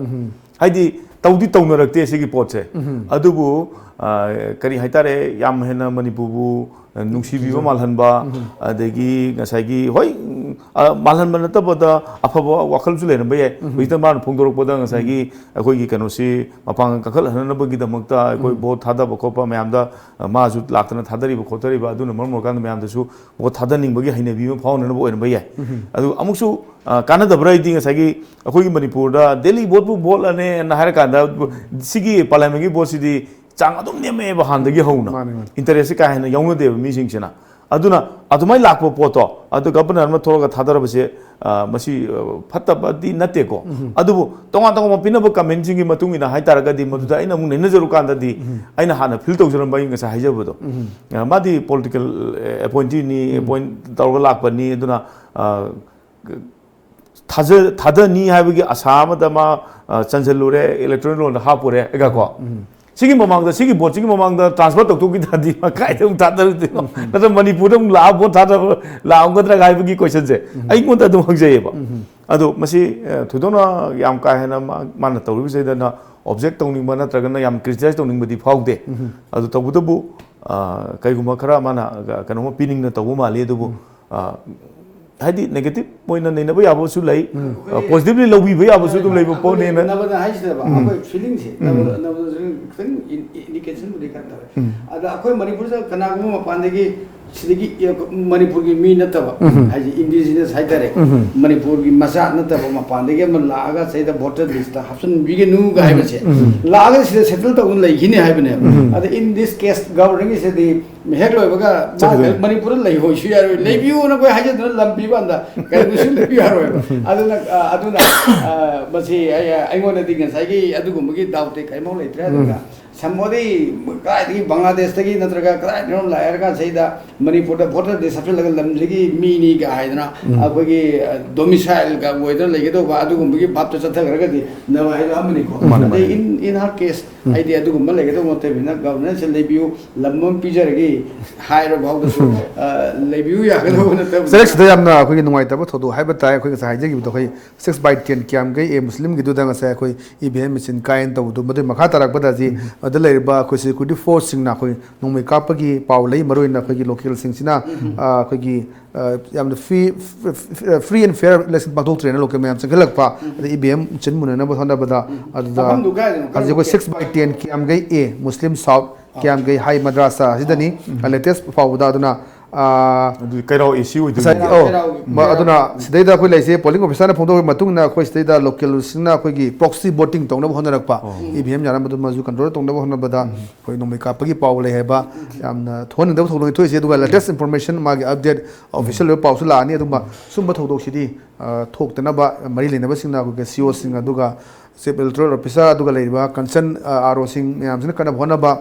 Heidi Taudi Tomer Tesi Poche, Adubu, Kari Haitare, Yamhena Manipubu, Nushi Viva Malhanba, Degi, Nasagi, Hoi, Malhan Manata, Apapa, Wakalzule, Bay, with the man Pungo Podang, Sagi, a Kogi Kanosi, Mapang Kakal, Hanabagi the Mukta, both Hada Bokopa, Mamda, Mazut, Latan, Hadari, Kotari, Badun, Mormogan, Mamdasu, what Hadaning Bagi, Nebu, Pound and Boy and Baye. Amusu, Canada Briding, Sagi, a Kogi Manipura, Delhi, Botu, Bolane, and Harakanda, Sigi, Palamagi, Bosidi. Changadum Neme behind the Gihona. Interesica and a younger day of missing China. Aduna, Adumai Lapo Poto, at the governor Matoga Tadarabase, Masi Patabadi Nateko. Adu, Tomatoma Pinabo commencing in Matung in a Haitaragadi, Matuda in a Munezerukanda di Ainahana, Filters buying as a Hajabudo. Madi political appointee, appoint Torgalakani, Duna. थादनी है आशा चंजलूरे इलेक्ट्रॉनिक लोन हापुरे एगाको सिगी ममांग सिगी बोट सिगी ममांग ट्रांसफर तौथोगी थादी कायदम थादरदे नत्र मणिपुर ला बोट थादर लांगद्रा गायबगी क्वेश्चन से अइंगोंद अदुम हंगजेबा अदो मसी थुदोना याम का हेना माना तौरिबि सेदना ऑब्जेक्ट तौनिंग नत्रगना याम क्रिटिसाइज तौनिंग बदी फाउदे अदो तौबुदबु कईगुमा खरा माना कनोमा पिनिंग न तौबु माले अदुबु हाइदी नेगेटिव मोइना नैनबो याबोसु लै पॉजिटिवली लौबिबो याबोसु दुम लैबो पोने न नबदा हाइसबा अखोय फीलिंग से नबदा खन इंडिकेशन बुदि करता अदा अखोय मणिपुर से कनागुम मपानदगी सिदगी मणिपुर की मी नतबा हाइजी इंडिजिनस हाइतरे मणिपुर की मसा नतबा मपानदगी मन लागा सेदा वोटर लिस्ट हासन बिगे नु गायबसे लागा से सेटल तौन लैखिने हाइबने अदा इन दिस केस गवर्निंग से दी हेक लोइबगा मणिपुर लै होइसु यार लैबिउ न कोइ हाइजे लंबी बांदा कयबुसु लैबिउ यार अदुना मसी आइगोनदि गसाइगी अदुगुमगी दाउते काइमौ लैत्रे अदुगा समोदी कायदि बांग्लादेश तगी नत्रगा कायदि लायरगा सैदा मणिपुर वोटर दे सफल लग लमलिगी मीनी का हाइदना अखोगी डोमिसाइल का वेदर लेगेदो बा अदुगुमगी बाप तो चथगरगदि नवा हाइदो हमनि को इन हर केस आइदि अदुगुम लेगेदो मोते बिना गवर्नेंस लेबिउ लमम पिजरगी हाइरो भावदसु लेबिउ यागदो नते सेक्स द यामना अखोगी नुंगाइतबो थोदो हाइबा ताय अखोगी साइजे गिबो खै 6/10 क्याम गई ए मुस्लिम गिदु दंग से अखोई ईवीएम मशीन कायन तबदु मदे मखा तारक बदाजी अद लेरिबा अखोई सिक्युरिटी फोर्स सिंगना अखोई नुंगमै कापगी पाव लई मरोइना अखोगी लोकल सिंगसिना अखोगी याम फ्री एंड फेयर इलेक्शन पादोक ट्रेन लोकल मैम संगलकपा ईवीएम चिन मुनना बथना बदा अदा आज को 6/10 क्याम गई ए मुस्लिम साउथ क्याम गई हाई मद्रासा सिदनी लेटेस्ट पावदा अदुना कईराव इश्यू अदुना सिदैदा अखोई लैसे पोलिंग ऑफिसर फोंदो मतुंगना अखोई सिदैदा लोकल सिंगना अखोई प्रॉक्सी वोटिंग तौना होनरकपा ईवीएम जाना मदु मजु कंट्रोल तौना होनबदा अखोई नोमै कापगी पाव लै हेबा यामना थोनदब थोलोय थोइसे दुगा लेटेस्ट इंफॉर्मेशन मागी अपडेट ऑफिशियल पावसु लानी अदुमा सुंबा थौदोक सिदी थोक्तनबा मरि लेनबा सिंगना अखोई सीओ सिंग अदुगा चीफ इलेक्टोरल ऑफिसर अदुगा लेबा कंसर्न आरओ सिंग यामसिना कना होनबा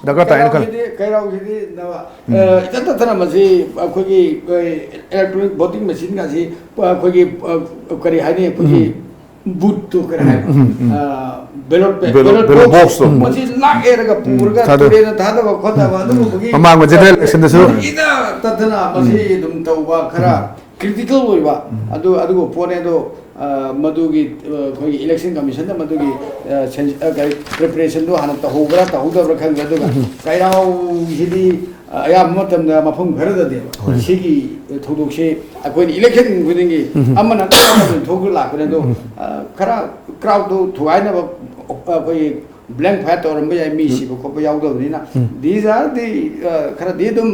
दगा तायन कर कैराव सिदी नवा इतना तना मसी अखोगी इलेक्ट्रॉनिक वोटिंग मशीन का सी अखोगी करी हाइने अखोगी बूथ तो करे हाइ बैलेट बॉक्स तो मसी लाग एरगा पुरगा तुरे न थादा खोता अदु अखोगी ममांग जनरल इलेक्शन दसु इना ततना मसी दुम तौबा खरा क्रिटिकल होइबा अदु अदुगो पोने दो मधुगी कोई इलेक्शन कमीशन मधुगी प्रिपरेशन दो हाना तहोबरा तहोदबरा खंगदुगा काइराव हिदी अया मतमदा मफम खरददे सिगी थोदोकसे अकोइ इलेक्शन गुदिंगी अमना थोगु लाखने दो खरा क्राउड दो थुआइना अकोइ ब्लैंक फायर तौरम बया मी सिबो खोप यावदबनिना दीज आर दी खरा दे दुम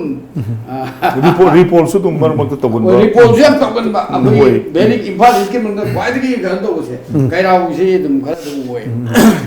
रिपोर्ट सु तुम मर मत तबन रिपोर्ट जम तबन बा अबई बेली इम्फाल इसके मंद क्वाइदगी गन तो उसे कैराव से दुम खरा दुम होय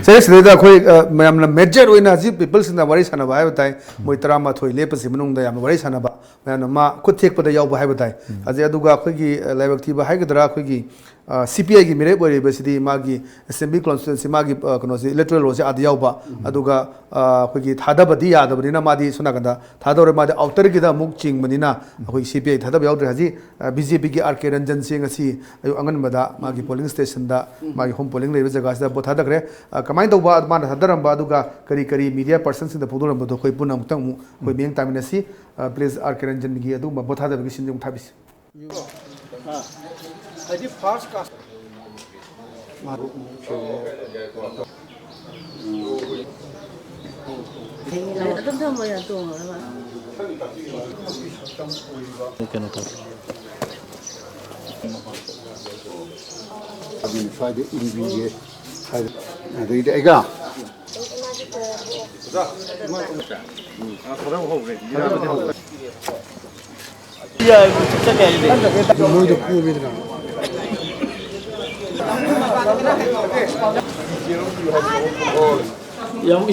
से सिदैदा अखोई मयामना मेजर ओइना जी पीपल्स इन द वरी सनबा हाय बताय मोय तरामा थोइ लेपसि मनुंग द याम वरी सनबा मयामना मा खुथेक पदा याव हाय बताय अजे अदुगा अखोगी लाइबक थीबा हायगदरा अखोगी सीपीआई की मेरे बोरे बसिदी मागी असेंबली कॉन्स्टिट्यूएंसी मागी कनोसी इलेक्टोरल रोसे आदि यावबा अदुगा अखोगी थादबदी यादबनिना मादी सुनागदा थादोरे मादी आउटर गिदा मुक चिंगबनिना अखोई सीपीआई थादब यावद्रे हाजी बीजेपी की आरके रंजन सिंह असि अयु अंगनबदा मागी पोलिंग स्टेशन दा मागी होम पोलिंग लेबे जगह दा बोथादग्रे कमाइन तौबा माना थादरंबा अदुगा करी करी मीडिया पर्सन सिंह दा फुदोरंबा दो खोई पुना मुतंग खोई बेंग तामिनसी प्लीज आरके रंजन गी अदु बोथादबगी सिंजम थाबिस अजी फास्ट का अदुम थम या तो केनो था अभी फायदे इंडिविजुअल फायदे अरे एगा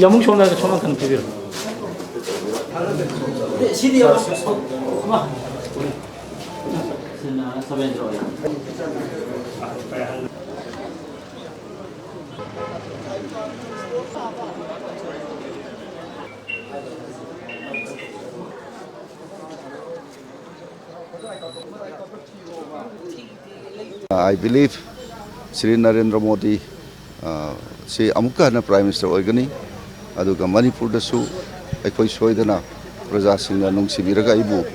야몽 쇼나가 초만 칸 비비로 시디요 마 스나 사벤조야 I believe Sri Narendra Modi say amukka na Prime Minister oigani aduga Manipur da su aikoi soidana praja singna nungsibiraga ibu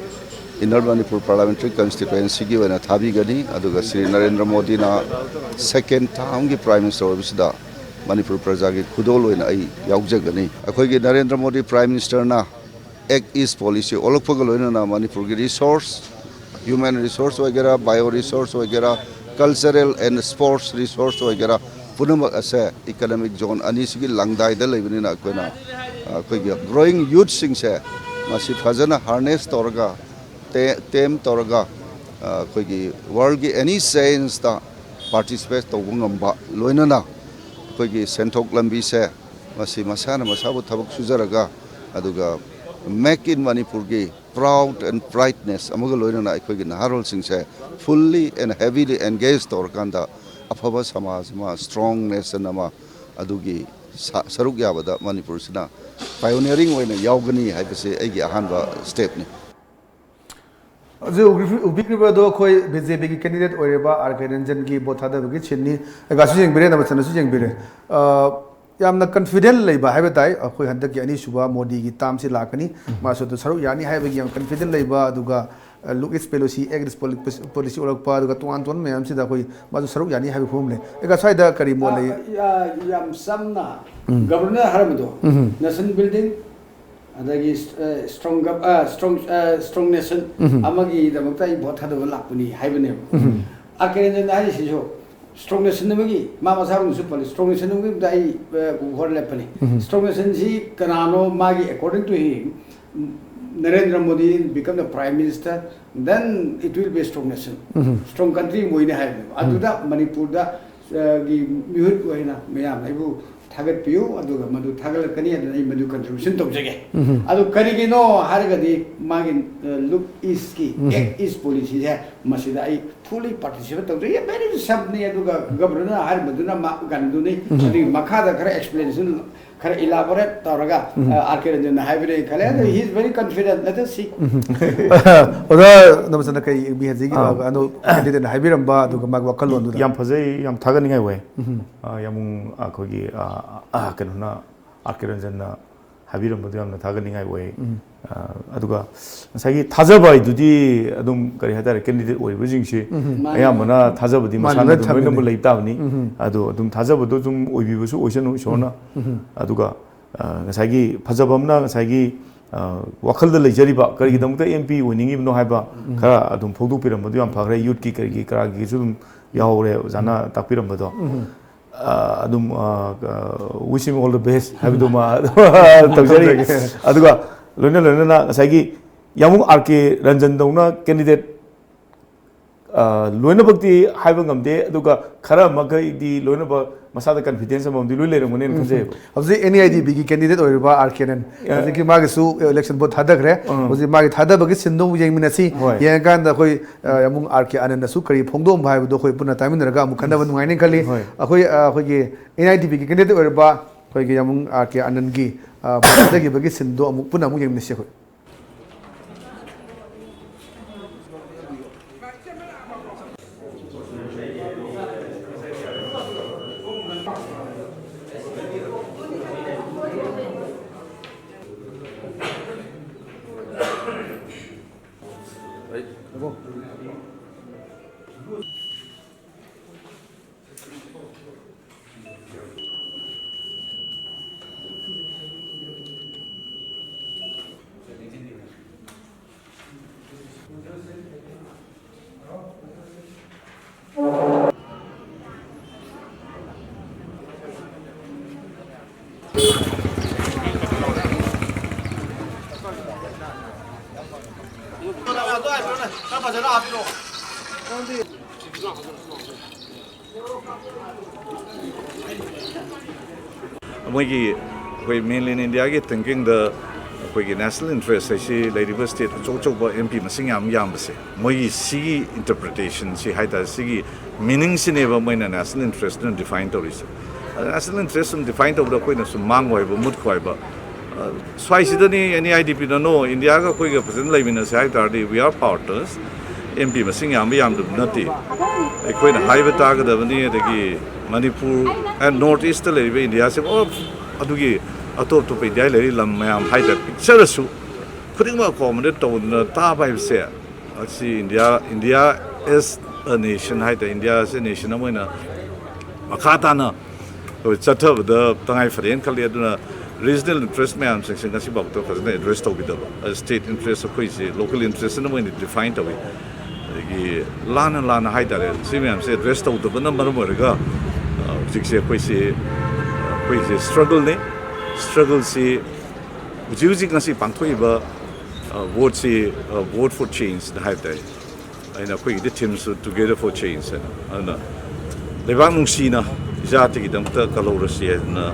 Inner Manipur Parliamentary Constituency gi wana thabi gani aduga Sri Narendra Modi na second term gi Prime Minister obisda Manipur praja gi khudol oina ai yaujagani akoi gi Narendra Modi Prime Minister na Act East policy olokpagal oina na Manipur gi resource human resource वगैरह bio resource वगैरह cultural and sports resource वगैरह पुनः ऐसे economic zone अनीस की लंगदाई दल लेवनी ना कोई growing youth सिंग से मासी फजना harness तोरगा तेम तोरगा कोई world की any science ता participate तो वंगम्बा लोइना ना कोई सेंट्रल लंबी से मासी मसाना मसाबु थबक सुजरगा अदुगा make in Manipur की proud and brightness अमगल लोइना ना कोई नाहरोल सिंग से fully and heavily engaged तोरकांदा अफबा समाज मा strongness नमा अदुगी सरुक याबदा मणिपुर सिना pioneering होइना यावगनी है बसे एगी अहानबा स्टेप ने जो उबिग्रिबा दो कोई बीजेपी की कैंडिडेट ओरेबा आरके रंजन की बोथादा बगी छिन्नी गासु जेंग बिरे ना बचना सु जेंग बिरे यामना कॉन्फिडेंट लेबा है बताई कोई हद की अनी सुबह मोदी की ताम से लाकनी मासो तो सरुक यानी है बगी याम कॉन्फिडेंट लेबा अदुगा लुक इस पॉलिसी एग्रिस पॉलिसी ओरकपा अदुगा तुआन मैम सिदा कोई मासो सरुक यानी है फुमले एगा साइदा करी मोले याम समना गवर्नर हरमदो नेशन बिल्डिंग अदगी स्ट्रॉन्ग नेशन अमगी दमकता इ भोट थादो लापनी हाइबने आकेरेन नाहि सिजो स्ट्रॉन्ग नेशन नमगी मामा साबन सुपल स्ट्रॉन्ग नेशन नमगी दाई होर लेपनी स्ट्रॉन्ग नेशन जी कनानो मागी according to him Narendra Modi become the prime minister, then it will be a strong nation, strong country. Moine hai. Aduda Manipur da gi mihut moina meyam aibu thagat piu aduga madu thagal kani adai madu contribution to jage. Adu kari gi no hargadi magin look is ki act is policy hai masida ai fully participate to jage. Very sabni aduga governor har maduna gandu nei adi makada kara explanation. Elaborate Toraga, Arcade and Hybrid Calendar. He is very confident. Let us see. Other Namasaka be has a hybrid and bar to Magwakalon. Yam Pazay, Yam Taganing away. Yamun Akogi Akanuna, Arcades and Habidam Budam Taganing away. Aduga. Sagi Tazaba, Dudi, Adum Karihata candidate or using she. I am Mana Tazabudi Masana, Lake Downy, Adu, Dum Tazabudum, Ubibusu, Ocean, Shona, Aduga, Sagi, Pazabamna, Sagi, Wakal the Jeriba, Karigam, the MP, winning him no haba, Kara, Adum Podu Piramadium, Pare, Yutki, Karagizum, Yaure, Zana, Tapiramado. Adum, wish him all the best. Habiduma, Aduga. Luna Sagi Yamu Arke Ranjandona candidate Luna Bhakti Havangam de Duga Kara Maga the Luna Masada confidence among the Lule Munin. Of the any idea big candidate or Arkanan, I think Magasu election both Hadagre was the Magit Hadabagis and no Yaminasi, Yangan the Hoi among Arke and the Sukari, Pongdom by the Hoi Puna time in the Ragam, Kandavan Minically, any idea big candidate or Ba, Hoyamung Arke Anangi. Bagi bagi sendo puna mu yang Malaysia. We mainly in India thinking the national interest actually like state MP masing yam moi see interpretation see haida see meaning si neba moi national interest no defined national interest defined over koi na sumang wai ba mut khoi ba swai sidani any IDP no India ga koi ga present lai mina sai we are partners MP masing yam du nati ekoi na high bata ga da bani adagi Manipur and northeast le be India se of adugi atop to pe dai le lam mayam high da picture su khuding ma accommodate to na ta bai se asi India is a nation high da India is a nation amoina makata na chatha da tangai friend khali aduna regional interest mayam section kasi bak to khazna address to bidaba state interest ko is local interest na moina define to ki lana hai da si mayam se address to da na mar mar ga jikse ko se struggle ne struggle si using kasi pangthoi ba vote for change the hai da aina ko the teams together for change ana lebang nungsi na jati ki damta kalor si na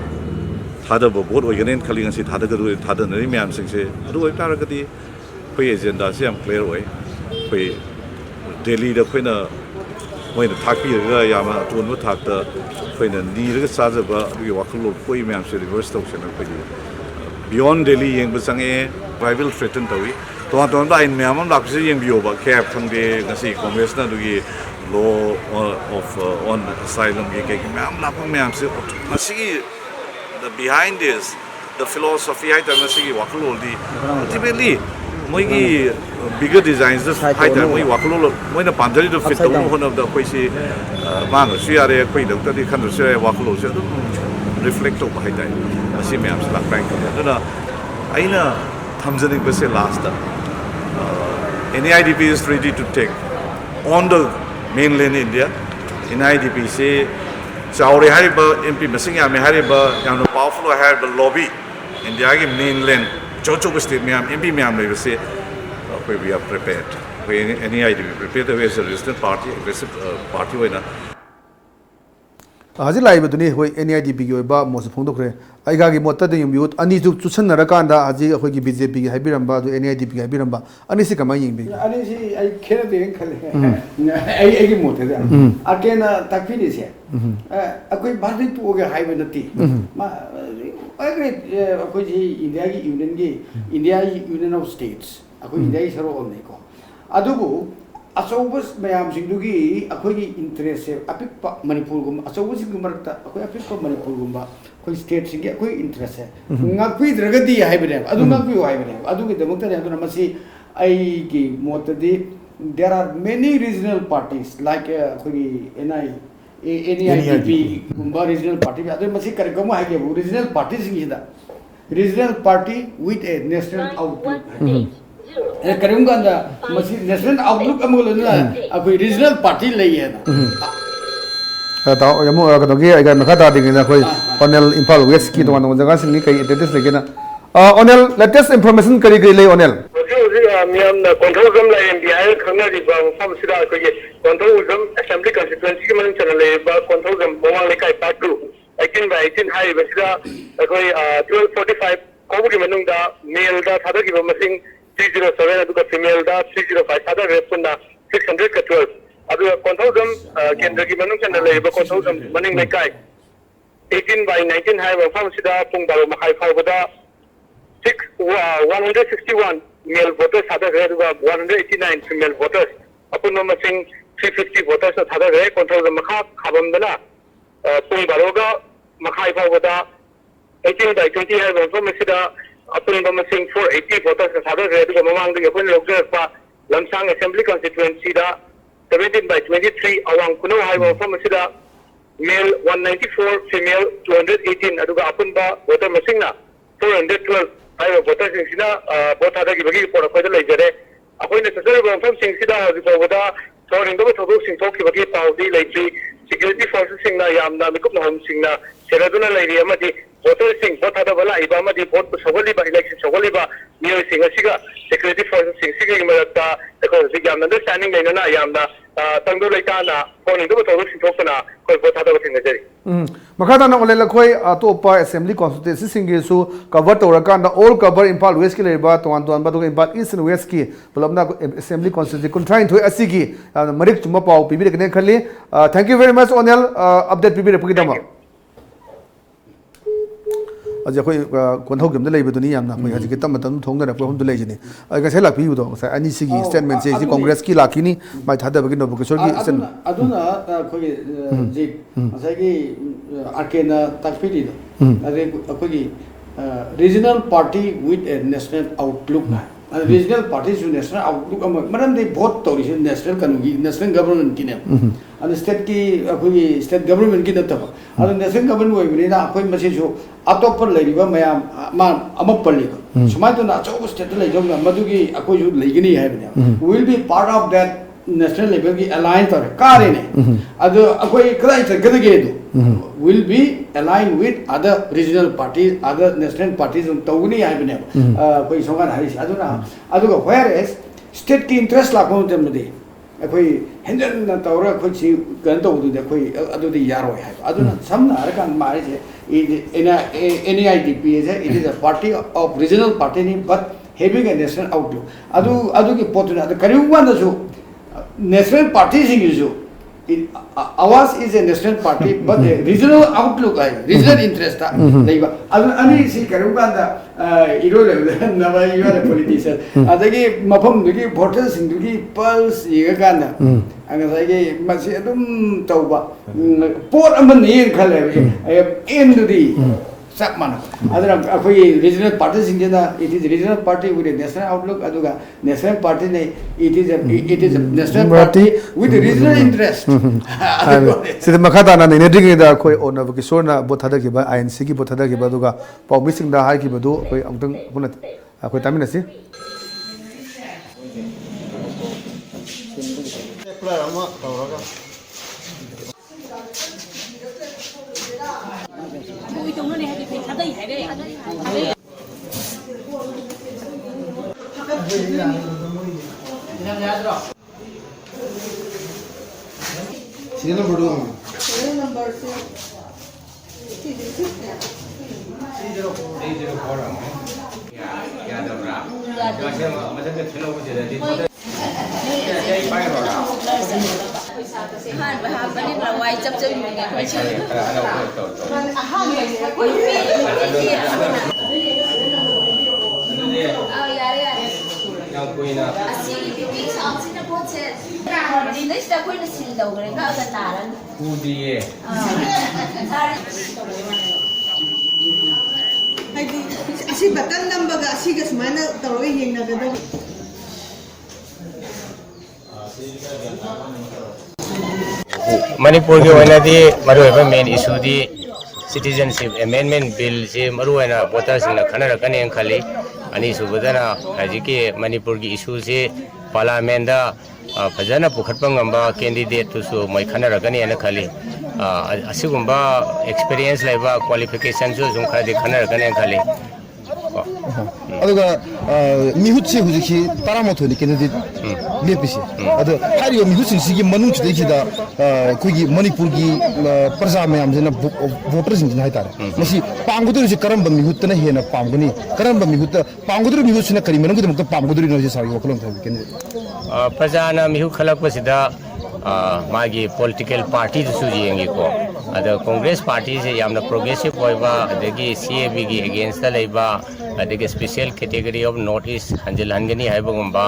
thada bo vote oiganen khaling si thada ga thada nari myam sing se adu oi tar ga di koi agenda se am clear oi koi Delhi da koi na moi na thak pi ga ya ma ton mo thak da koi na ni ga sa ja ba ri wa khlo koi myam se reverse to se na koi beyond Delhi yeng ba sang e rival threaten to wi ton ba in myam am lak se yeng bio ba cap thang de ga si congress na du gi law of on asylum ge ke myam la pa myam se masi the behind this the philosophy I tell masi wa khlo di ultimately moi gi bigger designs this I tell moi wa khlo moi na pandari to fit to one of the koi si ma no si are koi da di khan se wa khlo se reflect to hai dai masi myam se lak bank na aina thamjani ba se last NIDP is ready to take on the mainland India. NIDP say Chauri Hariba MP Masinga Hariba and powerful Hariba lobby India mainland Chocho state Miam MP Miam say we are prepared. We NIDP prepared as a resistant party, aggressive party winner. Haji lai baduni hoi NIDP gi oiba mo se phong dokre ai ga gi motta de yum yut ani ju chusan na kan da haji hoi gi BJP gi haibiram ba du NIDP gi haibiram ba ani si kamai ying bi ani si ai khera de khale ai gi motta da akena takfi ni se akoi bhari tu ge haibe nati ma agre akoi ji India Union of States akoi India gi saro on ne ko adubu Asawus mayam singdugi akhoi interest se apik Manipur gum asawus sing marakta akhoi apik Manipur gum ba akhoi state sing akhoi interest se ngakpi dragadi haibene adu ngakpi haibene adu gi demokta ne adu namasi ai gi motadi there are many regional parties like akhoi NIDP gumba regional party adu masi kargam haige regional party sing ida regional party with a national outlook Karunga the national outlook amulana a regional party lay. Yamu Kadogi, I got Makata in the Onel Impal West Kid one of the Gassing Nika, Onel, latest information Karigili Onel. Control them like in the Isle Canary from Sida, control them, assembly constituency, control them, Momalika Part 2. I can by 18 high Vesida, 1245, Kobuki Manunda, male that other give a missing. 307 adu ka female da 305 ada respond 600 ka 12 adu control them kendra ki manung channel le ba control them maning mai kai 18 by 19 high wa farm sida pung balo makai phau bada 161 male voters ada re adu 189 female voters apun ma sing 350 voters ada re control them makha khabam dana pung balo ga makai phau bada 18 by 20 high wa farm sida upon promising 480 voters as other ready among the open local Lamsang Assembly constituency 17 by 23 along Kuno Highway from Sida male 194 female 218 aduga upon ba voter missing 412 Highway voters in Sina both other giving for a further later upon necessary from Sing Sida Voda for in the sing talk Paudi lately security forces sing Yamna Mikup Home Singna Seraduna lady Amadi voters sing both other Vala Ibamadi vote to Sogoliba election Sogoliba near Singasiga security forces sing Singing Marata because the understanding Nana Yamna Tango Laitana for in the sing Tokana for both other things. Makata na ole lakoi atopa assembly constituency singisu cover to rakanda all cover Impal West ki leba to anton badu Impal East and West ki bulabna assembly constituency kun trying to asigi marik chuma pau pibi rekne khali thank you very much Onel update pibi repukidama ꯍꯧꯖꯤꯛ ꯑꯩꯈꯣꯏ ꯀꯣꯟꯊꯧꯖꯝꯗ ꯂꯩꯕꯗꯨꯅꯤ ꯌꯥꯝꯅ ꯑꯩꯈꯣꯏ ꯍꯧꯖꯤꯛꯀꯤ ꯇꯞꯅ ꯇꯞꯅ ꯊꯣꯡꯅꯔꯛꯄ ꯃꯐꯝꯗꯨ ꯂꯩꯁꯤꯅꯤ ꯉꯁꯥꯏ ꯂꯥꯛꯄꯤꯕꯗꯣ ꯉꯁꯥꯏ ꯑꯅꯤꯁꯤꯒꯤ ꯁ꯭ꯇꯦꯠꯃꯦꯟꯁꯦ ꯁꯤ ꯀꯣꯡꯒ꯭ꯔꯦꯁꯀꯤ ꯂꯥꯛꯈꯤꯅꯤ ꯃꯥꯏ ꯊꯥꯗꯕꯒꯤ ꯅꯣꯕꯀꯤꯁꯣꯔꯒꯤ ꯑꯗꯨꯅ ꯑꯩꯈꯣꯏꯒꯤ ꯖꯤꯞ ꯉꯁꯥꯏꯒꯤ ꯑꯥꯔꯀꯦꯅ ꯇꯥꯛꯄꯤꯔꯤꯗꯣ ꯑꯗꯩ ꯑꯩꯈꯣꯏꯒꯤ regional party with a national outlook regional ꯄꯥꯔꯇꯤꯁꯨ ꯅꯦꯁꯅꯦꯜ ꯑꯥꯎꯠꯂꯨꯛ ꯑꯃ ꯃꯔꯝꯗꯤ ꯚꯣꯠ ꯇꯧꯔꯤꯁꯤ ꯅꯦꯁꯅꯦल ꯀꯩꯅꯣꯒꯤ ꯅꯦꯁꯅꯦꯜ ꯒꯕꯔꯟꯃꯦꯟꯠꯀꯤꯅꯦꯕ ꯑꯗꯨ ꯁ꯭ꯇꯦꯠꯀꯤ ꯑꯩꯈꯣꯏꯒꯤ ꯁ꯭ꯇꯦꯠ ꯒꯕꯔꯟꯃꯦꯟꯠꯀꯤ ꯅꯠꯇꯕ ꯑꯗꯨ ꯅꯦꯁꯅꯦꯜ ꯒꯕꯔꯟꯃꯦꯟꯠ ꯑꯣꯏꯕꯅꯤꯅ ꯑꯩꯈꯣꯏ ꯃꯁꯤꯁꯨ ꯑꯇꯣꯞꯄ ꯂꯩꯔꯤꯕ ꯃꯌꯥꯝ ꯑꯃ ꯄꯜꯂꯤꯕ ꯁꯨꯃꯥꯏꯅ ꯇꯧꯅ ꯑꯆꯧꯕ ꯁ꯭ꯇꯦꯠꯇ ꯂꯩꯗꯧꯅ ꯃꯗꯨꯒꯤ ꯑꯩꯈꯣꯏꯁꯨ ꯂꯩꯒꯅꯤ ꯍꯥꯏꯕꯅꯦꯕ will B part of that national level की align तौर कारे ने अदो अकोई कदा इतना कदा के दो will be aligned with other regional parties other national parties उन तौगनी आये बने कोई सोंगा ना हरीश अदो ना अदो का whereas state की interest लाखों में मदे अकोई हिंदन ना तौर अकोई ची गंतो उदो दे अकोई अदो दे यारो है अदो ना समना अरे कान मारे से NIDP is it is a party of regional party नहीं but having a national outlook अदो की पोतुना अदो करीबन ना जो national parties ours is a national party but the regional outlook है regional interest था नहीं बा अभी इसी करूँगा ना इरो लेवल ना भाई यू आर a politician अदगी मफम दुगी voters दुगी pulse ये का ना अगर साइके मसी अदुम तौबा पोर अमन नहीं खले end दुगी सब मानो अदर अकोई regional parties India it is regional party with a national outlook अदुगा national party नहीं it is a national party with a regional interest सिद्ध मखाता ना नहीं ड्रिंग इधर कोई ओनर किशोर ना बोथा दर के बाद INC की बोथा दर के बाद उगा पॉबी सिंह दा हाई की बदो कोई अंतंग पुनः कोई तामिल नसी Serial number 2. Serial number 2. Asi button number ga asi ga sumana tawag yung nagada. Manipur की वजह दी मरुएबा मेन इशू दी citizenship amendment bill से मरुएना voters ने खाना रखने हैं खाली अनि सुबुदना आज के मणिपुर की इशू से पार्लियामेंट दा फजना पुखटपंगंबा कैंडिडेट तुसु मै खाना रखने हैं खाली असिगुंबा एक्सपीरियंस लेबा क्वालिफिकेशन जो जुमखा दे खाना रखने हैं खाली अदुगा मिहुत से हुजिखि तारामथोनि कैंडिडेट लेपिसे अदो हारियो मिहुत सिंसिगी मनुच देखिदा कोई मणिपुर की प्रजा मयाम जेना वोटर सिंह हाइतारे मसी पांगुदुर से करम मिहुतना हेना पांगुनी करम मिहुत पांगुदुर मिहुसना करी मनंग दमक पांगुदुर नो जे सारी वखलम थाबि कैंडिडेट प्रजाना मिहु खलकपसिदा मागी पॉलिटिकल पार्टी सु येंगी को अद कांग्रेस पार्टी से यामना प्रोग्रेसिव होइबा अदगी सीएबी की अगेंस्ट लेबा अदगी special category of north east हंजिल हंगनी हाइबगुंबा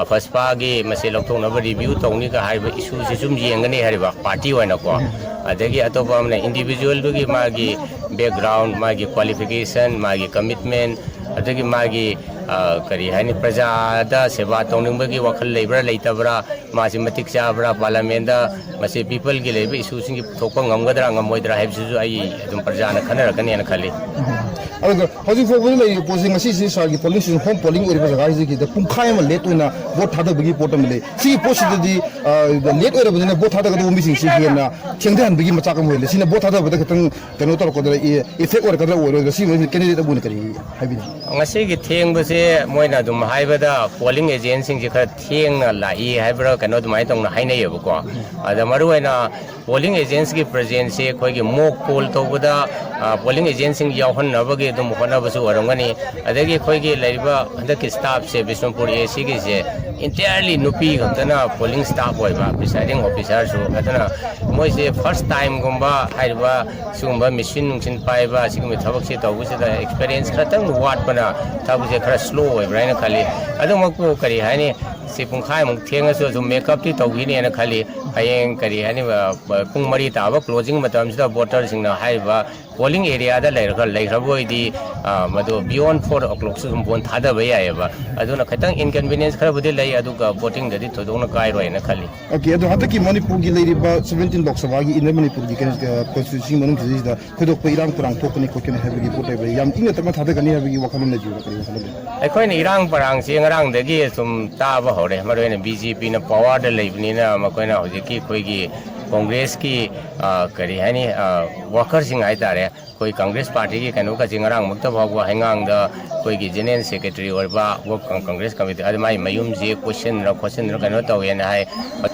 अफस्पा की मसे लौथोनब रिव्यू तौनी का हाइबा इशू से जुम येंगनी हाइबा पार्टी होइना को अदगी अतोबा हमने इंडिविजुअल दुगी मागी बैकग्राउंड मागी क्वालिफिकेशन मागी कमिटमेंट अदगी मागी करी हानि प्रजादा सेवा तौनिंबगी वखल लेब्रा लेतबरा मासी मतिक चाबरा पार्लियामेंट मसे पीपल की लेबे इशू सिंग थोक ngамगदरा ngамोइदरा हाइबसु आई अदुम प्रजाना खनरकनी न खाली अगर हजि फोबल ले पोजिंग असि सि सागी पोलिंग सिन होम पोलिंग ओरिबा जगा जि की द पुंखाय म लेट ओइना वोट थादबगी पोटम ले सि पोसिदि लेट ओइरबदिना वोट थादगदो मिसिंग सि हेना थेंगदन बगी मचाकम होइले सिना वोट थादबदा खतंग कनो तर कोदरा इफेक्ट ओरकदरा ओरो सि कैंडिडेट अबुन करी हाइबिना ngasi gi thengbase moina dum haibada polling agent sing ji khara thengna lai haibra kano dum hai tongna hainai yebko ada maruina polling agents की presence से कोई की mock poll तो बुदा polling agents सिंग याहन नबगे दम होना बसु वरंगनी अदगी कोई की लाइबा अंदर की स्टाफ से बिष्णुपुर एसी की से entirely nupi gana polling staff hoiba presiding officer so adana moi se first time gumba haiba sumba machine nungsin paiba sigumi thabak se tawu se da experience khatang wat bana tabu se khara slow hoiba ina khali adu makko kari hani se pungkhai mung thenga so makeup ti tawgi ne na khali hayeng kari hani pung mari taba closing matam sida voter singna haiba polling area da leiraboi di madu beyond 4 o'clock sum bon thada ba yaiba aduna khatang inconvenience khara budi lai aduga voting da di thodona kai roi na khali okay adu hataki manipur gi leiriba 17 lok sabha gi in manipur gi constitution manung gi da khodok pe irang parang thokni ko ken habi gi potai ba yam inga tama thada gani habi gi wakhalon na jiwa kari wakhalon aikoi ni irang parang se ngarang da gi sum ta ba hore maroi na bjp na power da leibni na makoi na hoji ki khoi gi Congress की करी है वर्कर सिंह हाइतारे कोई कांग्रेस पार्टी की कनो का जिंगरांग मुक्त भागवा हेंगांग द कोई की जनरल सेक्रेटरी और बा वो कांग्रेस कमिटी अदमाई मयूम जे क्वेश्चन र कनो तवे न है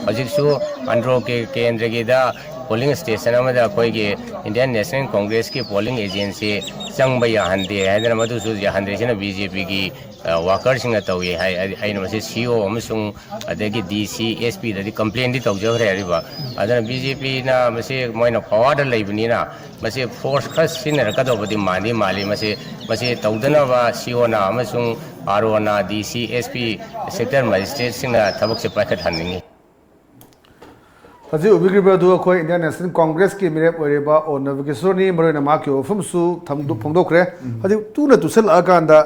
हजिसु अंड्रो के केंद्र की दा पोलिंग स्टेशन अमदा कोई की इंडियन नेशनल कांग्रेस की पोलिंग एजेंसी चंग या हंदे है मधु सु या हंदे से बीजेपी की वर्कर सिंह तवे है आई नमसे सीओ अमसुंग अदगी डीसी एसपी ददी कंप्लेन दी तौजरे हरिबा अदन बीजेपी ना मसे मोइना पावर लेबनी ना मसे फोर्स खस सिनर कदोबदी मानी माली मसे तौदनवा सीओ ना अमसुंग आरओ ना DC SP sector magistrate Singh थबक से पाखत हनिंगी हजी उबिग्रिबदु अखोय इंडियन नेशनल कांग्रेस की मिरेप ओरेबा ओ नवकिशोरनी मरोना माक्यो फमसु थमदु फोंदोखरे हजी तुना तुसल अकांदा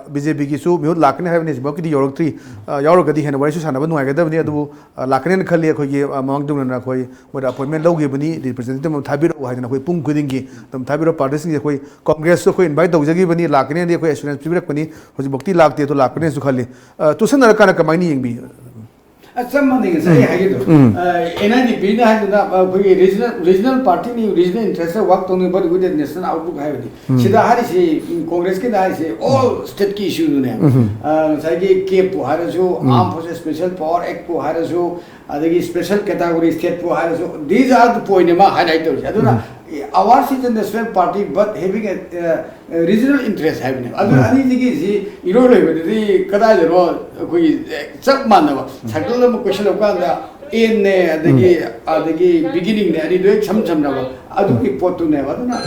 बीजेपी की सु मिहु लाकने हैबने बकदी योरक्ट्री यावरगदी हेन वरिसु सानबा नुआगदबनी अदु लाकने खली अखोय मांगदुना अखोय मोदा अपॉइंटमेंट लौगेबनी रिप्रेजेंटेटिव थाबिरो हाइना अखोय पुंग खुदिंगी तम थाबिरो पार्टी सिंग अखोय कांग्रेस अखोय इनवाइट तौजगीबनी लाकने अखोय एश्योरेंस पिबिरकबनी हजी बक्ति लाकते तो लाकने सु खली तुसन arcana कमाइनी यंगबी something is NIDP na haduna koi regional party ni regional interest work to but with national outlook hai ni sida hari se congress ke na se all state ki issue ne sai ki cape to har jo armed forces special power act to har jo adagi special category state to har jo these are the point ma highlight to aduna ours is a national party but having a regional interest having adu ani digi si iro le di kada ro koi chak manaba sakal ma question of kanda in ne adagi beginning ne ani do cham cham na adu ki potu ne aduna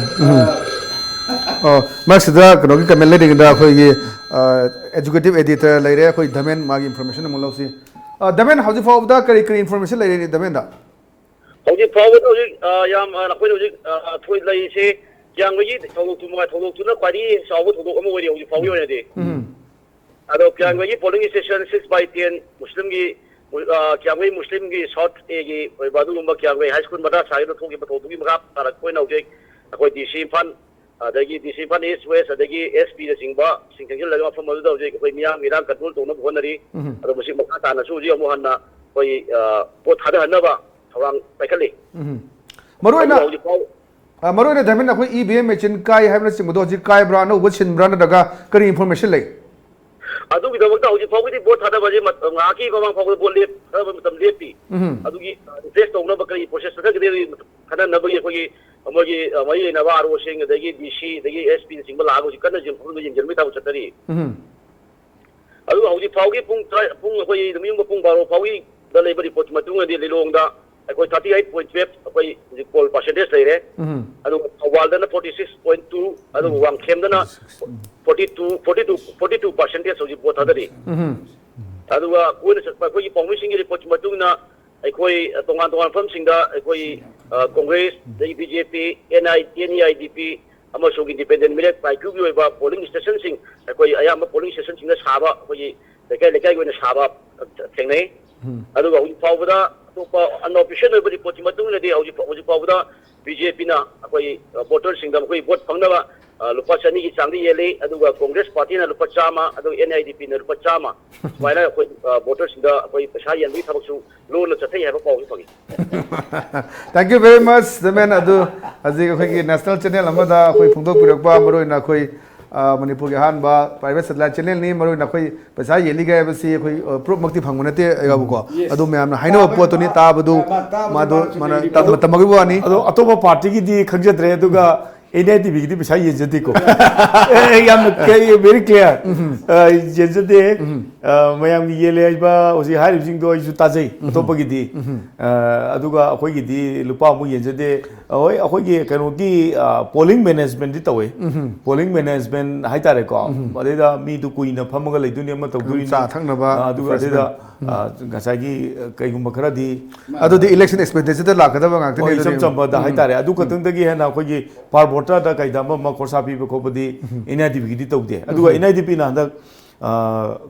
Maksudnya kalau kita melihat dengan koi educative editor lainnya koi damen magi information mula usi damen howji fawda kari information lainnya damen dah howji fawda howji yang nakoi howji thoi lai se yang lagi tholok tu na kwari sawu tholok amu wari howji fawda wari de ado yang lagi polling station 6/10 muslim ki yang lagi muslim ki short ki badu lumba yang lagi high school mada sai no thoki batho ki maka tarak koi na howji nakoi DC fan adagi DC fan east west adagi SP da singba singkang laga from madu da howji koi miyang mirang control to na bonari ado musi maka ta na su ji amu hanna koi pot hada hanna ba thawang paikali Maruina damen akoi EVM machine kai haibna singdo ji kai brano wachin brana daga kari information lai adu gi dawak ta hoji fawgi bot thada baje ngaki ko mang fawgi bol le matam lepi adu gi test to na bakari process ka gi khana na bagi ko gi amogi mai na ba ro sing dagi DC dagi SP sing ba lago ji kana jim phulu jim jermi ta chatari adu hoji fawgi pung ko yi dum pung baro fawgi da le bari pot matung di lelong da akoi 38.12 akoi poll percentage lai re adu awal da 46.2 adu wang khem da na 42% hoji bot hadari adu ga koi permission gi pot matung na akoi tongan fam sing da akoi congress the BJP NIDP amasung independent millet pai ku gi ba polling station sing akoi ayam polling station sing da saba akoi lekai go na saba thengnai adu ga hoji fawda to unofficial report matung na di hoji fawda BJP na akoi voter sing da akoi vote phangna ba lupa chani ki changdi yele aduga congress party na lupa chama adu NIDP na lupa chama maina akoi voters da akoi pesa yanbi thabak su lo na chathai ha ba pawi pagi Thank you very much the man adu aji akoi ki national channel amada akoi phungdok pirakpa maroina akoi Manipur ke han ba private satellite channel ni maroina akoi pesa yeli ga basi akoi proof makti phangmunate ga buko adu me amna haino pot ni ta badu madu mana tamagi bo ani ado atoba party ki di khangjadre aduga NIDP की भी सही है जति को याम very clear जति mayam gi yele ba osi hari jing do isu tajai to pagi di aduga akoi gi di lupa mu yen jade oi akoi gi kanu gi polling management di tawe polling management hai tare ko badeda mi du kuina phamaga leidu ne ma tawduri sa thangna ba aduga adeda gasagi kai gum khara di adu di election expectation da lakada ba ngakte ne cham cham ba da hai tare adu katang da gi hena akoi gi par voter da kai da ma korsa pi ko bodi NIDP gi di tawde aduga NIDP na da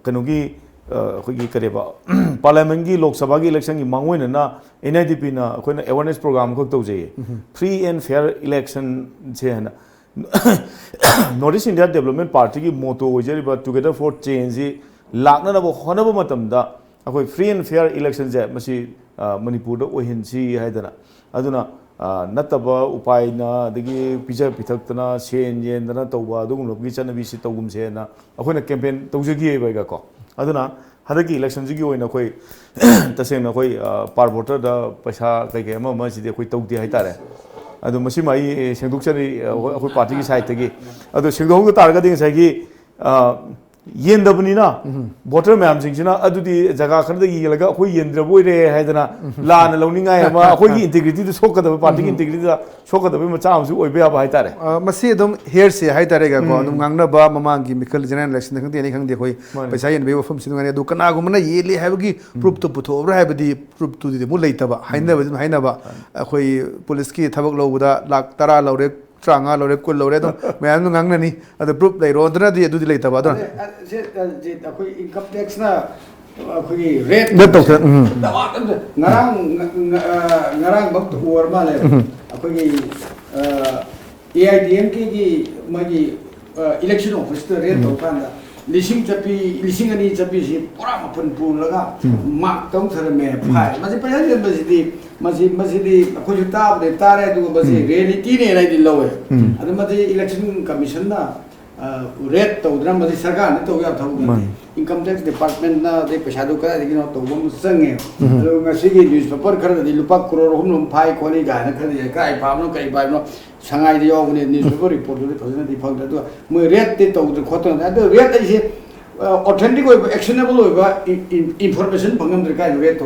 kanu gi अखोगी करेबा पार्लियामेंट की लोक सभा की इलेक्शन की मांगोइन ना NIDP ना अखोना अवेयरनेस प्रोग्राम को तो जाइए फ्री एंड फेयर इलेक्शन से है ना north east India development party की मोटो हो जाए टुगेदर फॉर चेंज लाखना ना वो होना वो मतलब दा अखोई फ्री एंड फेयर इलेक्शन से मसी मणिपुर दो ओहिंसी है दना अदुना नतबा उपाय ना दगी पिजा पिथकतना सेन येंदना तौबा दुगुम लोगी चनबी सि तौगुम से ना अखोना कैंपेन तौजगी है बाइगा को अदुना हदकी इलेक्शन जी ओइना कोई तसेंना कोई पार वोटर दा पैसा कई कई अमा अमा सिदे कोई तौदे हाइतारे अदु मसी माई सेंदुक्चरी अखोई पार्टी की साइड तगी अदु सेंदुंग तारगदि साइगी येंदबनीना वोटर मैम सिंगसिना अदुदी जगह खरदगी येलगा अखोई येंद्रबोइरे हाइदना लान लौनिंगाय अमा अखोई इंटीग्रिटी दु सोकदब पार्टी की इंटीग्रिटी दा सोकदब मचा हमसु ओइबे या हाइतारे मसी दम हेयर से हाइतारे गा को गांगना बा ममांग की मिकल जनरल इलेक्शन खंदे नि खंदे कोई पैसा येन बे वफम सिनुगाने दु कना गुमना येले हाबगी प्रूफ तो पुथोब्रा हाबदी प्रूफ तो दि मु लेतबा हाइनबा अखोई पुलिस की थबक लौबदा लाख 10 लौरे ट्रांगा लौरे कुल लौरे तो मैम नु गांगना नि अद प्रूफ लै रोदना दि अदुदि लेतबा दन जे अखोई इनकम टैक्स ना अखोई रेट तो ngarang bak or ma le अखोई AIDM की मगी इलेक्शन ऑफिस तो रेट तो कांदा लिसिंग अनि चपी से पूरा मपन पुन लगा मार्क तंग सर में फाइ मजे पैसा दे मजिदी अखोई ताब दे तारे दु मजे रियलिटी ने लाई दि लवे अद मजे इलेक्शन कमीशन ना रेट तो उधर मजे सरकार ने तो या था इनकम टैक्स डिपार्टमेंट ना दे पैसा दो करा देखिन तो बम संगे लो ngasi gi newspaper खर दि लुपा करोड़ हम फाइ कोनी गाना खर दि काय पाबनो काय पाबनो संगाई दि योगने न्यूज़पेपर रिपोर्ट दे फजन दि फंग दो म रेट ते तो उधर खोतो अद रेट इसे ऑथेंटिक होय एक्शनेबल होय इंफॉर्मेशन भंगम दर काय रेट तो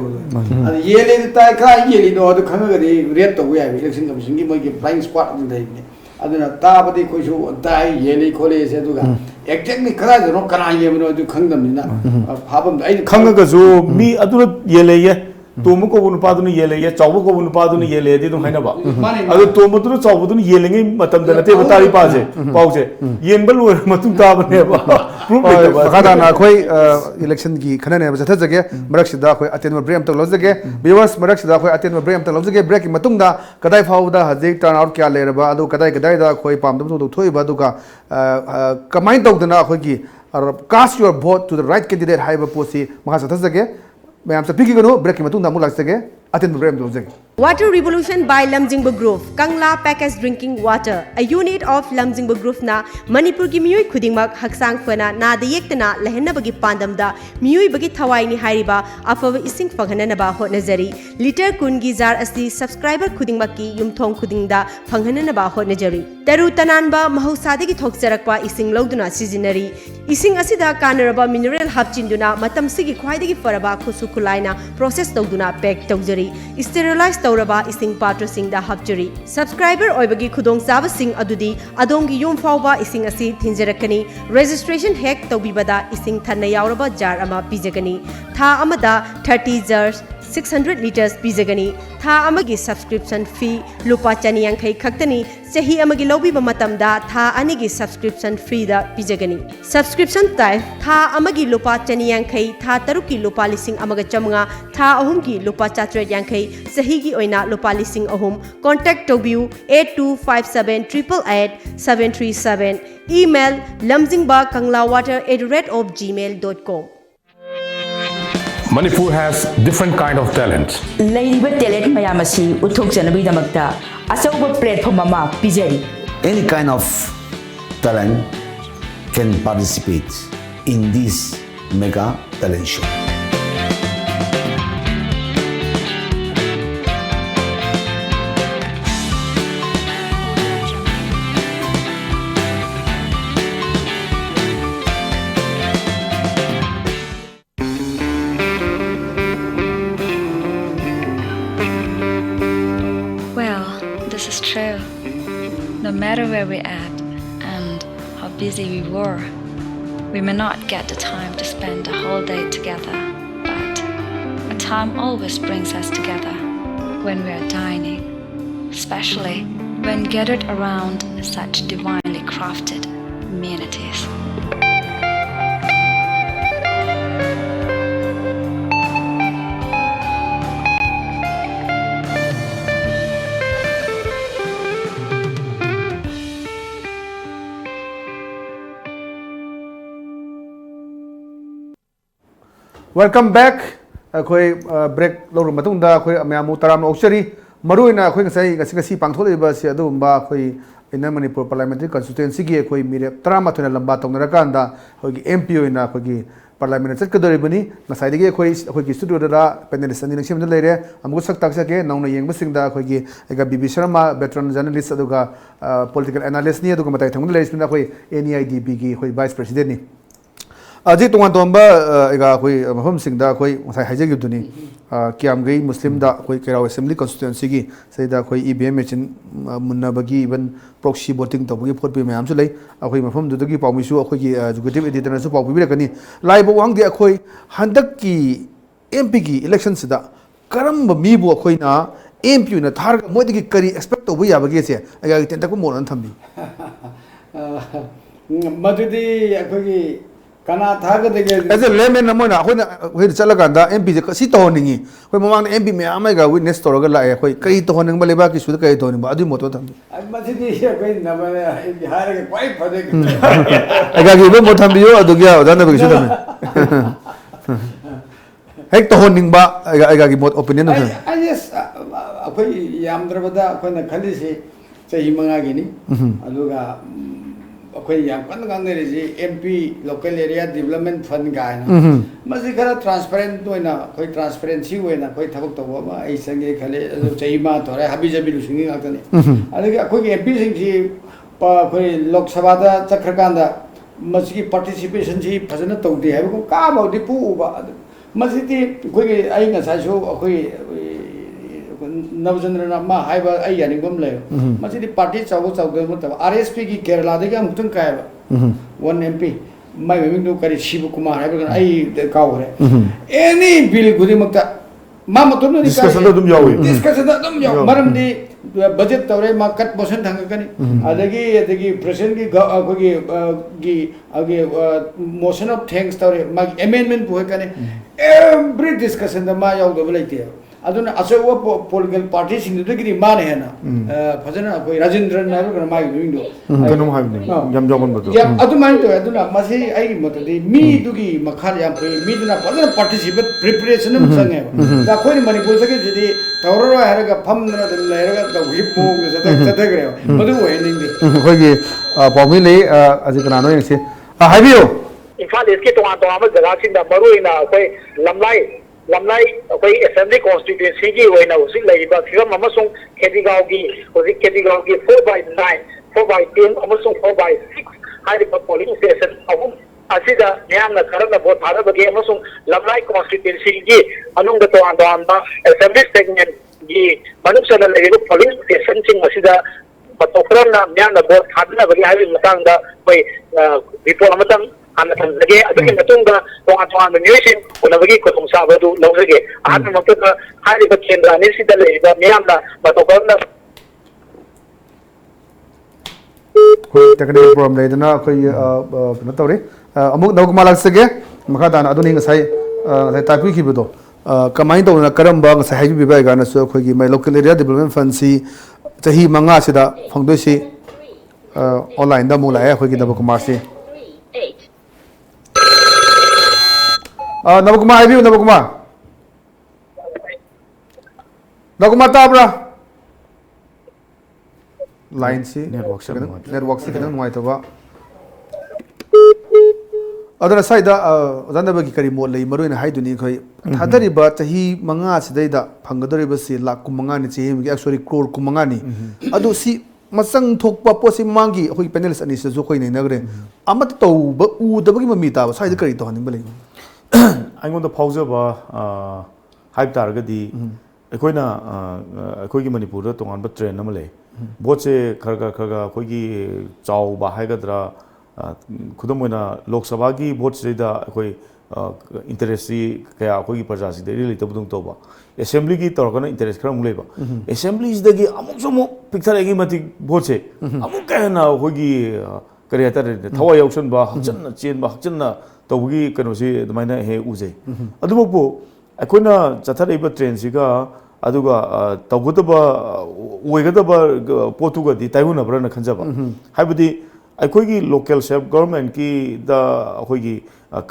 अद ये ले ताय का ये ले दो अद खंग गदि रेट तो या इलेक्शन कमीशन की मोय फ्लाइंग स्क्वाड दि दे अदुना ताबदि कोइसु ताय येली खोले से दुगा एक्जेक्टली खरा जनो कना येमनो दु खंगदमनिना फाबम आई खंगगजु मी अदुना येलेये तोम को बुन पादुन येलेये चाव को बुन पादुन येले दि दुम हैनबा अदु तोम दुन चाव दुन येलेंगे मतम दनते बतारी पाजे पाउजे येनबल वर मतुम ताबनेबा प्रूफ लेबा खदाना कोई इलेक्शन की खनने बजथा जगे मरक सिदा कोई अटेन ब्रेम तक लजगे बिवास मरक सिदा कोई अटेन ब्रेम तक लजगे ब्रेक की मतुंग दा कदाई फाउदा हजे टर्न आउट क्या लेरबा अदु कदाई दा कोई पामदम तो थोइबा दुका कमाइन तौदना कोई की cast your vote to the right candidate हाइबा पोसी महा सथा जगे मैं आपसे पिकी गनो ब्रेक की मतुंग दा मुलाक सगे अटेन ब्रेम तो जगे Water Revolution by Lamjingba Grove, Kangla Packaged Drinking Water, a unit of Lamjingba Grove na Manipur ki miyoi khudingmak haksang fana na da yektana lehenna bagi pandam da miyoi bagi thawai ni hairiba afawa ising phanghana ba hotnajari liter kun gi jar asi subscriber khudingmak ki yumthong khudingda phanghana ba hotnajari taru tanan ba mahusadi gi thokjarakpa ising loduna sijinari ising asida kanaraba mineral hapchinduna matam sigi khwaidagi faraba khusu khulaina process tawduna pack tawjari sterilize तौरबा इसिंग पात्र सिंगदा हपचरी सब्सक्राइबर ओइबगी खुदोंग चाबा सिंग अदुदी अदोंगी युम फाउबा इसिंग असि थिंजरकनी रजिस्ट्रेशन हेक तौबिबदा इसिंग थन्ना यावरबा जार अमा पिजगनी था अमदा 30 जर्स 600 liters पिजगनी था अमगी सब्सक्रिप्शन फी लुपा चनियांखै खक्तनी सही अमगी लौबिबा मतमदा था अनिगी सब्सक्रिप्शन फ्री दा पिजगनी सब्सक्रिप्शन टाइप था अमगी लुपा चनियांखै था तरुकी लुपा लिसिंग अमगा चमंगा था अहुम की लुपा चात्रे यांखै सही की ओइना लुपा लिसिंग अहुम कांटेक्ट टोबिउ 8257888737 email lamjingbaKanglawater@gmail.com Manipur has different kind of talents. Lady talent mayamasi uthok janabi damakta asauba platform ama pijari. Any kind of talent can participate in this mega talent show. true. No matter where we're at and how busy we were, we may not get the time to spend the whole day together, but a time always brings us together when we are dining, especially when gathered around such divinely crafted amenities. Welcome back. Akoi break lo rum matung da akoi amyamu taram okchari maruina akoi ngasi pangtholeba se adumba akoi ina Manipur parliamentary constituency gi akoi mire tarama thona lamba tongra kanda akoi MP ina akoi parliament chat kadoribani ngasai digi akoi gi studio da panelist ani nangsim leire amugo sak tak sake nauna yengba singda akoi gi ega BB Sharma veteran journalist aduga political analyst ni aduga matai thangna leire spina akoi NEIDB gi akoi vice president ni Aji tungan tomba ega koi mahum singda koi masai haja gi duni kiam gai muslim da koi Kerala assembly constituency gi saida koi EVM machine munna bagi even proxy voting to bagi phot bi mayam su lei akoi mahum du gi pawmi su akoi gi executive editor su pawbi bi kani lai bo wang di akoi handak ki MP gi election sida karam ba mi bu akoi na MP na thar moi di kari expect to bu ya bagi se aga ten tak mo nan thambi madudi akoi Kana thaga dege as a layman namona when chalaganda MP si to ningi when mamang MP me amaiga witness to ga la koi kai to honing baleba ki sud kai to ning adu moto tham masidi koi namana bihar ke koi phade aga gi mo tham biyo adu gya odana bi sud hek to honing ba aga gi mot opinion no I yes akoi yamdrabada akoi na khali se chahi manga gi ni aduga akoi yam kan kan ne ji MP local area development fund ga na masi khara transparent toina koi transparency hoina koi thabak to ba ai sange khale chai ma thore habi jabi lu singi ga tane adagi akoi MP sing ji pa koi Lok Sabha da chakra da masi participation ji phajana to de hai ko ka ba di pu ba masi ti koi ai nga sa so akoi Navjandra ma hai ba ai yani gom le masi di party chaw mata RSP ki Kerala de ga mutun kai ba one MP mai ming do kari Shiv Kumar hai ba ai ka hore any bill gudi makta ma matum ni discussion dum yawi discussion dum yaw maram di budget tawre ma cut portion thang kani adagi president ki motion of thanks tawre ma amendment bu kani every discussion da ma yaw do laite aduna aso political parties in the giri mane hai na phajana koi Rajendran na ro ma window kanum haibni yam jogon bodo yam adumai to aduna masi ai motadi mi dugi makhar yam mi duna phajana participate preparation am sange da koi Manipur sake jidi tawro haraga phamna da leraga da hippo zata gre madu hoening di koi gi pawmi le ajikana no yengse haibiyo Imphal iske to ama jaga sing da maru ina koi lamlai koi assembly constituency gi hoina usik lai ba phigam amasung Khedigaon gi 4/9 4/10 amasung 4/6 hari pa polling station ahum asida nyang na karana vote thara bagi amasung lamlai constituency gi anung da to ba assembly segment gi manuk sana lai polling station sing asida patokram na nyang na vote thadna bagi hari matang da koi report amatang ana tanzage adagi matunga tonga nation unabagi ko tong sabadu lawsage ahad makta hari ba kendra ni sida le ba miyamna batokonna koi technical problem le dana koi na tawre amuk naw malak sage makha dana aduni ngasai type ki bedo kamai to na karamba ngasai haji bi ba ga na so koi gi mai local area development fund si chahi manga sida phangdoi si online da mu la koi gi da kumar si Nabukuma haibiyo Nabukuma tabra line si network si kadang nuai taba adana saida adana bagi kari mo lei maru ina haiduni khoi thadari ba tahi manga sidai da phangadori ba si lakh kumanga ni che mi actually crore kumanga ni adu si masang thokpa posi mangi hoi panelist ani se zo khoi nei nagre amat to ba u da bagi mami ta ba saida kari to hanin ba lei ꯑꯩꯉꯣꯟꯗ ꯐꯥꯎꯖꯕ ꯍꯥꯏꯕ ꯇꯥꯔꯒꯗꯤ ꯑꯩꯈꯣꯏꯅ ꯑꯩꯈꯣꯏꯒꯤ ꯃꯅꯤꯄꯨꯔꯗ ꯇꯣꯉꯥꯟꯕ ꯇ꯭ꯔꯦꯟ ꯑꯃ ꯂꯩ ꯚꯣꯠꯁꯦ ꯈꯔ ꯑꯩꯈꯣꯏꯒꯤ ꯆꯥꯎꯕ ꯍꯥꯏꯒꯗ꯭ꯔꯥ ꯈꯨꯗꯝ ꯑꯣꯏꯅ ꯂꯣꯛ ꯁꯚꯥꯒꯤ ꯚꯣꯠꯁꯤꯗꯩꯗ ꯑꯩꯈꯣꯏ ꯏꯟꯇꯔꯦꯁꯁꯤ ꯀꯌꯥ ꯑꯩꯈꯣꯏꯒꯤ ꯄ꯭ꯔꯖꯥꯁꯤꯗ ꯏꯔꯩ ꯂꯩꯇꯕꯗꯧ ꯇꯧꯕ ꯑꯦꯁꯦꯝꯕ꯭ꯂꯤꯒꯤ ꯇꯧꯔꯒꯅ ꯏꯟꯇꯔꯦꯁ ꯈꯔ ꯑꯃꯨꯛ ꯂꯩꯕ ꯑꯦꯁꯦꯝꯕ꯭ꯂꯤꯁꯤꯗꯒꯤ ꯑꯃꯨꯛꯁꯨ ꯑꯃꯨꯛ ꯄꯤꯛꯊꯔꯛꯏꯒꯤ ꯃꯇꯤꯛ ꯚꯣꯠꯁꯦ ꯑꯃꯨꯛ ꯀꯥ ꯍꯦꯟꯅ ꯑꯩꯈꯣꯏꯒꯤ ꯀꯔꯤ ꯍꯥꯏꯇꯥꯔꯦ ꯊꯋꯥꯏ ꯌꯥꯎꯁꯟꯕ ꯍꯛꯆꯟꯅ ꯆꯦꯟꯕ ꯍꯛꯆꯟꯅ ꯇꯧꯕꯒꯤ ꯀꯩꯅꯣꯁꯤ ꯑꯗꯨꯃꯥꯏꯅ ꯍꯦꯛ ꯎꯖꯩ ꯑꯗꯨꯃꯛꯄꯨ ꯑꯩꯈꯣꯏꯅ ꯆꯠꯊꯔꯛꯏꯕ ꯇ꯭ꯔꯦꯟꯁꯤꯒ ꯑꯗꯨꯒ ꯇꯧꯒꯗꯕ ꯑꯣꯏꯒꯗꯕ ꯄꯣꯠꯇꯨꯒꯗꯤ ꯇꯥꯏꯌꯣꯟꯅꯕ꯭ꯔꯅ ꯈꯟꯖꯕ ꯍꯥꯏꯕꯗꯤ ꯑꯩꯈꯣꯏꯒꯤ ꯂꯣꯀꯦꯜ ꯁꯦꯜꯐ ꯒꯣꯔꯃꯦꯟꯠꯀꯤꯗ ꯑꯩꯈꯣꯏꯒꯤ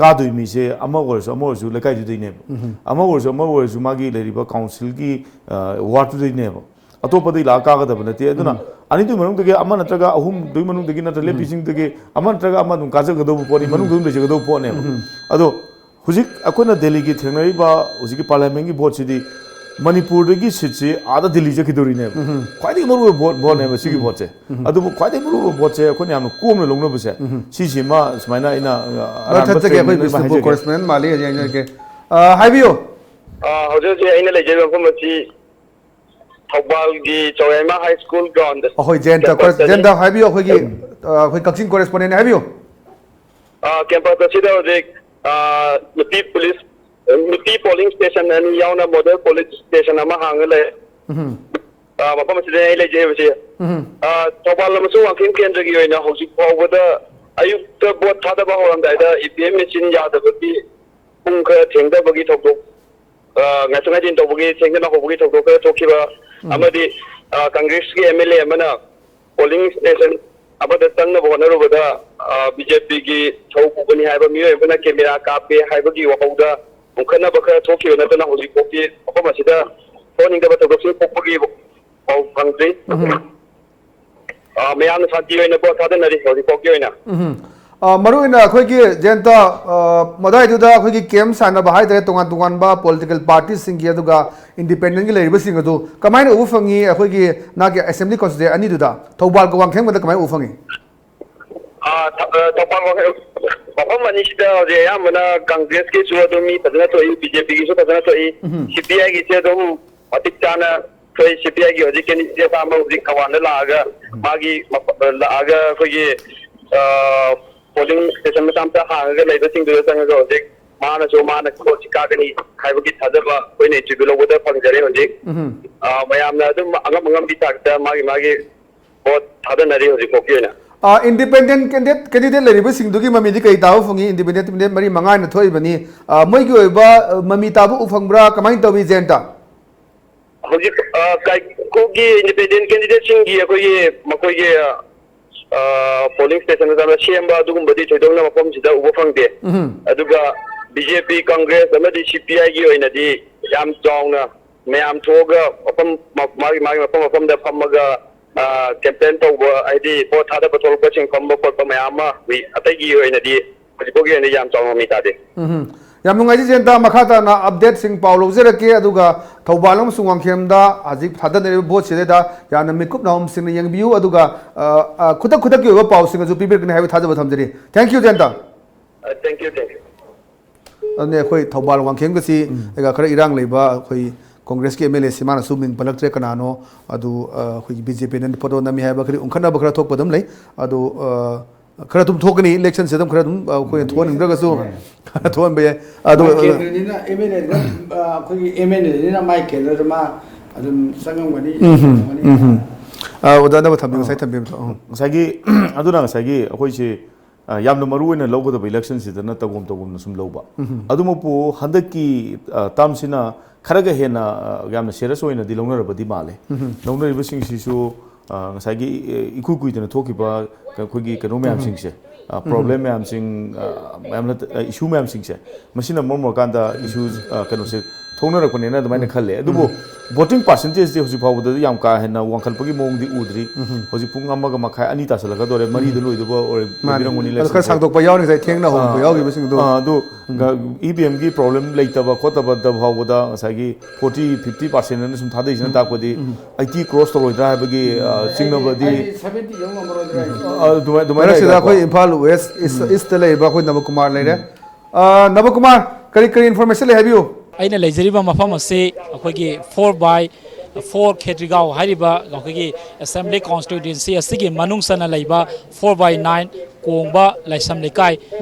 ꯀꯥꯗꯣꯏ ꯃꯤꯁꯦ ꯑꯃ ꯑꯣꯏꯔꯁꯨ ꯂꯩꯀꯥꯏꯗꯨꯗꯩꯅꯦꯕ ꯑꯃ ꯑꯣꯏꯔꯁꯨ ꯃꯥꯒꯤ ꯂꯩꯔꯤꯕ ꯀꯥꯎꯟꯁꯤꯜꯒꯤ ꯋꯥꯔꯗꯇꯨꯗꯩꯅꯦꯕ ꯑꯇꯣꯞꯄꯗꯒꯤ ꯂꯥꯛꯑ ꯀꯥꯒꯗꯕ ꯅꯠꯇꯦ ꯑꯗꯨꯅ ꯑꯅꯤꯗꯨꯒꯤ ꯃꯅꯨꯡꯗꯒꯤ ꯑꯃ ꯅꯠꯇ꯭ꯔꯒ ꯑꯍꯨꯝꯗꯨꯒꯤ ꯃꯅꯨꯡꯗꯒꯤ ꯅꯠꯇ꯭ꯔꯒ ꯂꯦꯞꯄꯤꯁꯤꯡꯗꯒꯤ ꯑꯃ ꯅꯠꯇ꯭ꯔꯒ ꯑꯃ ꯑꯗꯨꯝ ꯀꯥꯖꯒꯗꯧꯕ ꯄꯣꯠꯅꯤ ꯃꯅꯨꯡꯗ ꯑꯗꯨꯝ ꯂꯩꯖꯒꯗꯧꯕ ꯄꯣꯠꯅꯦꯕ ꯑꯗꯣ ꯍꯧꯖꯤꯛ ꯑꯩꯈꯣꯏꯅ ꯗꯦꯜꯂꯤꯒꯤ ꯊꯦꯡꯅꯔꯤꯕ ꯍꯧꯖꯤꯛꯀꯤ ꯄꯥꯔꯂꯤꯌꯥꯃꯦꯟꯠꯒꯤ ꯚꯣꯠꯁꯤꯗꯤ ꯃꯅꯤꯄꯨꯔꯗꯒꯤ ꯁꯤꯠꯁꯤ ꯑꯥꯗ ꯗꯤꯜꯂꯤ ꯆꯠꯈꯤꯗꯧꯔꯤꯅꯦꯕ ꯈ꯭ꯋꯥꯏꯗꯒꯤ ꯃꯔꯨꯑꯣꯏꯕ ꯚꯣꯠꯅꯦꯕ ꯁꯤꯒꯤ ꯚꯣꯠꯁꯦ ꯑꯗꯨꯕꯨ ꯈ꯭ꯋꯥꯏꯗꯒꯤ ꯃꯔꯨꯑꯣꯏꯕ ꯚꯣꯠꯁꯦ ꯑꯩꯈꯣꯏꯅ ꯌꯥꯝꯅ ꯀꯣꯝꯅ ꯂꯧꯅꯕꯁꯦ ꯁꯤꯁꯤꯃ ꯁꯨꯃꯥꯏꯅ ꯑꯩꯅ ꯑꯔꯥꯟꯕ ꯕꯤꯁꯅꯨꯄꯨꯔ ꯀꯣꯔꯦꯁꯄꯣꯟꯗꯦꯟꯠ ꯃꯥꯜꯂꯤ ꯍꯥꯏꯖꯒꯦ ꯍꯥꯏꯕꯤꯌꯨ ꯍꯧꯖꯤꯛ ꯍꯧꯖꯤꯛ ꯑꯩꯅ ꯂꯩꯖꯔꯤꯕ ꯃꯐꯝ ꯑꯁꯤ ꯊꯧꯕꯥꯜꯒꯤ ꯆꯧꯔꯩꯃ ꯍꯥꯏ ꯁ꯭ꯀꯨꯜ ꯒ꯭ꯔꯥꯎꯟꯗ ꯑꯩꯈꯣꯏ ꯖꯦꯟꯇ ꯍꯥꯏꯕꯤꯌꯨ ꯑꯩꯈꯣꯏ ꯀꯛꯆꯤꯡ ꯀꯣꯔꯦꯁꯄꯣꯟꯗꯦꯟꯠ ꯍꯥꯏꯕꯤꯌꯨ ꯀꯦꯝꯄꯁ ꯑꯁꯤꯗ ꯍꯧꯖꯤꯛ ꯅꯨꯄꯤ ꯄꯨꯂꯤꯁ ꯅꯨꯄꯤ ꯄꯣꯂꯤꯡ ꯁ꯭ꯇꯦꯁꯟ ꯑꯅꯤ ꯌꯥꯎꯅ ꯃꯣꯗꯦꯜ ꯄꯣꯂꯤꯡ ꯁ꯭ꯇꯦꯁꯟ ꯑꯃ ꯍꯥꯡꯉ ꯂꯩ ꯃꯐꯝ ꯑꯁꯤꯗ ꯑꯩ ꯂꯩꯖꯩꯕꯁꯤ ꯊꯧꯕꯥꯜ ꯑꯃꯁꯨꯡ ꯋꯥꯡꯈꯦꯝ ꯀꯦꯟꯗ꯭ꯔꯒꯤ ꯑꯣꯏꯅ ꯍꯧꯖꯤꯛ ꯐꯥꯎꯕꯗ ꯑꯌꯨꯛꯇ ꯚꯣꯠ ꯊꯥꯗꯕ ꯍꯧꯔꯝꯗꯥꯏꯗ ꯏꯚꯤꯑꯦꯝ ꯃꯦꯆꯤꯟ ꯌꯥꯗꯕꯒꯤ ꯄꯨꯡ ꯈꯔ ꯊꯦꯡꯊꯕꯒꯤ ꯊꯧꯗꯣꯛ ꯉꯥꯏꯊꯣꯛ ꯉꯥꯏꯁꯤꯟ ꯇꯧꯕꯒꯤ ꯊꯦꯡꯊꯅ ꯍꯧꯕꯒꯤ ꯊꯧꯗꯣꯛ ꯈꯔ ꯊꯣꯛꯈꯤꯕ ꯑꯃꯗꯤ ꯀꯪꯒ꯭ꯔꯦꯁꯀꯤ MLA ꯑꯃꯅ ꯄꯣꯂꯤꯡ ꯁ꯭ꯇꯦꯁꯟ ꯑꯃꯗ ꯆꯪꯅꯕ ꯍꯣꯠꯅꯔꯨꯕꯗ BJPꯒꯤ ꯁꯧ ꯄꯨꯕꯅꯤ ꯍꯥꯏꯕ ꯃꯤꯑꯣꯏ ꯑꯃꯅ ꯀꯦꯃꯦꯔꯥ ꯀꯥꯞꯄꯦ ꯍꯥꯏꯕꯒꯤ ꯋꯥꯍꯧꯗ ꯈꯠꯅꯕ ꯈꯔ ꯊꯣꯛꯈꯤꯕ ꯅꯠꯇꯅ ꯍꯧꯖꯤꯛꯐꯥꯎꯗꯤ ꯃꯐꯝ ꯑꯁꯤꯗ ꯊꯣꯛꯍꯟꯅꯤꯡꯗꯕ ꯊꯧꯗꯣꯛꯁꯤꯡ ꯊꯣꯛꯄꯒꯤ ꯄꯥꯎ ꯐꯪꯗ꯭ꯔꯤ ꯃꯌꯥꯝꯅ ꯁꯥꯟꯇꯤ ꯑꯣꯏꯅ ꯚꯣꯠ ꯊꯥꯗꯅꯔꯤ ꯍꯧꯖꯤꯛꯐꯥꯎꯒꯤ ꯑꯣꯏꯅ ꯃꯔꯨꯑꯣꯏꯅ ꯑꯩꯈꯣꯏꯒꯤ ꯖꯦꯟꯇ ꯃꯗꯥꯏꯗꯨꯗ ꯑꯩꯈꯣꯏꯒꯤ ꯀꯦꯝ ꯁꯥꯟꯅꯕ ꯍꯥꯏꯇꯥꯔꯦ ꯇꯣꯉꯥꯟꯕ ꯄꯣꯂꯤꯇꯤꯀꯦꯜ ꯄꯥꯔꯇꯤꯁꯤꯡꯒꯤ ꯑꯗꯨꯒ ꯏꯟꯗꯤꯄꯦꯟꯗꯦꯟꯠꯒꯤ ꯂꯩꯔꯤꯕꯁꯤꯡ ꯑꯗꯨ ꯀꯃꯥꯏꯅ ꯎꯕ ꯐꯪꯉꯤ ꯑꯩꯈꯣꯏꯒꯤ ꯅꯥꯒꯤ ꯑꯦꯁꯦꯝꯕ꯭ꯂꯤ ꯀꯣꯟꯁꯇꯤꯇ꯭ꯌꯨꯟꯁꯤ ꯑꯅꯤꯗꯨꯗ ꯊꯧꯕꯥꯜꯒ ꯋꯥꯡꯈꯦꯝꯒꯗ ꯀꯃꯥꯏꯅ ꯎꯕ ꯐꯪꯉꯤ ꯊꯧꯕꯥꯜ ꯃꯐꯝ ꯑꯅꯤꯁꯤꯗ ꯍꯧꯖꯤꯛ ꯑꯌꯥꯝꯕꯅ ꯀꯪꯒ꯭ꯔꯦꯁꯀꯤꯁꯨ ꯑꯗꯨꯝ ꯃꯤ ꯐꯖꯅ ꯊꯣꯛꯏ BJPꯒꯤꯁꯨ ꯐꯖꯅ ꯊꯣꯛꯏ CPIꯒꯤꯁꯦ ꯑꯗꯨꯝ ꯃꯇꯤꯛ ꯆꯥꯅ ꯊꯣꯛꯏ CPIꯒꯤ ꯍꯧꯖꯤꯛ ꯀꯦꯟꯗꯤꯗꯦꯠ ꯑꯃ ꯍꯧꯖꯤꯛ ꯊꯧꯕꯥꯜꯗ ꯂꯥꯛꯑꯒ ꯂꯥꯛꯑꯒ ꯑꯩꯈꯣꯏꯒꯤ ꯄꯣꯂꯤꯡ ꯁ꯭ꯇꯦꯁꯟ ꯃꯆꯥ ꯃꯆꯥ ꯍꯥꯡꯉꯒ ꯂꯩꯕꯁꯤꯡꯗꯨꯗ ꯆꯪꯉꯒ ꯍꯧꯖꯤꯛ ꯃꯥꯅ ꯚꯣꯠꯁꯤ ꯀꯥꯒꯅꯤ ꯍꯥꯏꯕꯒꯤ ꯊꯥꯖꯕ ꯑꯩꯈꯣꯏꯅ ꯏꯟꯇꯔꯚ꯭ꯌꯨ ꯂꯧꯕꯗ ꯐꯪꯖꯔꯦ ꯍꯧꯖꯤꯛ ꯃꯌꯥꯝꯅ ꯑꯗꯨꯝ ꯑꯉꯝꯕꯤ ꯊꯥꯛꯇ ꯃꯥꯒꯤ ꯚꯣꯠ ꯊꯥꯗꯅꯔꯤ ꯍꯧꯖꯤꯛꯐꯥꯎꯒꯤ ꯑꯣꯏꯅ independent candidate ꯂꯩꯔꯤꯕꯁꯤꯡꯗꯨꯒꯤ ꯃꯃꯤꯗꯤ ꯀꯩ ꯇꯥꯕ ꯐꯪꯉꯤ independent ꯃꯔꯤ ꯃꯉꯥꯅ ꯊꯣꯛꯏꯕꯅꯤ ꯃꯣꯏꯒꯤ ꯑꯣꯏꯕ ꯃꯃꯤ ꯇꯥꯕ ꯎꯐꯪꯕ꯭ꯔꯥ ꯀꯃꯥꯏꯅ ꯇꯧꯏ ꯖꯦꯟꯇ ꯍꯧꯖꯤꯛ ꯑꯩꯈꯣꯏꯒꯤ independent candidateꯁꯤꯡꯒꯤ ꯃꯈꯣꯏꯒꯤ ꯄꯣꯂꯤꯡ ꯁ꯭ꯇꯦꯁꯟꯗ ꯁꯦꯝꯕ ꯑꯗꯨꯒꯨꯝꯕꯗꯤ ꯊꯣꯏꯗꯣꯛꯅ ꯃꯐꯝꯁꯤꯗ ꯎꯕ ꯐꯪꯗꯦ ꯑꯗꯨꯒ BJP ꯀꯪꯒ꯭ꯔꯦꯁ ꯑꯃꯗꯤ CPIꯒꯤ ꯑꯣꯏꯅꯗꯤ ꯌꯥꯝ ꯆꯥꯎꯅ ꯃꯌꯥꯝ ꯊꯣꯛꯑꯒ ꯃꯥꯒꯤ ꯃꯐꯝꯗ ꯐꯝꯃꯒ ꯀꯦꯝꯄꯦꯟ ꯇꯧꯕ ꯍꯥꯏꯗꯤ ꯚꯣꯠ ꯊꯥꯗꯕ ꯊꯣꯛꯂꯛꯄꯁꯤꯡ ꯐꯝꯕ ꯈꯣꯠꯄ ꯃꯌꯥꯝ ꯑꯃ ꯑꯇꯩꯒꯤ ꯑꯣꯏꯅꯗꯤ ꯍꯧꯖꯤꯛꯐꯥꯎꯒꯤ ꯑꯣꯏꯅꯗꯤ ꯌꯥꯝ ꯆꯥꯎꯅ ꯃꯃꯤ ꯇꯥꯗꯦ ꯌꯥꯝ ꯅꯨꯡꯉꯥꯏꯖꯩ ꯖꯦꯟꯇ ꯃꯈꯥ ꯇꯥꯅ ꯑꯞꯗꯦꯠꯁꯤꯡ ꯄꯥꯎ ꯂꯧꯖꯔꯛꯀꯦ ꯑꯗꯨꯒ ꯊꯧꯕꯥꯜ ꯑꯃꯁꯨꯡ ꯋꯥꯡꯈꯦꯝꯗ ꯍꯧꯖꯤꯛ ꯊꯥꯗꯅꯔꯤꯕ ꯚꯣꯠꯁꯤꯗꯩꯗ ꯌꯥꯝꯅ ꯃꯤꯀꯨꯞ ꯅꯥꯍꯨꯝꯁꯤꯡꯅ ꯌꯦꯡꯕꯤꯌꯨ ꯑꯗꯨꯒ ꯈꯨꯗꯛꯀꯤ ꯑꯣꯏꯕ ꯄꯥꯎꯁꯤꯡ ꯑꯗꯨ ꯄꯤꯕꯤꯔꯛꯀꯅꯤ ꯍꯥꯏꯕ ꯊꯥꯖꯕ ꯊꯝꯖꯔꯤ ꯊꯦꯡꯛ ꯌꯨ ꯖꯦꯟꯇ ꯊꯦꯡꯛ ꯌꯨ ꯑꯗꯨꯅꯤ ꯑꯩꯈꯣꯏ ꯊꯧꯕꯥꯜ ꯋꯥꯡꯈꯦꯝꯒꯁꯤ ꯈꯔ ꯏꯔꯥꯡ ꯂꯩꯕ ꯑꯩꯈꯣꯏ ꯀꯣꯡꯒ꯭ꯔꯦꯁꯀꯤ MLA ꯃꯥꯅꯁꯨ ꯃꯤꯡ ꯄꯜꯂꯛꯇ꯭रे ꯀꯅꯥꯅꯣ ꯑꯗꯨ ꯑꯩꯈꯣꯏꯒꯤ BJPꯅ ꯐꯣꯇꯣ ꯅꯝꯃꯤ ꯍꯥꯏꯕ ꯈꯔ ꯎꯪꯈꯠꯅꯕ ꯈꯔ ꯊꯣꯛꯄ ꯑꯗꯨꯝ ꯂꯩ ꯑꯗꯨ खरा तुम थोकनी इलेक्शन से तुम खरा तुम कोई थोन इंद्र कसु खरा थोन बे अदो केंद्र ना MLA कोई MLA ना माइक केंद्र मा अदम संगम गनी उदाना बथम बिम साइ थम बिम सागी अदुना सागी अखोइ से यामन मरु ओइना लौगदब इलेक्शन सिदना तगोम सुम लौबा अदुमपु हंदकी तामसिना खरगा हेना यामन सीरियस ओइना दि लौनरबदि माले लौनरिबसिंग सिसु ngसागी इकु कुइदना थोकिबा कोगी कनो मैम सिंगसे प्रॉब्लम मैम सिंग मैम इशू मैम सिंगसे मसिना मोर कांदा इशूज कनो से थोनरकपनेना दमाइना खले अदुबो voting percentage दि होजि फावबदा याम का हेना वांखलपगी मोंगदि उद्रि होजि पुंग अमगा मखाय अनि तासलगा दोरे मरि दु लोइदबो ओर बिरंगोनि लेक्सन खर सांगदोकपा यावनि जाय थेंगना होबो यावगि बसिंग दो दु EVM गी प्रॉब्लम लेतबा खोतबा द फावबदा ngसागी 40-50% न सुम थादैजना ताकबदि 80 क्रॉस तरोइद्रा हाबगी चिंगनबदि 70 यंग अमरोद्रा दुमाइना सिदा कोई इम्फाल वेस्ट ईस्ट ले बा कोई नवकुमार लेरे नवकुमार करी इन्फॉर्मेशन ले हैबियो ꯑꯩꯅ ꯂꯩꯖꯔꯤꯕ ꯃꯐꯝ ꯑꯁꯤ ꯑꯩꯈꯣꯏꯒꯤ 4/4 ꯈꯦꯇ꯭ꯔꯤꯒꯥꯎ ꯍꯥꯏꯔꯤꯕ ꯑꯩꯈꯣꯏꯒꯤ ꯑꯦꯁꯦꯝꯕ꯭ꯂꯤ ꯀꯣꯟꯁꯇꯤꯇ꯭ꯌꯨꯟꯁꯤ ꯑꯁꯤꯒꯤ ꯃꯅꯨꯡ ꯆꯟꯅ ꯂꯩꯕ 4/9 ꯀꯣꯡꯕ ꯂꯥꯏꯁꯝ ꯂꯩꯀꯥꯏ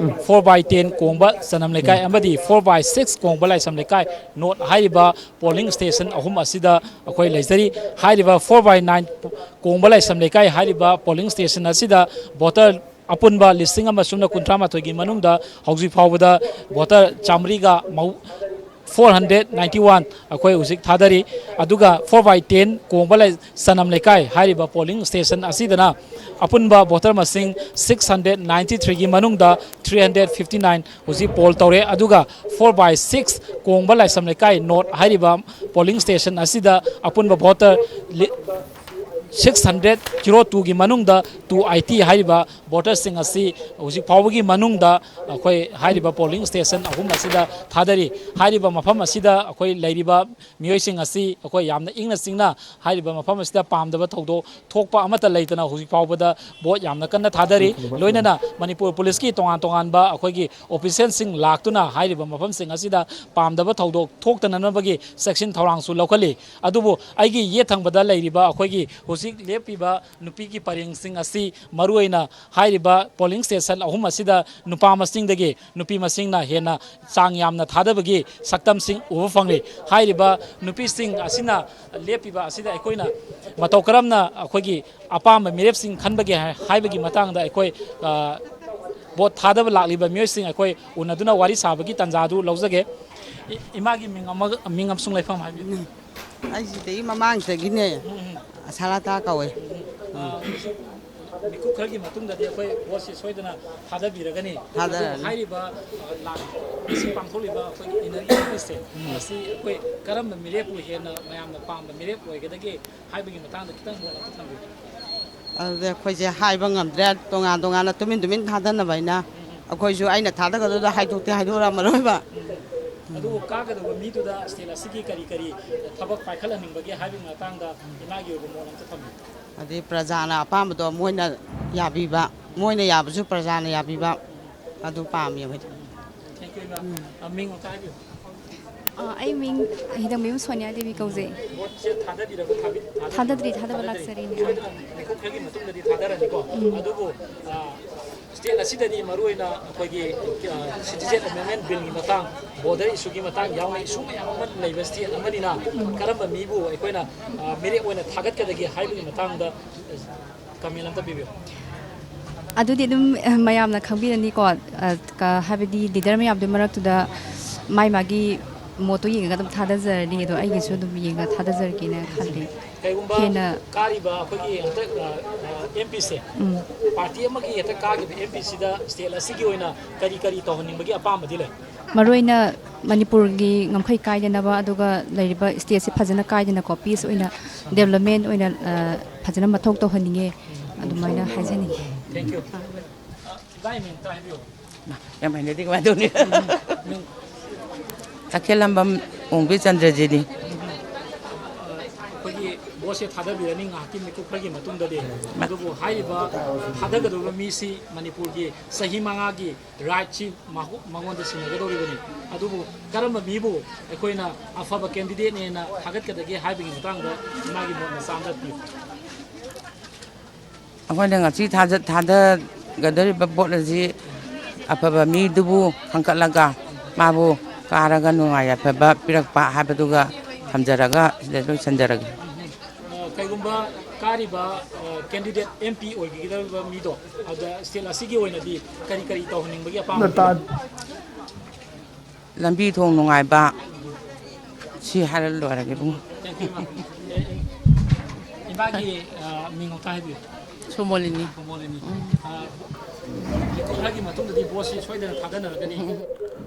4/10 ꯀꯣꯡꯕ ꯆꯅꯝ ꯂꯩꯀꯥꯏ ꯑꯃꯗꯤ 4/6 ꯀꯣꯡꯕ ꯂꯥꯏꯁꯝ ꯂꯩꯀꯥꯏ ꯅꯣꯠ ꯍꯥꯏꯔꯤꯕ ꯄꯣꯂꯤꯡ ꯁ꯭ꯇꯦꯁꯟ ꯑꯍꯨꯝ ꯑꯁꯤꯗ ꯑꯩꯈꯣꯏ ꯂꯩꯖꯔꯤ ꯍꯥꯏꯔꯤꯕ 4/9 ꯀꯣꯡꯕ ꯂꯥꯏꯁꯝ ꯂꯩꯀꯥꯏ ꯍꯥꯏꯔꯤꯕ ꯄꯣꯂꯤꯡ ꯁ꯭ꯇꯦꯁꯟ ꯑꯁꯤꯗ ꯚꯣꯇꯔ ꯑꯄꯨꯟꯕ 1,138ꯒꯤ ꯃꯅꯨꯡꯗ ꯍꯧꯖꯤꯛ ꯐꯥꯎꯕꯗ ꯚꯣꯇꯔ 491 ꯑꯩꯈꯣꯏ ꯍꯧꯖꯤꯛ ꯊꯥꯗꯔꯤ ꯑꯗꯨꯒ 4/10 ꯀꯣꯡꯕ ꯆꯅꯝ ꯂꯩꯀꯥꯏ ꯍꯥꯏꯔꯤꯕ ꯄꯣꯂꯤꯡ ꯁ꯭ꯇꯦꯁꯟ ꯑꯁꯤꯗꯅ ꯑꯄꯨꯟꯕ ꯚꯣꯇꯔ ꯃꯁꯤꯡ 693ꯒꯤ ꯃꯅꯨꯡꯗ 359 ꯍꯧꯖꯤꯛ ꯄꯣꯜ ꯇꯧꯔꯦ ꯑꯗꯨꯒ 4/6 ꯀꯣꯡꯕ ꯂꯥꯏꯁꯝ ꯂꯩꯀꯥꯏ ꯅꯣꯔꯠ ꯍꯥꯏꯔꯤꯕ ꯄꯣꯂꯤꯡ ꯁ꯭ꯇꯦꯁꯟ ꯑꯁꯤꯗ ꯑꯄꯨꯟꯕ ꯚꯣꯇꯔ 602ꯒꯤ ꯃꯅꯨꯡꯗ 280 ꯍꯥꯏꯔꯤꯕ ꯚꯣꯇꯔꯁꯤꯡ ꯑꯁꯤ ꯍꯧꯖꯤꯛ ꯐꯥꯎꯕꯒꯤ ꯃꯅꯨꯡꯗ ꯑꯩꯈꯣꯏ ꯍꯥꯏꯔꯤꯕ ꯄꯣꯂꯤꯡ ꯁ꯭ꯇꯦꯁꯟ ꯑꯍꯨꯝ ꯑꯁꯤꯗ ꯊꯥꯗꯔꯤ ꯍꯥꯏꯔꯤꯕ ꯃꯐꯝ ꯑꯁꯤꯗ ꯑꯩꯈꯣꯏ ꯂꯩꯔꯤꯕ ꯃꯤꯑꯣꯏꯁꯤꯡ ꯑꯁꯤ ꯑꯩꯈꯣꯏ ꯌꯥꯝꯅ ꯏꯪꯅ ꯆꯤꯡꯅ ꯍꯥꯏꯔꯤꯕ ꯃꯐꯝ ꯑꯁꯤꯗ ꯄꯥꯝꯗꯕ ꯊꯧꯗꯣꯛ ꯊꯣꯛꯄ ꯑꯃꯠꯇ ꯂꯩꯇꯅ ꯍꯧꯖꯤꯛ ꯐꯥꯎꯕꯗ ꯚꯣꯠ ꯌꯥꯝꯅ ꯀꯟꯅ ꯊꯥꯗꯔꯤ ꯂꯣꯏꯅꯅ ꯃꯅꯤꯄꯨꯔ ꯄꯨꯂꯤꯁꯀꯤ ꯇꯣꯉꯥꯟꯕ ꯑꯩꯈꯣꯏꯒꯤ ꯑꯣꯐꯤꯁꯤꯌꯦꯜꯁꯤꯡ ꯂꯥꯛꯇꯨꯅ ꯍꯥꯏꯔꯤꯕ ꯃꯐꯝꯁꯤꯡ ꯑꯁꯤꯗ ꯄꯥꯝꯗꯕ ꯊꯧꯗꯣꯛ ꯊꯣꯛꯇꯅꯅꯕꯒꯤ ꯆꯦꯛꯁꯤꯟ ꯊꯧꯔꯥꯡꯁꯨ ꯂꯧꯈꯠꯂꯤ ꯑꯗꯨꯕꯨ ꯑꯩꯒꯤ ꯌꯦꯠ ꯊꯪꯕꯗ ꯂꯩꯔꯤꯕ ꯑꯩꯈꯣꯏꯒꯤ ꯍꯧꯖꯤꯛ ꯂꯦꯞꯄꯤꯕ ꯅꯨꯄꯤꯒꯤ ꯄꯔꯦꯡꯁꯤꯡ ꯑꯁꯤ ꯃꯔꯨꯑꯣꯏꯅ ꯍꯥꯏꯔꯤꯕ ꯄꯣꯂꯤꯡ ꯁ꯭ꯇꯦꯁꯟ ꯑꯍꯨꯝ ꯑꯁꯤꯗ ꯅꯨꯄꯥ ꯃꯁꯤꯡꯗꯒꯤ ꯅꯨꯄꯤ ꯃꯁꯤꯡꯅ ꯍꯦꯟꯅ ꯆꯥꯡ ꯌꯥꯝꯅ ꯊꯥꯗꯕꯒꯤ ꯁꯛꯇꯝꯁꯤꯡ ꯎꯕ ꯐꯪꯂꯤ ꯍꯥꯏꯔꯤꯕ ꯅꯨꯄꯤꯁꯤꯡ ꯑꯁꯤꯅ ꯂꯦꯞꯄꯤꯕ ꯑꯁꯤꯗ ꯑꯩꯈꯣꯏꯅ ꯃꯇꯧ ꯀꯔꯝꯅ ꯑꯩꯈꯣꯏꯒꯤ ꯑꯄꯥꯝꯕ ꯃꯤꯔꯦꯞꯁꯤꯡ ꯈꯟꯕꯒꯦ ꯍꯥꯏꯕꯒꯤ ꯃꯇꯥꯡꯗ ꯑꯩꯈꯣꯏ ꯚꯣꯠ ꯊꯥꯗꯕ ꯂꯥꯛꯂꯤꯕ ꯃꯤꯑꯣꯏꯁꯤꯡ ꯑꯩꯈꯣꯏ ꯎꯅꯗꯨꯅ ꯋꯥꯔꯤ ꯁꯥꯕꯒꯤ ꯇꯥꯟꯖꯥꯗꯨ ꯂꯧꯖꯒꯦ ꯏꯃꯥꯒꯤ ꯃꯤꯡ ꯑꯃꯁꯨꯡ ꯂꯩꯐꯝ ꯍꯥꯏꯕꯤꯌꯨ ꯑꯩꯁꯤꯗꯒꯤ ꯃꯃꯥꯡꯁꯤꯗꯒꯤꯅꯦ ꯁꯥꯂꯥꯇꯥ ꯀꯧꯋꯦ ꯃꯤꯀꯨꯞ ꯈꯔꯒꯤ ꯃꯇꯨꯡꯗꯗꯤ ꯑꯩꯈꯣꯏ ꯚꯣꯠꯁꯤ ꯁꯣꯏꯗꯅ ꯊꯥꯗꯕꯤꯔꯒꯅꯤ ꯊꯥꯗꯔꯅꯤ ꯍꯥꯏꯔꯤꯕ ꯉꯁꯤ ꯄꯥꯡꯊꯣꯛꯂꯤꯕ ꯑꯩꯈꯣꯏꯒꯤ ꯏꯅꯔꯤꯁꯦ ꯃꯁꯤ ꯑꯩꯈꯣꯏ ꯀꯔꯝꯕ ꯃꯤꯔꯦꯞꯄꯨ ꯍꯦꯟꯅ ꯃꯌꯥꯝꯅ ꯄꯥꯝꯕ ꯃꯤꯔꯦꯞ ꯑꯣꯏꯒꯗꯒꯦ ꯍꯥꯏꯕꯒꯤ ꯃꯇꯥꯡꯗ ꯈꯤꯇꯪ ꯃꯣꯠ ꯑꯝꯇ ꯊꯝꯕꯤꯌꯨ ꯑꯗꯨꯗꯤ ꯑꯩꯈꯣꯏꯁꯦ ꯍꯥꯏꯕ ꯉꯝꯗ꯭ꯔꯦ ꯇꯣꯉꯥꯟꯅ ꯇꯨꯃꯤꯟ ꯊꯥꯗꯅꯕ ꯍꯥꯏꯅ ꯑꯩꯈꯣꯏꯁꯨ ꯑꯩꯅ ꯊꯥꯗꯒꯗꯨꯗ ꯍꯥꯏꯗꯣꯔꯛꯑꯝꯃꯔꯣꯏꯕ ꯑꯗꯨꯕꯨ ꯀꯥꯒꯗꯕ ꯃꯤꯗꯨꯗ ꯁ꯭ꯇꯦꯠ ꯑꯁꯤꯒꯤ ꯀꯔꯤ ꯊꯕꯛ ꯄꯥꯏꯈꯠꯍꯟꯅꯤꯡꯕꯒꯦ ꯍꯥꯏꯕꯒꯤ ꯃꯇꯥꯡꯗ ꯏꯃꯥꯒꯤ ꯑꯣꯏꯕ ꯃꯣꯠ ꯑꯝꯇ ꯊꯝꯕꯤꯌꯨ ꯑꯗꯩ ꯄ꯭ꯔꯖꯥꯅ ꯑꯄꯥꯝꯕꯗꯣ ꯃꯣꯏꯅ ꯌꯥꯕꯤꯕ ꯃꯣꯏꯅ ꯌꯥꯕꯁꯨ ꯄ꯭ꯔꯖꯥꯅ ꯌꯥꯕꯤꯕ ꯑꯗꯨ ꯄꯥꯝꯃꯤ ꯑꯩꯈꯣꯏꯗꯤ ꯊꯦꯡꯛ ꯌꯨ ꯏꯃꯥ ꯃꯤꯡ ꯑꯝꯇ ꯍꯥꯏꯕꯤꯌꯨ ꯑꯩ ꯃꯤꯡ ꯍꯤꯗꯡꯕꯌꯨꯝ ꯁꯣꯅꯤꯌꯥ ꯗꯦꯕꯤ ꯀꯧꯖꯩ ꯊꯥꯗꯗ꯭ꯔꯤ ꯊꯥꯗꯕ ꯂꯥꯛꯆꯔꯤꯅꯦ ꯃꯤꯀꯨꯞ ꯈꯔꯒꯤ ꯃꯇꯨꯡꯗꯗꯤ ꯊꯥꯗꯔꯅꯤꯀꯣ ꯑꯗꯨꯕꯨ ꯁ꯭ꯇꯦꯠ ꯑꯁꯤꯗꯗꯤ ꯃꯔꯨꯑꯣꯏꯅ ꯑꯩꯈꯣꯏꯒꯤ ꯁꯤꯇꯤꯖꯦꯟ ꯑꯦꯃꯦꯟꯃꯦꯟ ꯕꯤꯜꯒꯤ ꯃꯇꯥꯡ ꯕꯣꯔꯗꯔ ꯏꯁꯨꯒꯤ ꯃꯇꯥꯡ ꯌꯥꯎꯅ ꯏꯁꯨ ꯃꯌꯥꯝ ꯑꯃ ꯂꯩꯕ ꯁ꯭ꯇꯦꯠ ꯑꯃꯅꯤꯅ ꯀꯔꯝꯕ ꯃꯤꯕꯨ ꯑꯩꯈꯣꯏꯅ ꯃꯤꯔꯦꯞ ꯑꯣꯏꯅ ꯊꯥꯒꯠꯀꯗꯒꯦ ꯍꯥꯏꯕꯒꯤ ꯃꯇꯥꯡꯗ ꯀꯃꯦꯟ ꯑꯝꯇ ꯄꯤꯕꯤꯌꯨ ꯑꯗꯨꯗꯤ ꯑꯗꯨꯝ ꯃꯌꯥꯝꯅ ꯈꯪꯕꯤꯔꯅꯤꯀꯣ ꯍꯥꯏꯕꯗꯤ ꯂꯤꯗꯔ ꯃꯌꯥꯝꯗꯨꯒꯤ ꯃꯔꯛꯇꯨꯗ ꯃꯥꯒꯤ ꯃꯣꯠꯇꯣ ꯌꯦꯡꯉꯒ ꯑꯗꯨꯝ ꯊꯥꯗꯖꯔꯅꯤ ꯑꯗꯣ ꯑꯩꯒꯤꯁꯨ ꯑꯗꯨꯝ ꯌꯦꯡꯉꯒ ꯊꯥꯗꯖꯔꯒꯦꯅ ꯈꯜꯂꯤ ꯀꯩꯒꯨꯝꯕ ꯀꯥꯔꯤꯕ ꯑꯩꯈꯣꯏꯒꯤ ꯍꯟꯗꯛ MPꯁꯦ ꯄꯥꯔꯇꯤ ꯑꯃꯒꯤ ꯍꯦꯛꯇ ꯀꯥꯈꯤꯕ MPꯁꯤꯗ ꯁ꯭ꯇꯦꯠ ꯑꯁꯤꯒꯤ ꯑꯣꯏꯅ ꯀꯔꯤ ꯇꯧꯍꯟꯅꯤꯡꯕꯒꯤ ꯑꯄꯥꯝꯕꯗꯤ ꯂꯩ ꯃꯔꯨꯑꯣꯏꯅ ꯃꯅꯤꯄꯨꯔꯒꯤ ꯉꯝꯈꯩ ꯀꯥꯏꯗꯅꯕ ꯑꯗꯨꯒ ꯂꯩꯔꯤꯕ ꯁ꯭ꯇꯦꯠꯁꯦ ꯐꯖꯅ ꯀꯥꯏꯗꯅꯀꯣ ꯄꯤꯁ ꯑꯣꯏꯅ ꯗꯦꯕꯂꯞꯃꯦꯟ ꯑꯣꯏꯅ ꯐꯖꯅ ꯃꯊꯧ ꯇꯧꯍꯟꯅꯤꯡꯉꯦ ꯑꯗꯨꯃꯥꯏꯅ ꯍꯥꯏꯖꯅꯤꯡꯉꯤ ꯊꯦꯡꯛ ꯌꯨ ꯏꯕꯥꯏ ꯃꯤꯡ ꯑꯝꯇ ꯍꯥꯏꯕꯤꯌꯨ ꯌꯥꯝ ꯍꯩꯅꯗꯤ ꯀꯃꯥꯏꯅ ꯇꯧꯅꯤ ꯇꯈꯦꯜꯂꯝꯕꯝ ꯑꯣꯡꯕꯤ ꯆꯟꯗ꯭ꯔꯖꯤꯅꯤ ꯑꯩꯈꯣꯏꯒꯤ ꯚꯣꯠꯁꯦ ꯊꯥꯗꯕꯤꯔꯅꯤ ꯉꯥꯏꯍꯥꯛꯀꯤ ꯃꯤꯀꯨꯞ ꯈꯔꯒꯤ ꯃꯇꯨꯡꯗꯗꯤ ꯑꯗꯨꯕꯨ ꯍꯥꯏꯔꯤꯕ ꯊꯥꯗꯒꯗꯧꯕ ꯃꯤꯁꯤ ꯃꯅꯤꯄꯨꯔꯒꯤ ꯆꯍꯤ 5ꯒꯤ ꯔꯥꯏꯠꯁꯤ ꯃꯉꯣꯟꯗ ꯁꯤꯟꯅꯒꯗꯧꯔꯤꯕꯅꯤ ꯑꯗꯨꯕꯨ ꯀꯔꯝꯕ ꯃꯤꯕꯨ ꯑꯩꯈꯣꯏꯅ ꯑꯐꯕ ꯀꯦꯟꯗꯤꯗꯦꯠꯅꯦꯅ ꯊꯥꯒꯠꯀꯗꯒꯦ ꯍꯥꯏꯕꯒꯤ ꯃꯇꯥꯡꯗ ꯏꯃꯥꯒꯤ ꯃꯣꯠ ꯃꯆꯥ ꯑꯃꯇ ꯄꯤꯌꯨ ꯑꯩꯈꯣꯏꯅ ꯉꯁꯤ ꯊꯥꯗꯒꯗꯧꯔꯤꯕ ꯚꯣꯠ ꯑꯁꯤ ꯑꯐꯕ ꯃꯤꯗꯨꯕꯨ ꯈꯟꯒꯠꯂꯒ ꯃꯥꯕꯨ ꯀꯥꯔꯒ ꯅꯨꯡꯉꯥꯏ ꯌꯥꯏꯐꯕ ꯄꯤꯔꯛꯄ ꯍꯥꯏꯕꯗꯨꯒ ꯊꯝꯖꯔꯒ ꯁꯤꯗ ꯂꯣꯏꯁꯤꯟꯖꯔꯒꯦ ꯀꯩꯒꯨꯝꯕ ꯀꯥꯔꯤꯕ ꯀꯦꯟꯗꯤꯗꯦꯠ MP ꯑꯣꯏꯒꯗꯧꯔꯤꯕ ꯃꯤꯗꯣ ꯑꯗꯨꯗ ꯁ꯭ꯇꯦꯠ ꯑꯁꯤꯒꯤ ꯑꯣꯏꯅꯗꯤ ꯀꯔꯤ ꯇꯧꯍꯟꯅꯤꯡꯕꯒꯤ ꯑꯄꯥꯝꯕ ꯂꯝꯕꯤ ꯊꯣꯡ ꯅꯨꯡꯉꯥꯏꯕ ꯁꯤ ꯍꯥꯏꯔ ꯂꯣꯏꯔꯒꯦ ꯏꯕꯨꯡ 이마기 민호 타이비 소몰리니 ꯀꯨꯝꯔꯒꯤ ꯃꯇꯨꯡꯗꯗꯤ ꯕꯣꯠꯁꯤ ꯁꯣꯏꯗꯅ ꯊꯥꯗꯅꯔꯒꯅꯤ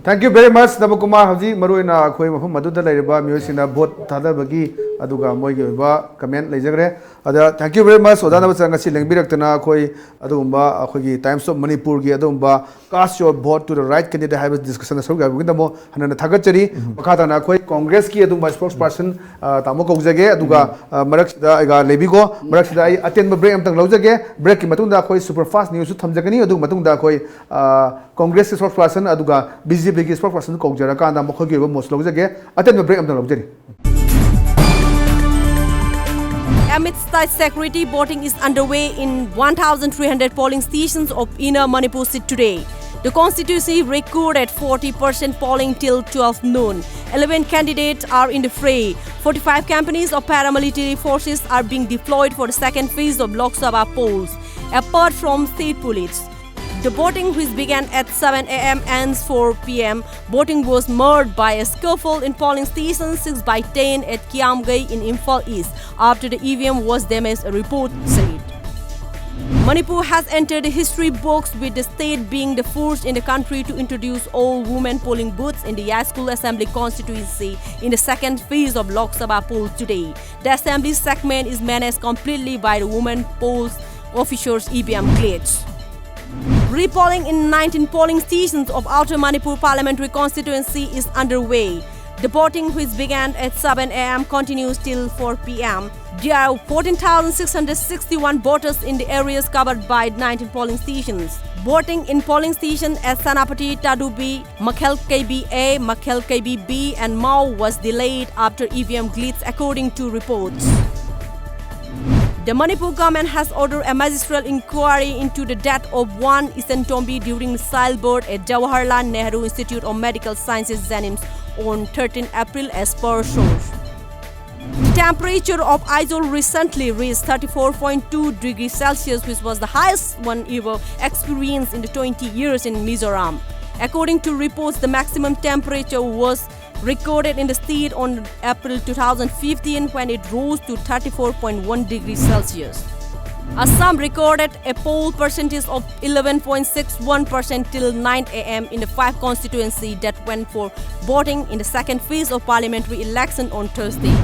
Thank you very much, Nabakumar. Haji Maruina Koi Mahum Maduda Leriba, Musina, Bot Tada Bagi, aduga moi gi ba comment leijagre ada thank you very much odana ba changa si lengbirak tana khoi adumba khoi gi Times of Manipur gi adumba cast your vote to the right candidate have discussion so ga bugin damo hanana thagachari makata na khoi Congress ki adumba spokesperson tamo kaujage aduga marak da ga lebigo marak da ai aten ba break amtang laujage break ki matunda khoi super fast news su thamjagani adu matunda khoi Congress spokesperson aduga BJP ki spokesperson kaujara ka na mokho gi ba mos laujage aten ba break amtang laujari. Amidst tight security, voting is underway in 1,300 polling stations of Inner Manipur seat today. The constituency recorded 40% polling till 12 noon. 11 candidates are in the fray. 45 companies of paramilitary forces are being deployed for the second phase of Lok Sabha polls, apart from state police. The voting, which began at 7 a.m. ends 4 p.m. Voting was marred by a scuffle in polling station 6/10 at Kiamgai in Imphal East after the EVM was damaged, a report said. Manipur has entered the history books with the state being the first in the country to introduce all-women polling booths in the Yaskul Assembly constituency in the second phase of Lok Sabha poll today. The assembly segment is managed completely by the women polls officers' EVM glitch. Repolling in 19 polling stations of Outer Manipur Parliamentary constituency is underway. The voting, which began at 7 a.m. continues till 4 p.m. There are 14,661 voters in the areas covered by 19 polling stations. Voting in polling stations at Sanapati, Tadubi, Makhel KB-A, Makhel KB-B and Mao was delayed after EVM glitch according to reports. The Manipur government has ordered a magistral inquiry into the death of one Isentombi during childbirth at Jawaharlal Nehru Institute of Medical Sciences, Janims, on 13 April as per source. The temperature of Aizawl recently reached 34.2 degrees Celsius, which was the highest one ever experienced in the 20 years in Mizoram. According to reports, the maximum temperature was recorded in the state on April 2015 when it rose to 34.1 degrees Celsius. Assam recorded a poll percentage of 11.61% till 9 a.m. in the 5 constituencies that went for voting in the second phase of parliamentary election on Thursday.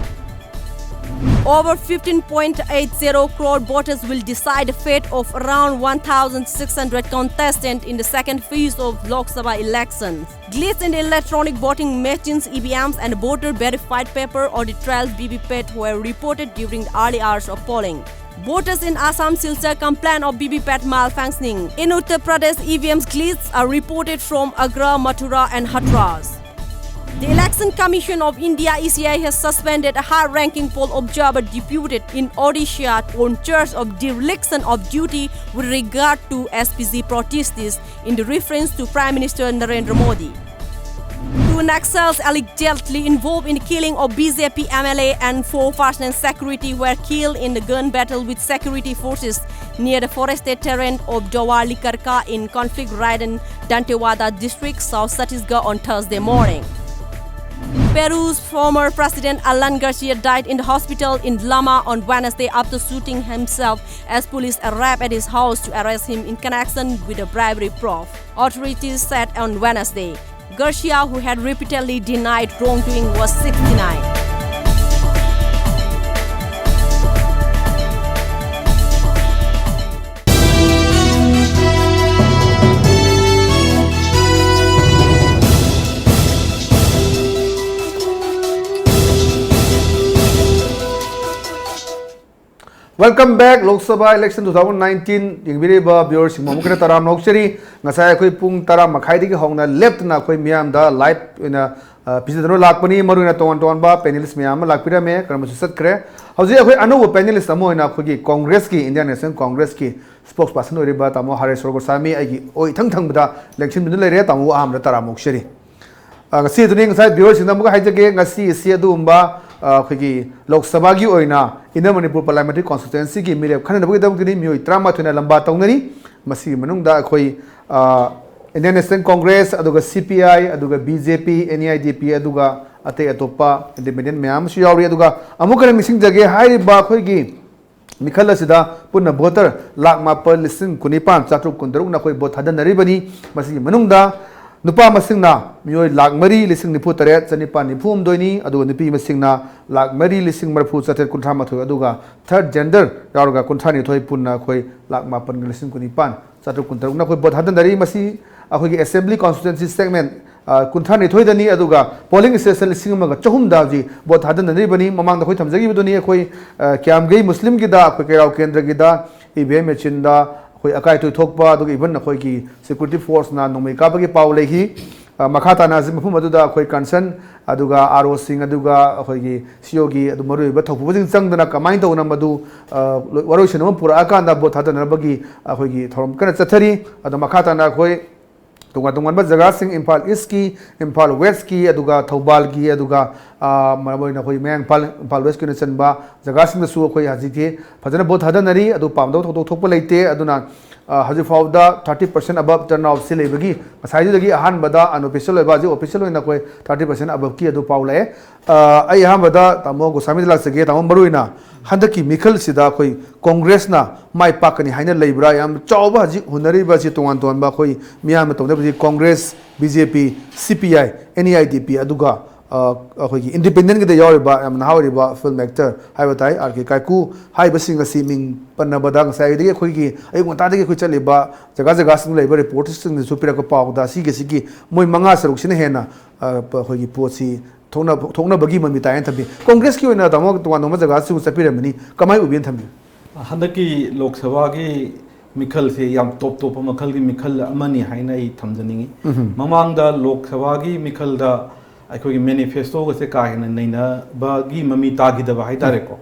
Over 15.80 crore voters will decide the fate of around 1,600 contestants in the second phase of Lok Sabha elections. Glitch in the electronic voting machines, EVMs and voter verified paper or the trials BBPAT were reported during the early hours of polling. Voters in Assam Silchar complain of BBPAT malfunctioning. In Uttar Pradesh, EVMs glitches are reported from Agra, Mathura and Hathras. The Election Commission of India (ECI) has suspended a high-ranking poll observer deputed in Odisha on charge of dereliction of duty with regard to SPG protesters in the reference to Prime Minister Narendra Modi. 2 Naxals allegedly involved in the killing of BJP MLA and 4 personnel security were killed in the gun battle with security forces near the forested terrain of Jawali Karka in conflict-ridden Dantewada district, South Chhattisgarh on Thursday morning. Peru's former president Alan Garcia died in the hospital in Lama on Wednesday after shooting himself as police arrived at his house to arrest him in connection with a bribery probe. Authorities said on Wednesday. Garcia, who had repeatedly denied wrongdoing, was 69. Welcome back Lok Sabha election 2019 yingbiriba viewers mumukna taram nokseri ngasai khoi pung taram makhai digi hongna left na khoi miam da live ina pisidro lakpani maruna ton ba panelist miam lakpira me karamasu satkre hauji khoi anu panelist amo ina khoi Congress ki Indian National Congress ki spokesperson oriba tamo Haresh Goswami agi oi thang bada election bin leire tamo amra taram nokseri ngasi duni ngasai viewers ina muga haijage ngasi isi adumba khoi Lok Sabha gi oina Inner Manipur Parliamentary Constituency ki mirep khana nabagi dam kini mioi trama thuna lamba tawnani masi manung da khoi Indian National Congress aduga CPI aduga BJP NIDP aduga ate atopa independent myam su yauri aduga amukana mising jage hai ba khoi gi mikhala sida punna voter lakh ma per listen kunipan chatruk kundaruk na khoi vote hadan nari bani masi manung da nupa masingna mioi lak mari lising nipu tare chanipa nipu umdoini aduga nupi masingna lak mari lising marfu chatet kuntra mathoi aduga third gender yaurga kuntra ni thoi punna khoi lak mapan lising kunipan chatu kuntaruk na khoi bot hadan dari masi akhoi gi assembly constituency segment kuntra ni thoi dani aduga polling station lising ma ga chahum daji bot hadan dari bani mamang da khoi thamjagi buduni khoi kyam gei muslim gi da khoi kerau kendra gi da evm chinda khoi akai tu thokpa aduga even na khoi gi security force na nomai ka bagi paw lehi makata na zim phum aduda khoi concern aduga aro sing aduga khoi gi siogi adu marui ba thopu jing changdana kamai to na madu waroi senam pura akanda bot hadana bagi khoi gi thorom kana chathari adu makata na khoi tunga tungan ba jaga sing Impal East ki Impal West ki aduga Thobal ki aduga maraboi na khoi meng Impal West ki na chanba jaga sing su khoi haji ke phajana bot hadanari adu pamdo thok thok leite aduna haji fauda 30% above turnout se lebagi masai dagi ahan bada unofficial ba ji official na khoi 30% above ki adu paule ai ha bada tamo gosami la sege tamo maruina handaki mikhal sida khoi congress na mai pakani haina leibra yam chawba ji hunari ba ji tongan ton ba khoi miyam to ji congress bjp cpi neidp aduga अखोगी इंडिपेंडेंट के यावरिबा यमना हावरिबा फिल्म एक्टर हाइबताई आरके काकू हाइबसिंग असी मिंग पन्नबदा ngsaidege khoigi ai ngotadege khoi chaliba jaga jaga sing leiba reporters sing su pira ko pawda sigi moi manga saruk sine hena khoigi pochi thongna bagi mami tayen thabi congress ki oina damo tuan no jaga su sapira mani kamai ubien thambi handaki lok sabha ki mikhal se yam top makhal ki mikhal amani haina I thamjaningi mamangda lok sabha ki mikhal da अखोगी मैनिफेस्टो से काहेन नैना बागी ममी तागिदबा हाइतारेको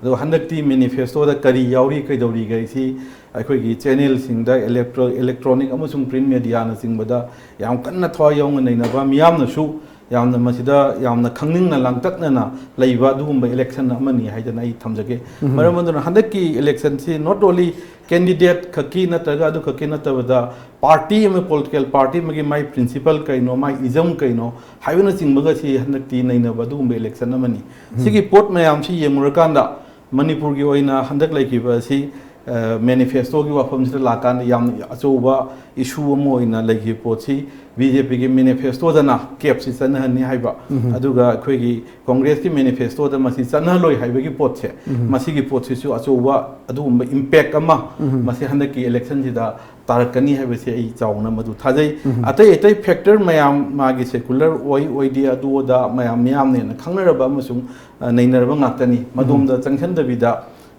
दो हंदक्ति मैनिफेस्टो दा करी यावरी कैदौरी गैसी अखोगी चैनल सिंगदा इलेक्ट्रॉनिक अमसुंग प्रिंट मीडिया न सिंगबदा याम कन्ना थवा यौंग नैनाबा मियामनसु यामना मसिदा यामना खंगनिंगना लांगतकना लैबा दुगुंबा इलेक्शन अमनी हाइदना I थमजगे मरमंदुना हंदक्की इलेक्शन से नॉट ओनली कैंडिडेट खकी नतगा अदु खकी नतबदा पार्टी में पॉलिटिकल पार्टी में माई प्रिंसिपल कईनो माई इजम कईनो हाइबना चिंबगा सी हंदक्ती नैनबा दुगुंबा इलेक्शन अमनी सिगी पोट मयाम सी येमुरकांदा मणिपुर की ओइना हंदक लैकिबा सी मैनिफेस्टो की वाफम से लाकान याम अचौबा इशू अमो ओइना लैकि पोची बीजेपी की मैनिफेस्टो दना कैप से चनहनी हाइबा अदुगा अखोगी कांग्रेस की मैनिफेस्टो द मसी चनहलोय हाइबगी पोट से मसी की पोट से अचौबा अदुगुंबा इंपैक्ट अमा मसी हंदक की इलेक्शन जिदा तारकनी हाइबसे I चावना मदु थाजै अतै फैक्टर मयाम मागी सेकुलर ओइदी अदुदा मयाम ने खंगनरबा अमसुंग नैनरबा ngakतनी मदुमदा चंगखनदबिदा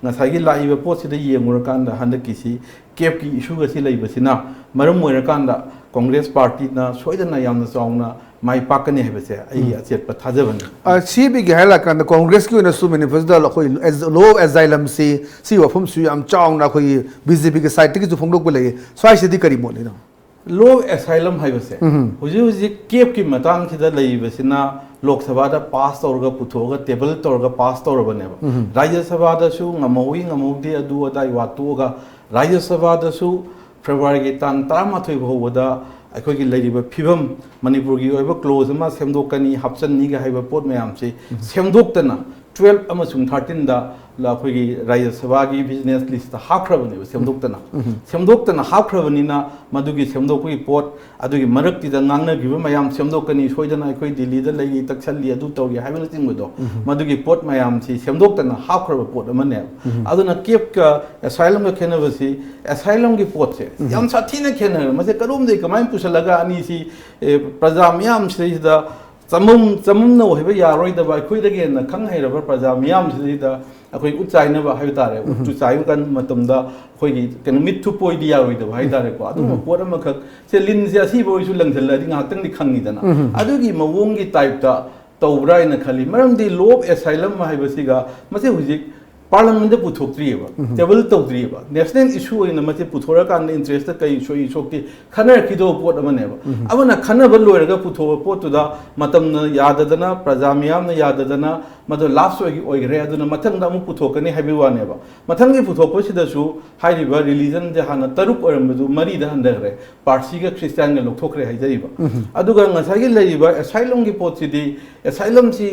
ngasai laiba pot sida yengurkanda handakisi cap ki issue ga si leibasina maram moirakanda congress party na soidana yamna chauna mai pakani hebase ai achet pa thajabani cb gi hala kan congress ki na su manifesto la khoi as low asylum si wafum su am chauna khoi bjp ki site ki ju phongdok ko lege swai sidi kari mo le na low asylum hebase huji cap ki matang sida leibasina Lok Sabha da pass torga puthoga table torga pass torga neba Rajya Sabha da su ngamoi ngamodi adu ada watuga Rajya Sabha da su February ki tang taramathoi bhoda अखोई की लेरिबा फिबम मणिपुर की ओइबा क्लोज मा सेमदोकनी हपसन नि गा हाइबा पोट मयाम से सेमदोकतना 12 अमसुंग 13 दा लाखोई की राज्य सभा की बिजनेस लिस्ट हाख्रबने सेमदोकतना हाख्रबनिना मदुगी सेमदोकई पोट अदुगी मरक्ति दा ngangne गिबा मयाम सेमदोकनी सोइदना अखोई दिल्ली दा लेगी तक्सली अदु तौगी हाइबना चिंगदो मदुगी पोट मयाम से सेमदोकतना हाख्रब पोट अमने अदुना केप का एसाइलम का खेनबसी एसाइलम की पोट से याम साथीना खेनर मसे करोम दे कमाई पुसलगा अनि सी प्रजा मयाम से चमुम न होइबा यारोइदबा अखोइदगे न खंग हैरबा प्रजा मियाम सिदा अखोइ उचाइनबा हाइतारे उचाइउ कन मतमदा अखोइगी कन मिथु पोइदि यारोइदबा हाइतारे को अदु पोर अमखक से लिन से असि बोइसु लंगजलदि ngakतंग दि खंगिदना अदुगी मवोंगी टाइपता तौब्राइना खली मरमदि लोब एसाइलम हाइबसिगा मसे हुजिक पार्लियामेंट पुथोक्ट्रीबा टेबल तौद्रीबा नेशनल इशू ओइना मसे पुथोरा कान इंटरेस्ट कई सोई सोक्ति खनर किदो पोट अमनेबा अबना खनब लोयरगा पुथो पोतुदा मतमना याददना प्रजा मियामना याददना मदो लास्ट ओइगरे अदुना मथंगदा मु पुथोकनी हाबिवानेबा मथंगी पुथोकसिदसु हाइरिबा रिलीजन जे हाना तरुक ओरमदु मरी दा हंदगरे पार्सीगा क्रिश्चियन गा लोथोकरे हाइजरिबा अदुगा ngसागी लेरिबा एसाइलम की पोतसिदी एसाइलम सी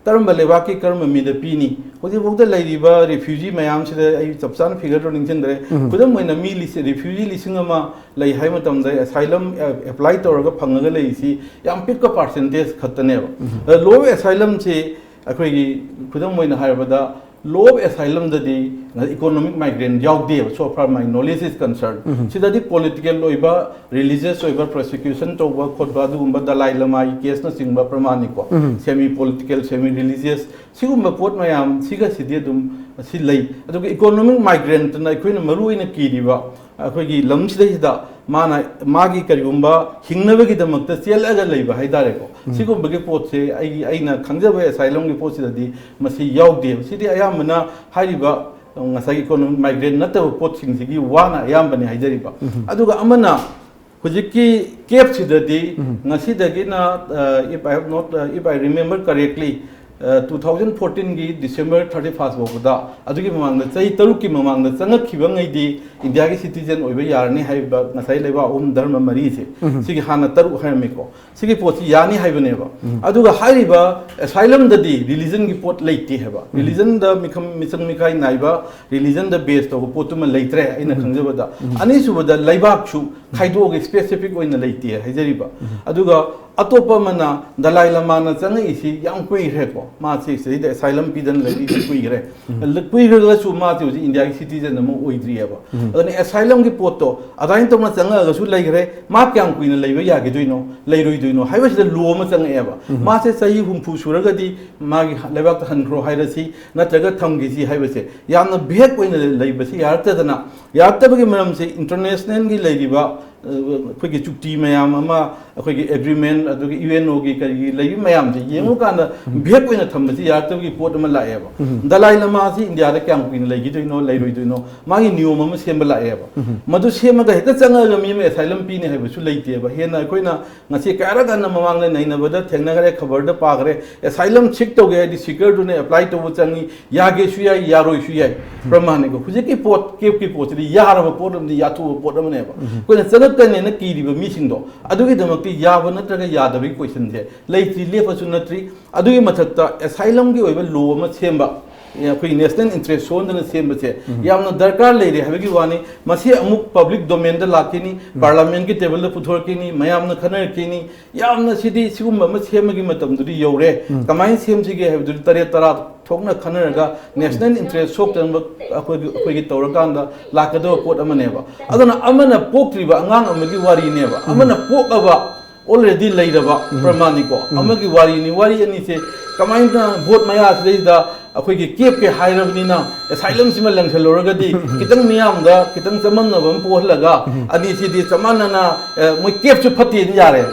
करम लेबाक की करम मीद पीनी हौजिफौदा लेरिबा रिफ्यूजी मयाम से चप चान फिगर निंगचंद्रे खुदम मोइना मी रिफ्यूजी लिसिंग अमा लई हाय मतमदा एसाइलम एप्लाई तौरगा फंगगा लेइसी याम पिक परसेंटेज खतनेबा लो एसाइलम से अखोगी खुदम मोइना हायबदा लो ऑफ एसाइलम ददी इकोनॉमिक माइग्रेंट याउदे so far my knowledge is concern सिदादी पॉलिटिकल लोइबा रिलीजियस लोइबा प्रोसिक्यूशन तोबा खोदबा दुगुंबा दलाई लमाई केस न सिंगबा प्रमाणिको सेमी पॉलिटिकल सेमी रिलीजियस सिगुंबा पोट मयाम सिगा सिदे दुम सि लई अदुग इकोनॉमिक माइग्रेंट ना अखोइना मरुइना कीदिबा अखोगी लमसिदा माना मागी करिगुंबा हिंगनबगिदमक्ता चेलगा लैबा हाइदारेको सिगुंबगे पोटसे आइना खंगजबा एसाइलम की पोटसिददी मसी याउदे सिदि अयामना हारिबा ngasai इकोनॉमिक माइग्रेंट नतब पोटसिंगसिगी वाना अयामबने हाइदरिबा अदुगा अमना हुजिकी cap सिददी ngasidagiना if I remember correctly 2014 की December 31 बोबदा अदुगी ममांगदा चै तरुक की ममांगदा चंगखिबंगैदी इंडिया की सिटीजन ओइबा यारनी हाइबा ngasai लेबा ओम धर्म मरी से सिगी हाना तरुक हायमेको सिगी पोची यानी हाइबनेबा अदुगा हाइबा एसाइलम ददी रिलीजन की पोट लेइती हेबा रिलीजन द मिखम मिसंग मिखाई नाइबा रिलीजन द बेस तो पोतुमा लेइत्रे आइना खंगजबदा अनि सुबदा लेबाक छु खाइदोग स्पेसिफिक ओइना लेइती है हाइजरिबा अदुगा अतोपा मना दलाई लमा ना चंग इसी याम कुइरे को मा से सिद एसाइलम पिदन लगी कुइरे कुइरे सु मा से इंडिया की सिटीजन म ओइद्री हेबा अदने एसाइलम की पोतो अदाइन तो चंग गसु लेगरे मा क्याम कुइन लेबा यागे दुइनो लेरोइ दुइनो हाइबा से लो म चंग एबा मा से सही हुमफु सुरगदी मागी लेबाक हनख्रो हाइरसी नत्रगा थमगिसी हाइबा से यामना भेक ओइन लेबसी यारतदना यारतबगी मरम से इंटरनेशनल की लेरिबा अखोगी चुक्ति मयाम अमा अखोगी एग्रीमेंट अदुगी यूएनओ की करी लेबि मयाम से येमु काना भेक ओइना थमबसी यारतबगी पोट अमा लाएबा दलाई लमा से इंडिया दा क्याम कुइन लेगि दुइनो लेरोइ दुइनो मागी नियम अमा सेम लाएबा मदु सेमगा हेता चंगा मी मे एसाइलम पीने हाइबसु लेइतेबा हेना अखोइना ngasi कारा गन ममांगले नैनबदा थेंगनगरे खबर दा पागरे एसाइलम छिक तोगे दि सिक्योर दुने अप्लाई तो चंगी यागे सुया यारोइ सुया प्रमाणिको हुजेकी पोट केपकी पोट दि यारबा पोट अमदि याथु पोट अमनेबा कोइना चलतने न कीरिबा मीसिंदो अदुगी दमक्ति याबा नत्रगा यादबी क्वेश्चन जे लेइत्री लेफसु नत्री अदुगी मथक्ता एसाइलम की ओइबा लो अमा सेमबा कोई नेशनल इंटरेस्ट सोन सेम से यामना दरकार लेरे हबगी वानी मसी अमुक public domain the Lakini parliament की टेबल द पुथोरकिनी मयामना खनरकिनी यामना सिदी सिगुम म सेमगी मतम दुदी यौरे कमाइन सेम सिगे हबदु तरे तरा थोकना खनरगा नेशनल इंटरेस्ट सोक तन अखोगी तौरकांदा लाकदो पोट अमनेबा अदना अमना पोक्त्रिबा अंगांग अमगी वारी नेबा अमना पोकबा ऑलरेडी लेरबा प्रमाणिको अमगी वारी नि वारी अनि से कमाइना वोट मया सेदा अखोगी केप के हाइरबनिना एसाइलम सिमा लंगसलोरगदी कितंग मियामगा कितंग चमनबम पोहलगा अनि सिदि चमनना मोय केप सु फति नि यारे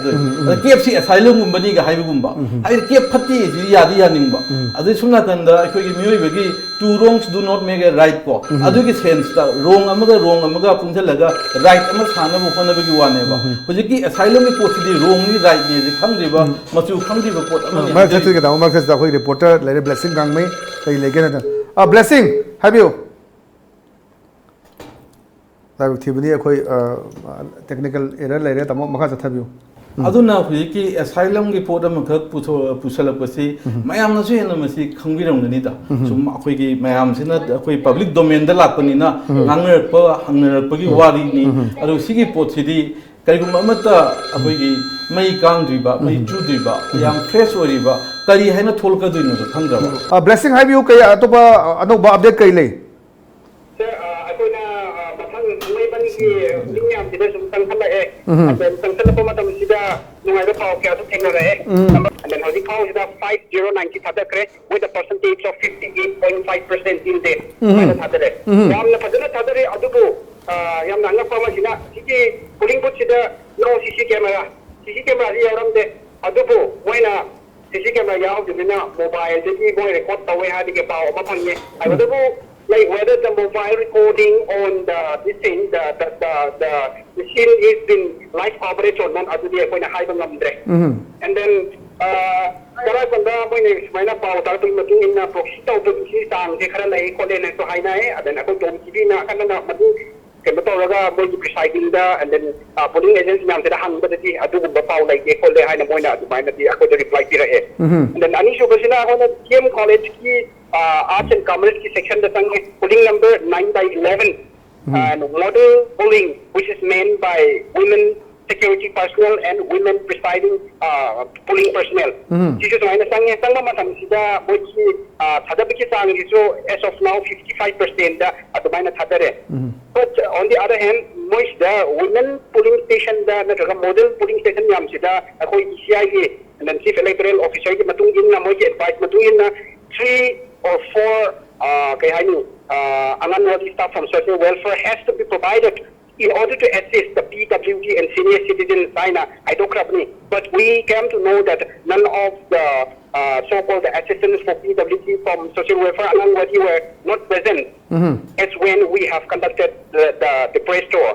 केप सि एसाइलम गुंबनी गा हाइबगुंबा हाइ केप फति जि यादि यानिंगबा अदि सुना तंदा अखोगी मियोइबगी two wrongs do not make a right को अदुगी सेंस ता रोंग अमगा पुंजलगा राइट अमा सानबो फनबगी वानेबा हुजिकी एसाइलम की पोस्टदि रोंग नि राइट नि जि खंगरिबा मचु खंगरिबा पोट अमा मैं खत्ति के दाउ मैं खत्ति कोई रिपोर्टर लेरे ब्लेसिंग गांग में कई लेके ना ब्लेसिंग हाबियो ताब थिबनी कोई टेक्निकल एरर लेरे तमो मखा चथबियो अदुना हुजिकी एसाइलम की पोट अमा खक पुसलपसी मयामना सु हेन मसी खंगिरंगनी दा सुम अखोगी मयाम सिना अखोई पब्लिक डोमेन दा लापनिना हंगरपगी वारी नि अदु सिगी पोट सिदी करिगुम अमता अखोगी मई कांद्रिबा मई चुद्रिबा याम फ्रेश ओरिबा करी हैना थोलका दुइनो खंगद्रबा ब्लेसिंग हाबियो कई अतोबा अनोबा अपडेट कई ले with a percentage of 58.5% in there. Yamna fadana thadare adubu yamna anga pharmacy sigi polling booth sida no CC camera ri yaramde adubu moina CC camera yaudina mobile de boy record tawe ha dige paw ma phangye adubu like whether the mobile recording on this thing the machine is been live coverage or not adubi koina haiba ngamdre and then kara banda moine smaina paw tar tu matung inna proxy taw tu si tang je khara lai ko le na to haina e adana ko tom kibi na kana na matu kemo tawraga moi presiding da and then polling agents myam da hang ba di adugumba paw lai ke khole haina moina adumaina di ako da reply tira e and then ani shobasina hona KM college ki arts and commerce ki section da sang polling number 9/11 and model polling which is manned by women security personnel and women presiding polling personnel. This is why sang matam sida bochi thadabiki sang so as of now 55% da adumaina thadare. But on the other hand, most the women polling station da na model polling station yam sida akoi ECI ki and then chief electoral officer ki matungin na moi advice matungin na 3 or 4 kay hani anganwadi staff from social welfare has to be provided in order to assist the PWD and senior citizens but we came to know that none of the so-called assistants for PWD from social welfare anganwadi were not present as when we have conducted the press tour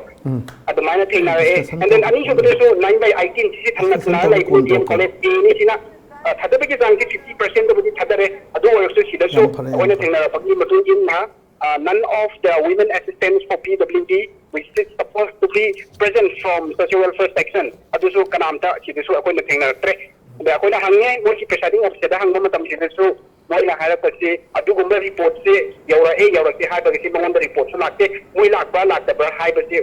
at the minor thing and then anisho so 9/18 sisi thangna like medium college ni sina thadabiki jangki 50% of the thadare adu also sida so ona thingna pagi matungin na none of the women assistants for PWD which is supposed to be present from social welfare section adu so kanamta sida so akoi na thingna tre da akoi na hangne mo si presiding officer da hangma matam sida so moi na hara pasi adu gumba report se yaura se ha ba si mongon report so lakte moi lakba ba hai ba se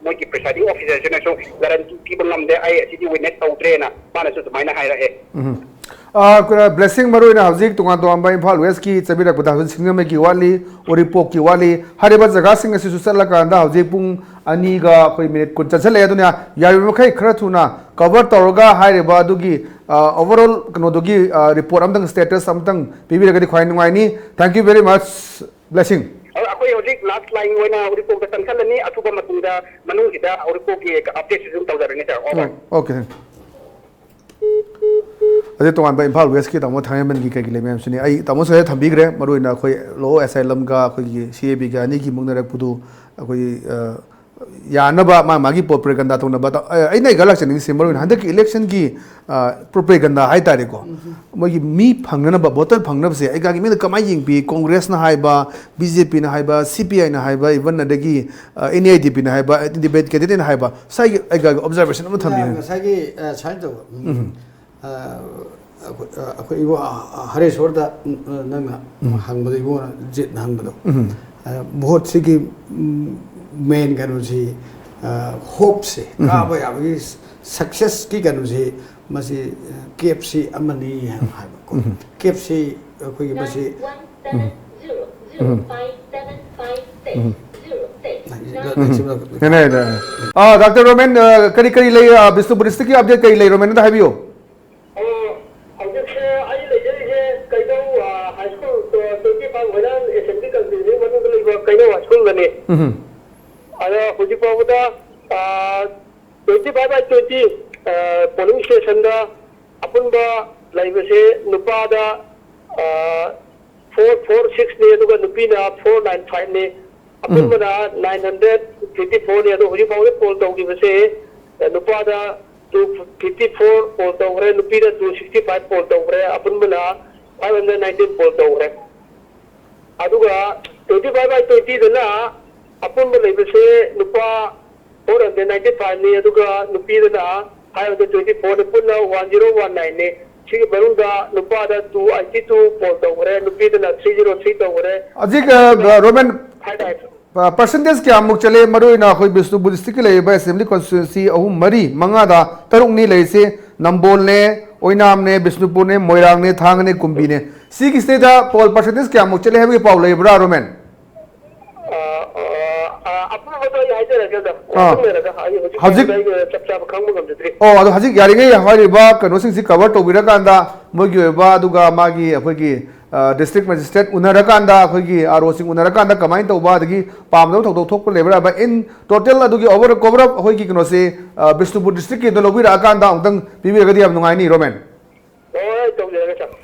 moi ki presiding officer se na so guarantee people namde ai sidi witness tautre na mana so mai na haira e blessing maru na hauzik tunga to amba Imphal West ki chabira buda singam ki wali oripok ki wali hariba jaga sing asi susala ka anda hauzik pung ani ga koi minute kun chachale adunya yari makai khara thuna cover toroga hariba adugi overall kno dugi report amdang status amdang bibira ga di khwai nungai ni thank you very much blessing akoi hojik last line wena oripok da tankalani atuba matunda manung hida oripok ki update sum tawdarani sir over okay अरे तो आंबा इम्फाल वेस्ट की तमो थांगे मन की कई ले मैम सुनी आई तमो से थंबीग्रे मरुइना कोई लो एसाइलम का कोई सीएबी का नि की मुंगनरक पुदु कोई यानबा मागी प्रोपेगेंडा तो नबा आई नै गलक चनिंग सिमरुइन हंदक इलेक्शन की प्रोपेगेंडा हाई तारे को मोगी मी फंगनबा बोतल फंगनब से आई गागी में कमाई यिंग बी कांग्रेस ना हाइबा बीजेपी ना हाइबा सीपीआई ना हाइबा इवन नदगी एनआईडीपी ना हाइबा डिबेट के ना हाइबा साइ आई गागी ऑब्जर्वेशन अम थंबी साइगी साइन तो अखोई इबो हरेश्वर दा नंगना हंगबदो इबो जित हंगबदो बहुत सिगी मेन कनु जी होप से काबा याबी सक्सेस की कनु जी मसी केएफसी अमनी है हाइबको केएफसी अखोई मसी डॉक्टर रोमेन करी करी ले बिष्णुपुर डिस्ट्रिक्ट की अपडेट करी ले रोमेन दा हाइबियो ada huji pawda 25/20 polling station da apunba laibase nupa da 446 ne aduga nupina 495 ne apunba da 954 ne adu huji pawda poll tawgi base nupa da 254 poll tawre nupina 265 poll tawre apunba da 519 poll tawre aduga 25/20 dana अपुन लेबसे नुपा 495 ने अदुगा नुपी दना 524 ने पुना 1019 ने छि बरुंगा नुपा दा 282 पोल तोरे नुपी दना 303 तोरे अजिक रोमन परसेंटेज क्या मुक चले मरो ना कोई बिष्णुपुर डिस्ट्रिक्ट ले बा असेंबली कॉन्स्टिट्यूएंसी अहू मरी मंगा दा तरुक नि लेसे नंबोल ने ओइनाम ने बिष्णुपुर ने मोइरांग ने थांग ने कुंबी ने सी की स्टेट पोल परसेंटेज क्या मुक चले है पाउ ले बरा रोमन हजिक यारिंगे हरिबा कनोसिंग सी कवर तोबिरा कांदा मोगी बा दुगा मागी अखोगी डिस्ट्रिक्ट मजिस्ट्रेट उनरा कांदा अखोगी आरओ सिंग उनरा कांदा कमाइन तोबा दगी पामदो थोक थोक लेबरा बा इन टोटल अदुगी ओवर कवर अप अखोगी कनोसे बिष्णुपुर डिस्ट्रिक्ट के दोलोबिरा कांदा उंतंग बिबि गदी अब नुगाइनी रोमन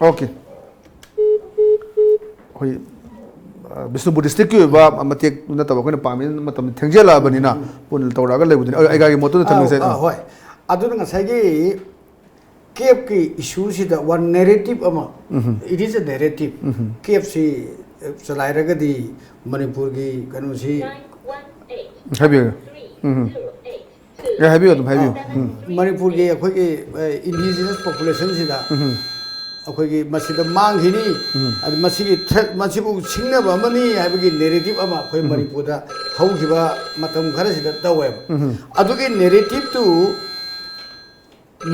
ओके होई बिष्णुपुर डिस्ट्रिक्ट की मतेक नतब अखोना पामी मतम थेंजेला बनिना पुन तौरागा लेबुदिन आइगागी मोतो थमिसे होय अदुना ngसाइगी केप की इशू सिदा वन नैरेटिव अमा it is a narrative CAB सी चलाइरगदी मणिपुर की कनुसी Happy. Yeah, happy or happy. Manipur ke indigenous population sida अखोगी मसीद मांगिनी अद मसीगी थ्रेट मसीबु सिंगनब अमनी हाइबगी नैरेटिव अमा अखोई मणिपुरदा हौगिबा मतम खरसिदा तवे अदुगी नैरेटिव टू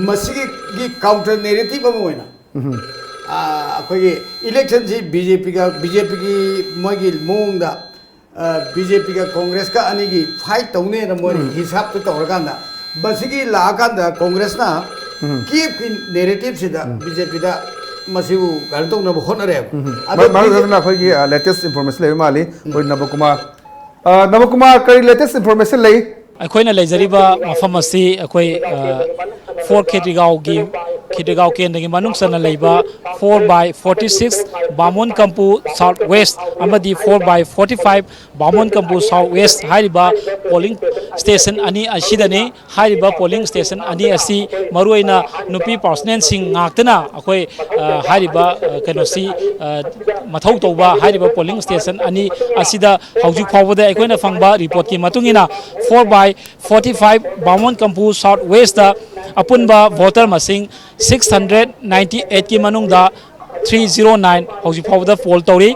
मसीगी काउंटर नैरेटिव अमा होइना अखोगी इलेक्शन जी बीजेपी की मोगी मोंगदा बीजेपी का कांग्रेस का अनिगी फाइट तौने न मोरी हिसाब तो तौरकांदा मसीगी लाकांदा कांग्रेस ना कीप की नैरेटिव सिदा बीजेपी दा मसीबु गारतों न बहुत नरे ना कोई लेटेस्ट इंफॉर्मेशन ले माली कोई नवकुमार करी लेटेस्ट इंफॉर्मेशन ले अखोइना लेजरिबा मफम असि अखोइ 4 खिदगाव केंद्रगी मनुंग सना लेबा 4/46 बामोन कंपू साउथ वेस्ट अमदी 4/45 बामोन कंपू साउथ वेस्ट हारिबा पोलिंग स्टेशन अनि असिदने हारिबा पोलिंग स्टेशन अनि असि मरुइना नुपी पर्सनल सिंग ngakतना अखोइ हारिबा कनोसी मथौ तौबा हारिबा पोलिंग स्टेशन अनि असिदा हौजु फावदा अखोइना फंगबा रिपोर्ट की मतुंगिना 4/45 बामोन कंपू साउथ वेस्ट अपुनबा वोटर मसिंग 698 की मनुंगदा 309 हौजी फावदा पोल तौरी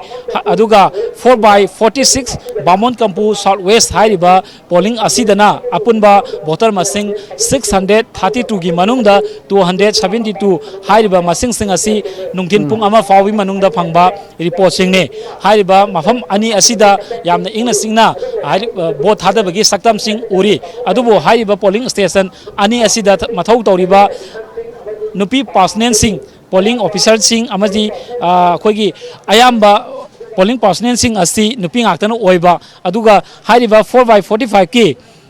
अदुगा 4/46 बामोन कंपू साउथ वेस्ट हारिबा पोलिंग असिदना अपुनबा वोटर मसिंग 632 की मनुंगदा 272 हारिबा मसिंग सिंग असि नुंथिन पुंग अमा फावी मनुंगदा फंगबा रिपोर्ट सिंगने हारिबा मफम अनि असिदा यामना इंगना सिंगना बोट थादबगी सक्तम सिंग उरी अदुबो हारिबा पोलिंग स्टेशन अनि असिदा मथौ तौरिबा नुपी पर्सनल सिंग पोलिंग ऑफिसर सिंग अमजी अखोगी अयाम्बा पोलिंग पर्सनल सिंग असि नुपी ngakतना ओइबा अदुगा हारिबा 4/45 की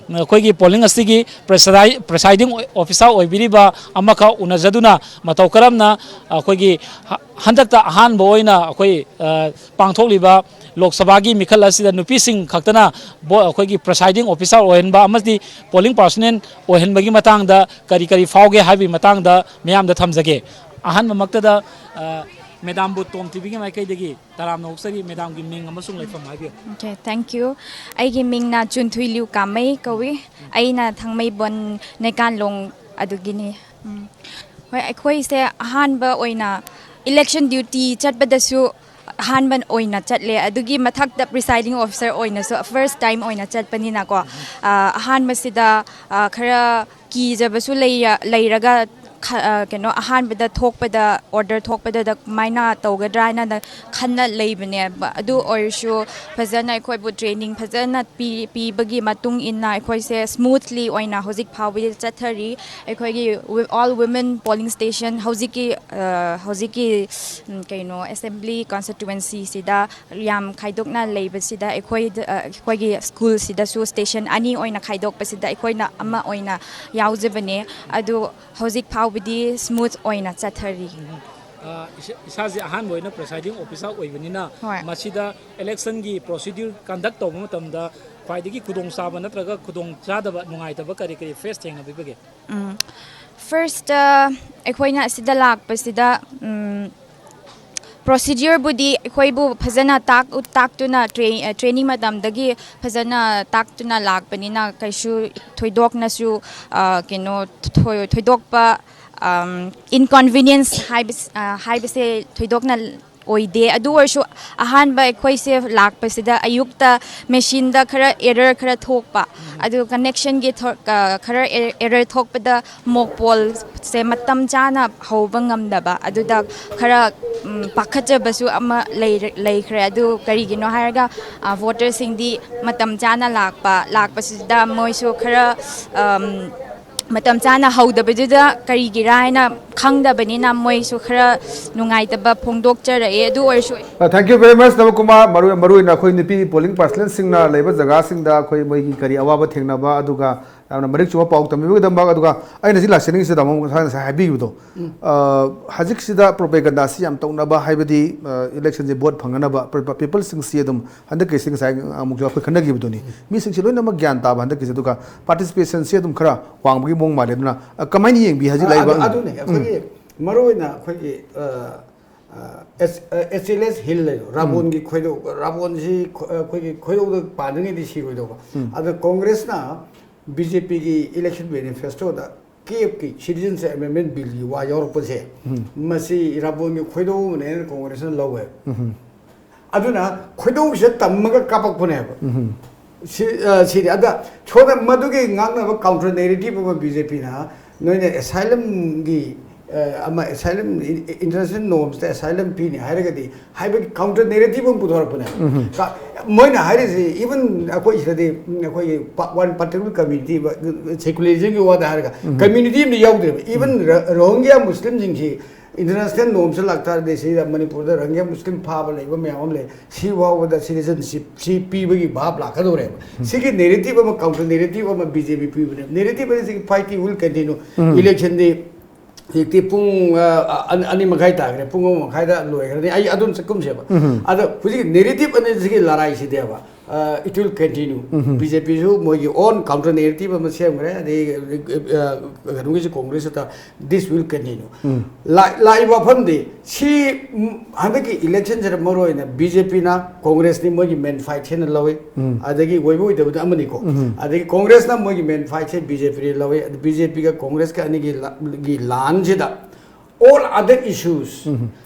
अखोगी पोलिंग असि प्रेसाइडिंग ऑफिसर ओइबिरिबा अमखा उनजदुना मतौ करमना अखोगी हंदकता अहानबो ओइना अखोई पांथोकलिबा लोक सभा की मिखल असिदा नुपी सिंग खक्तना अखोगी प्रेसाइडिंग ऑफिसर ओहनबा अमजी पोलिंग पर्सनल ओहनबगी मतंगदा करी करी फावगे हाबी मतंगदा मयामदा थमजगे अहन मक्तदा मैडम बोटोम टीवी के माइकैदगी तराम नोक्सरी मैडम की मिंग अमसुंग लेफम हाइबो ओके थैंक यू आइगी मिंग ना चुनथुइलु कामै कवि आइना थंगमै बोन नेकान लोंग अदुगिनी होय अखोई से अहानबा ओइना इलेक्शन ड्यूटी चटबदसु अहानबन ओइना चटले अदुगी मथक्ता प्रिसाइडिंग ऑफिसर ओइना सो फर्स्ट टाइम ओइना चटपनिना को अहानबसिदा खरा कीजबसु लेरगा कनो अहानबदा थोकपदा ऑर्डर थोकपदा माइना तौगद्राना खन्ना लेबने अदु ओइरसु फजना अखोइबु ट्रेनिंग फजना पीबगी मतुंग इन्ना अखोइसे स्मूथली ओइना होजिक फावबि चथरी अखोइगी ऑल वुमेन पोलिंग स्टेशन होजिकी कनो असेंबली कॉन्स्टिट्यूएंसी सिदा याम खाइदोकना लेबसिदा अखोइगी स्कूल सिदासु स्टेशन अनि ओइना खाइदोकपसिदा अखोइना अमा ओइना याउजबने अदु होजिक फाव बिदी smooth ओइना चथरी इसाजी Ahaan बोइना presiding officer ओइबनिना मसिदा election की प्रोसीड्यूर कंडक्ट तौब मतमदा ख्वाइदगी खुदोंग साबा नत्रगा खुदोंग चादबा नुंगाइतबा करी करी फेस थेंग बिबगे फर्स्ट अखोइना सिदा लाकपसिदा प्रोसीड्यूर बुदी अखोइबु फजना ताकतुना ट्रेनिंग मतमदगी फजना ताकतुना लाकपनिना कैसु थोइदोकनसु केनो थोइदोकपा इनकन्वीनियंस हाइबसे थोइदोकना ओइदे अदु वर्षो अहानबा अखोइसे लाकपसिदा अयुक्ता मेशिनदा खरा एरर खरा थोकपा अदु कनेक्शन गे खरा एरर थोकपदा मोकपोल से मतम चाना हौबा ngamdaba अदुदा खरा पाखचबसु अमा लेखरे अदु करिगिनो हारगा वोटर सिंगदी मतम चाना लाकपसिदा मोइसो खरा मतम चाना हौदबजुदा करिगिरा हैना खंगदबनिना मोइसो खरा नुंगाइतबा फोंदोकचरए अदु ओरसो थैंक यू वेरी मच नवकुमार मरु ना खोई निपी पोलिंग पर्सनल सिंगना लेबा जगह सिंगदा खोई मोइगी करी अवाबा थेंगनाबा अदुगा यामना मरिक चुवा पाउ तमिबगदम अदुगा आइना जि लासेनिंग से दमो सा हाबिबदो हजिक सिदा प्रोपेगेंडा सि याम तौनाबा हाइबदी इलेक्शन जे वोट फंगनाबा पीपल सिंग सि दम हंदक के सिंग साइ अमुक जो खनगिबदोनी मी सिंग लोइना म ज्ञान ताब हंदक के दुगा पार्टिसिपेशन से दम खरा वांगबगी मोंग मालेदना कमाइनी Young be हजि Laiba अदुने अखोगी मरोइना अखोगी HLS hill le rabon gi khoido rabon ji khoido da panni di si khoido ada congress na BJP ki election manifesto da KF ki citizens amendment bill yi wa yor pose masi rabon gi khoido ne congress na lawe aduna khoido se tamma ka kapak pune si ada choda madu gi ngang na counter narrative of BJP na no asylum gi ama asylum international norms the asylum p ni hairagadi haibe counter narrative um pudhor pune ka moina haire even akoi sade akoi one particular community secularism gi wada haraga community ni yaudre even rohingya muslim jing ki international norms lagta de se manipur da rohingya muslim phaba leiba myam le si wa da citizenship si p gi bhab la kadore si ki narrative am counter narrative am BJP p narrative is fighting will continue election de Ikti pung ani makai tak ne pung makai da loy ne ai adun sekum seba ada fuji narrative ane sigi larai si deba it will continue BJP ju mogi own counter narrative am sem gre de ganungi si congress ta this will continue lai wa pham de si handaki election jara maro ina BJP na congress ni mogi main fight chen lawe adagi woibo de amani ko adagi congress na mogi main fight chen BJP lawe BJP ka congress ka ani gi lan all other issues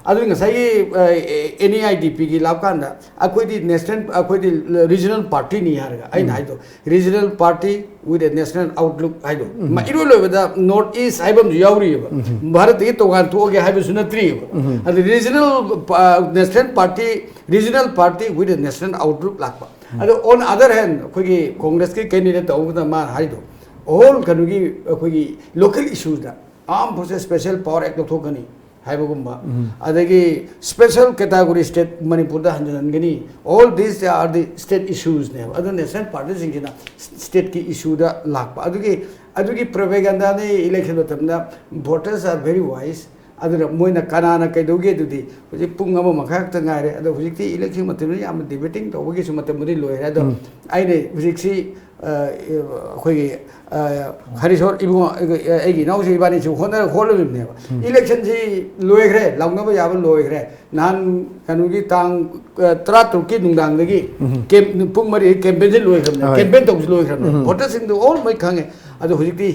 adu ngasai NEIDP gi labkanda akoi di national akoi di regional party ni harga ai nai do regional party with a national outlook ai do ma iro lo da north east aibam yauri ba bharat gi togan to ge haibe sunatri adu regional party with a national outlook lakba adu on other hand akoi gi congress ki candidate to ma hai do all kanu gi akoi gi local issues da armed forces special power act thokani haibagumba adagi special category state manipur da hanjangani all these are the state issues ne adu national party jingina state ki issue da lakpa adugi propaganda ne election tamna voters are very wise adura moina kanana kaidoge dudi hoji pungama makhak ta ngaire adu hojikti election matam yam debating to hogi sumatam ri loire adu aine hojiksi khoi Harisor ibu egi nau si bani si khona kholo ne election si loigre laungna ba yaba loigre nan kanugi tang tra turki nungdang dagi kem pung mari campaign si loigre campaign to loigre voters in the all mai khange adu hojikti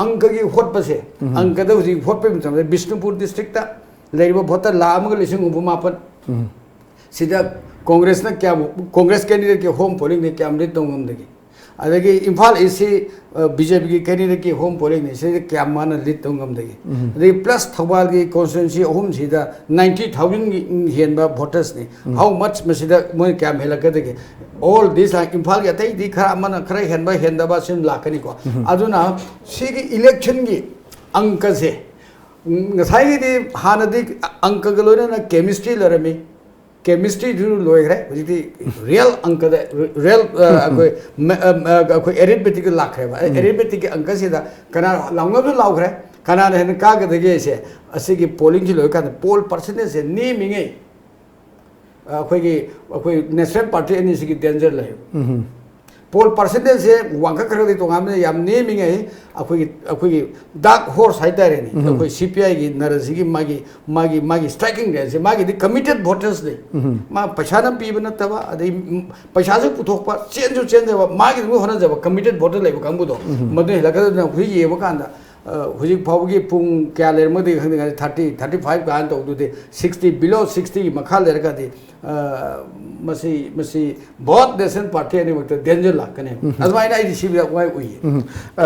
angka gi hot pase angka da hoji hot pe mtam Bishnupur district ta leiba voter la amga lising upumapan sida congress na kya congress candidate ke home polling ne kya amrit tongam dagi adagi imphal isi BJP ki candidate ki home polling ne se kya mana lead tongam dagi adagi plus thawal ki constituency home sida 90,000 hienba voters ne how much masida moi kya helaka dagi all these are imphal ki atai di khara mana khara henba ba sim lakani ko aduna si ki election ki angka se ngasai di hanadi angka galona na chemistry larami chemistry du loigre hojiti real anka da real koi arithmetic lakre ba arithmetic anka se da kana langna du laugre kana ne ka ga de se asigi polling ji loika poll percentage se ni minge koi national party ani sigi danger lai poll percentage se wangka kra di tongam ne yam ne minge akoi dark horse haitare ni akoi CPI gi narasi gi magi striking range magi di committed voters ne ma paisa na pi bana taba adai paisa se puthok pa change ba magi mu hona jaba committed voter lai ba kambu do madu helaka na hui ye ba kanda huji phawgi pung kya ler modi 30 35 kan to du de 60 below 60 makha ler ka de masi both nation party ani mukta danger lakane azmai na idi sibya wai ui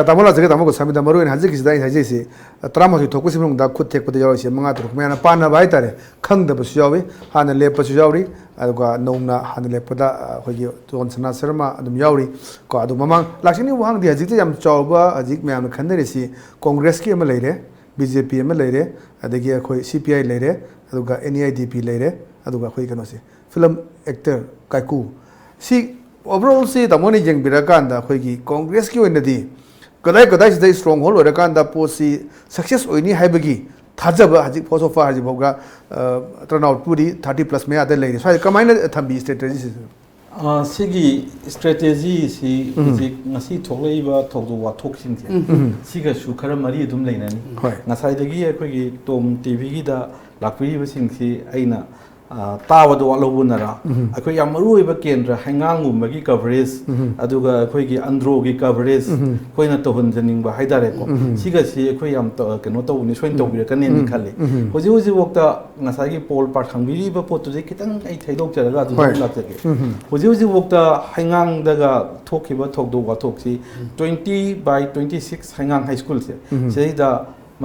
tamola jage tamogo samida maru en haji kisdai haji se trama thok kusim da khut tek pade yawi se manga truk mena pana bai tare khang da bu yawi hana le pa yawi aduga nongna hana le pada hoji ton sana sharma adum yawi ko adu mamang laksini wang di haji te yam chawba haji myam khandare si congress ki ama leire BJP ama leire adagi khoi CPI leire aduga NEIDP leire aduga khoi kano se film actor kaiku si overall si tamoni jeng birakanda khoi ki congress ki oinadi kadai sidai stronghold orakanda posi success oini haibagi thajaba haji so far haji boga turnout puri 30 plus me ade leire so kamaina thambi strategy sigi strategy si hojik ngasi tholaiba thokdu wathok singse siga su khara mari dum leinani ngasai dagi akhoi gi tom TV gi da ꯂꯥꯛꯄꯤꯔꯤꯕꯁꯤꯡꯁꯤ ꯑꯩꯅ ꯇꯥꯕꯗ ꯋꯥꯠꯍꯧꯕꯅꯔꯥ ꯑꯩꯈꯣꯏ ꯌꯥꯝ ꯃꯔꯨꯑꯣꯏꯕ ꯀꯦꯟꯗ꯭ꯔ ꯍꯩꯉꯥꯡꯒꯨꯝꯕꯒꯤ ꯀꯚꯔꯦꯖ ꯑꯗꯨꯒ ꯑꯩꯈꯣꯏꯒꯤ ꯑꯟꯗ꯭ꯔꯣꯒꯤ ꯀꯚꯔꯦꯖ ꯑꯩꯈꯣꯏꯅ ꯇꯧꯍꯟꯖꯅꯤꯡꯕ ꯍꯥꯏꯇꯥꯔꯦꯀꯣ ꯁꯤꯒꯁꯤ ꯑꯩꯈꯣꯏ ꯌꯥꯝ ꯀꯩꯅꯣ ꯇꯧꯕꯅꯤ ꯁꯣꯏꯅ ꯇꯧꯕꯤꯔꯛꯀꯅꯦꯅ ꯈꯜꯂꯤ ꯍꯧꯖꯤꯛ ꯍꯧꯖꯤꯛꯐꯥꯎꯗ ꯉꯁꯥꯏꯒꯤ ꯄꯣꯜ ꯄꯥꯔꯠ ꯍꯪꯕꯤꯔꯤꯕ ꯄꯣꯠꯇꯨꯗꯤ ꯈꯤꯇꯪ ꯑꯩ ꯊꯩꯗꯣꯛꯆꯔꯒ ꯑꯗꯨꯗ ꯂꯥꯛꯆꯒꯦ ꯍꯧꯖꯤꯛ ꯍꯧꯖꯤꯛꯐꯥꯎꯗ ꯍꯩꯉꯥꯡꯗꯒ ꯊꯣꯛꯈꯤꯕ ꯊꯧꯗꯣꯛ ꯋꯥꯊꯣꯛꯁꯤ 20/26 ꯍꯩꯉꯥꯡ ꯍꯥꯏ ꯁ꯭ꯀꯨꯜꯁꯦ ꯁꯤꯗꯩꯗ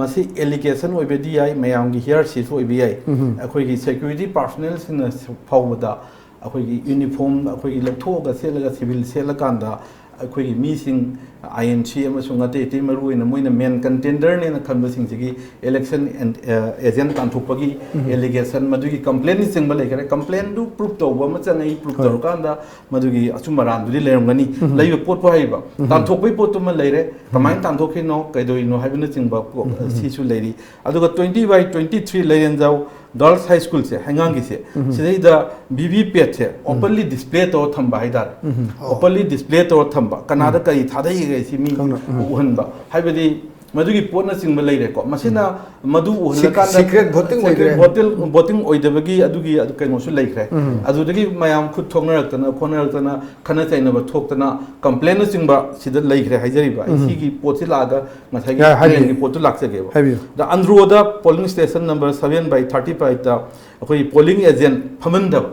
ꯃꯁꯤ ꯑꯦꯂꯤꯒꯦꯁꯟ ꯑꯣꯏꯕꯗꯤ ꯌꯥꯏ ꯃꯌꯥꯝꯒꯤ ꯍꯤꯌꯔꯁꯤꯁꯨ ꯑꯣꯏꯕ ꯌꯥꯏ ꯑꯩꯈꯣꯏꯒꯤ ꯁꯦꯀ꯭ꯌꯨꯔꯤꯇꯤ ꯄꯥꯔꯁꯣꯅꯦꯜꯁꯤꯡꯅ ꯐꯥꯎꯕꯗ ꯑꯩꯈꯣꯏꯒꯤ ꯌꯨꯅꯤꯐꯣꯔꯝ ꯑꯩꯈꯣꯏꯒꯤ ꯂꯧꯊꯣꯛꯑꯒ ꯁꯦꯠꯂꯒ ꯁꯤꯚꯤꯜ ꯁꯦꯠꯂꯀꯥꯟꯗ ꯑꯩꯈꯣꯏꯒꯤ ꯃꯤꯁꯤꯡ INC ꯑꯃꯁꯨꯡ ꯑꯇꯩ ꯑꯇꯩ ꯃꯔꯨꯑꯣꯏꯅ ꯃꯣꯏꯅ ꯃꯦꯟ ꯀꯟꯇꯦꯟꯗꯔꯅꯦꯅ ꯈꯟꯕꯁꯤꯡꯁꯤꯒꯤ ꯏꯂꯦꯛꯁꯟ ꯑꯦꯖꯦꯟ ꯇꯥꯟꯊꯣꯛꯄꯒꯤ ꯑꯦꯂꯤꯒꯦꯁꯟ ꯃꯗꯨꯒꯤ ꯀꯝꯄ꯭ꯂꯦꯟꯅꯆꯤꯡꯕ ꯂꯩꯈ꯭ꯔꯦ ꯀꯝꯄ꯭ꯂꯦꯟꯗꯨ ꯄ꯭ꯔꯨꯞ ꯇꯧꯕ ꯑꯃ ꯆꯪꯉꯤ ꯄ꯭ꯔꯨꯞ ꯇꯧꯔꯀꯥꯟꯗ ꯃꯗꯨꯒꯤ ꯑꯆꯨꯝ ꯑꯔꯥꯟꯗꯨꯗꯤ ꯂꯩꯔꯝꯒꯅꯤ ꯂꯩꯕ ꯄꯣꯠꯄꯨ ꯍꯥꯏꯔꯤꯕ ꯇꯥꯟꯊꯣꯛꯄꯒꯤ ꯄꯣꯠꯇꯨꯃ ꯂꯩꯔꯦ ꯀꯃꯥꯏꯅ ꯇꯥꯟꯊꯣꯛꯈꯤꯅꯣ ꯀꯩꯗꯧꯔꯤꯅꯣ ꯍꯥꯏꯕꯅꯆꯤꯡꯕ ꯁꯤꯁꯨ ꯂꯩꯔꯤ ꯑꯗꯨꯒ 20/23 ꯂꯩꯔꯦꯟꯖꯥꯎ ꯒꯔꯜꯁ ꯍꯥꯏ ꯁ꯭ꯀꯨꯜꯁꯦ ꯍꯩꯉꯥꯡꯒꯤꯁꯦ ꯁꯤꯗꯩꯗ VVPAT ओपनली डिस्प्ले तो थंबा है ओपनली डिस्प्ले तो थंबा कनादा कई थादई सी मी उहनबा हाइबदी मधुगी पोटना चिंग लेरेको मसिना मधु उहनका सीक्रेट voting ओइदबगी अदुगी कइनोसु लेखरे अदुदगी मयाम खुद थोंगरक्तना खोनरक्तना खना चाइनबा थोक्तना कंप्लेन चिंबा सिदा लेखरे हाइजरिबा इसीगी पोटि लागा मथागी पोटु लाक्सगेबा द अंद्रोदा पोलिंग स्टेशन नंबर 7/35 दा अखोई पोलिंग एजेंट फमंदब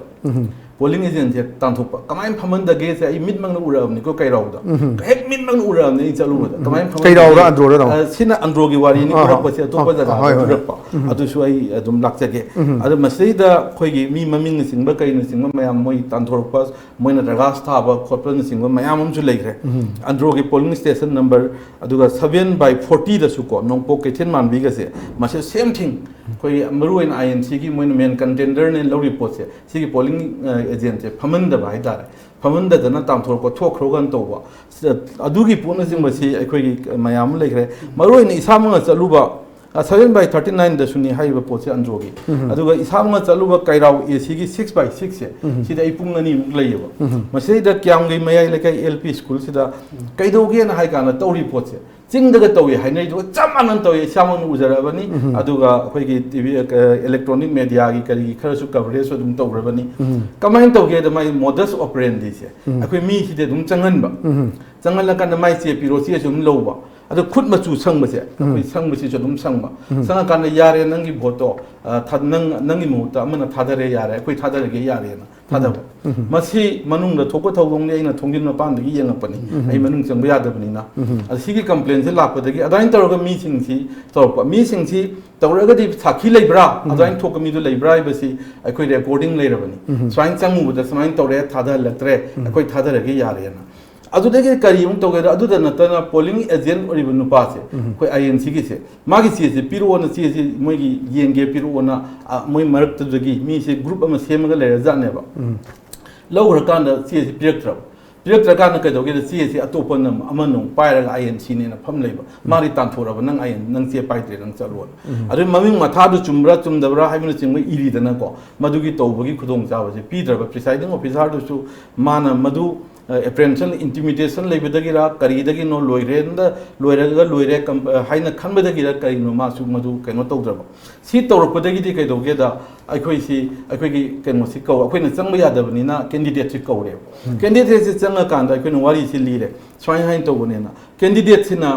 पोलिंग एजेंट से तांथोप कमाइन फमंदगे से आई मिड मंग उराबनी को कैराउदा हेक मिड मंग उराबनी चलुबदा कमाइन फमंद कैराउदा अंद्रोदा सिना अंद्रोगी वारी नि पुरपसे अतोप जगा पुरपा अदुसु आई अदुम लाक्चगे अदु मसैदा खोइगी मी ममिंग सिंगबा कैन सिंगबा मयाम मोइ तांथोरपा मोइना दरगास थाबा खोपन सिंगबा मयाम हमसु लेखरे अंद्रोगी पोलिंग स्टेशन नंबर अदुगा 7/40 दसु को नोंपो केथेन मानबिगसे मसे सेम थिंग खोइ मरुइन INC की मोइना मेन कंटेंडर ने लो रिपोर्ट से सिगी पोलिंग एजेंट से फमंदबा हाइतारे फमंददना तांथोरको थोखरोगन तोबा अदुगी पोनसिंबसी अखोइगी मयाम लेखरे मरुइन इसामंगा चलुबा 7/39 दसुनी हाइबा पोसे अंद्रोगी अदुगा इसामंगा चलुबा कैराव AC की 6/6 से सिदा इपुंग अनि मुक लेयबा मसेदा क्यांगै मयाइ लेकै LP स्कूल सिदा कैदोगेन हाइकाना तौरी पोसे चिंगदगा तौय हाइनै दो चमानन तौय सामन उजरबनी अदुगा अखोइगी टीवी इलेक्ट्रॉनिक मीडिया की करी खरसु कवरेज अदुम तौरबनी कमाइन तौगे द माइ मोडस ऑपरेंडी से अखोइ मी सिदे दुम चंगनबा चंगनलकन माइ चे पिरोसी असुम लौबा अदु खुद मचु संगबसे अखोइ संगबसी अदुम संगबा संगकान यारे नंगी भोटो नंगी मुता अमना थादरे यारे अखोइ थादरगे यारेना थादब मसी मनुंग थोको थौदोंगे अइना थोंगिन मपानदगी येंगपनी अइ मनुंग चंग यादबनीना असिगी कंप्लेन से लापदगी अदाइन तौरगा मी सिंगसी तौरपा मी सिंगसी तौरगदी साखी लेब्रा अदाइन थोकमी दु लेब्रा इबसी अखोइ रिकॉर्डिंग लेरबनी स्वाइन चंगुबदा समाइन तौरे थादलक्त्रे अखोइ थादरगे यारेना अदुदगे करी उन तौगे अदुदा नतना पोलिंग एजेंट ओरिबु नुपासे कोइ INC की से मागी चीजे पिरोना चीजे मोइगी येंगे पिरोना मोइ मरक्तदगी मी से ग्रुप अमा सेमगा लेर जानेबा लौरकान चीजे पिरक्त्रा पिरक्त्रकान कदोगे चीजे अतोपन अमनो पायरगा INC नेना फम लेबा मारी तांथोरबा नंग IN नंग चे पाइत्रे नंग चलो अदु ममिंग मथादु चुमब्रा चुमदबरा हाइबन चिंगै इरिदना को मदुगी तौबगी खुदोंग चाबजे पीद्रबा प्रिसाइडिंग ऑफिसर दुसु माना मदु एप्रेंशन इंटिमिडेशन लेबदगिरा करीदगी नो लोइरेंद लोइरगा लोइरे हाइना खनबदगिरा करिनो मासु मदु कैनो तौद्रबा सी तौरपदगिदि कैदोगेदा अखोइसी अखोइगी कैनोसी कौ अखोइना चंगबा यादबनिना कैंडिडेट सि कौरे कैंडिडेट सि चंगा कांदा अखोइना वारी सि लीरे स्वाइन हाइन तौबनेना कैंडिडेट सिना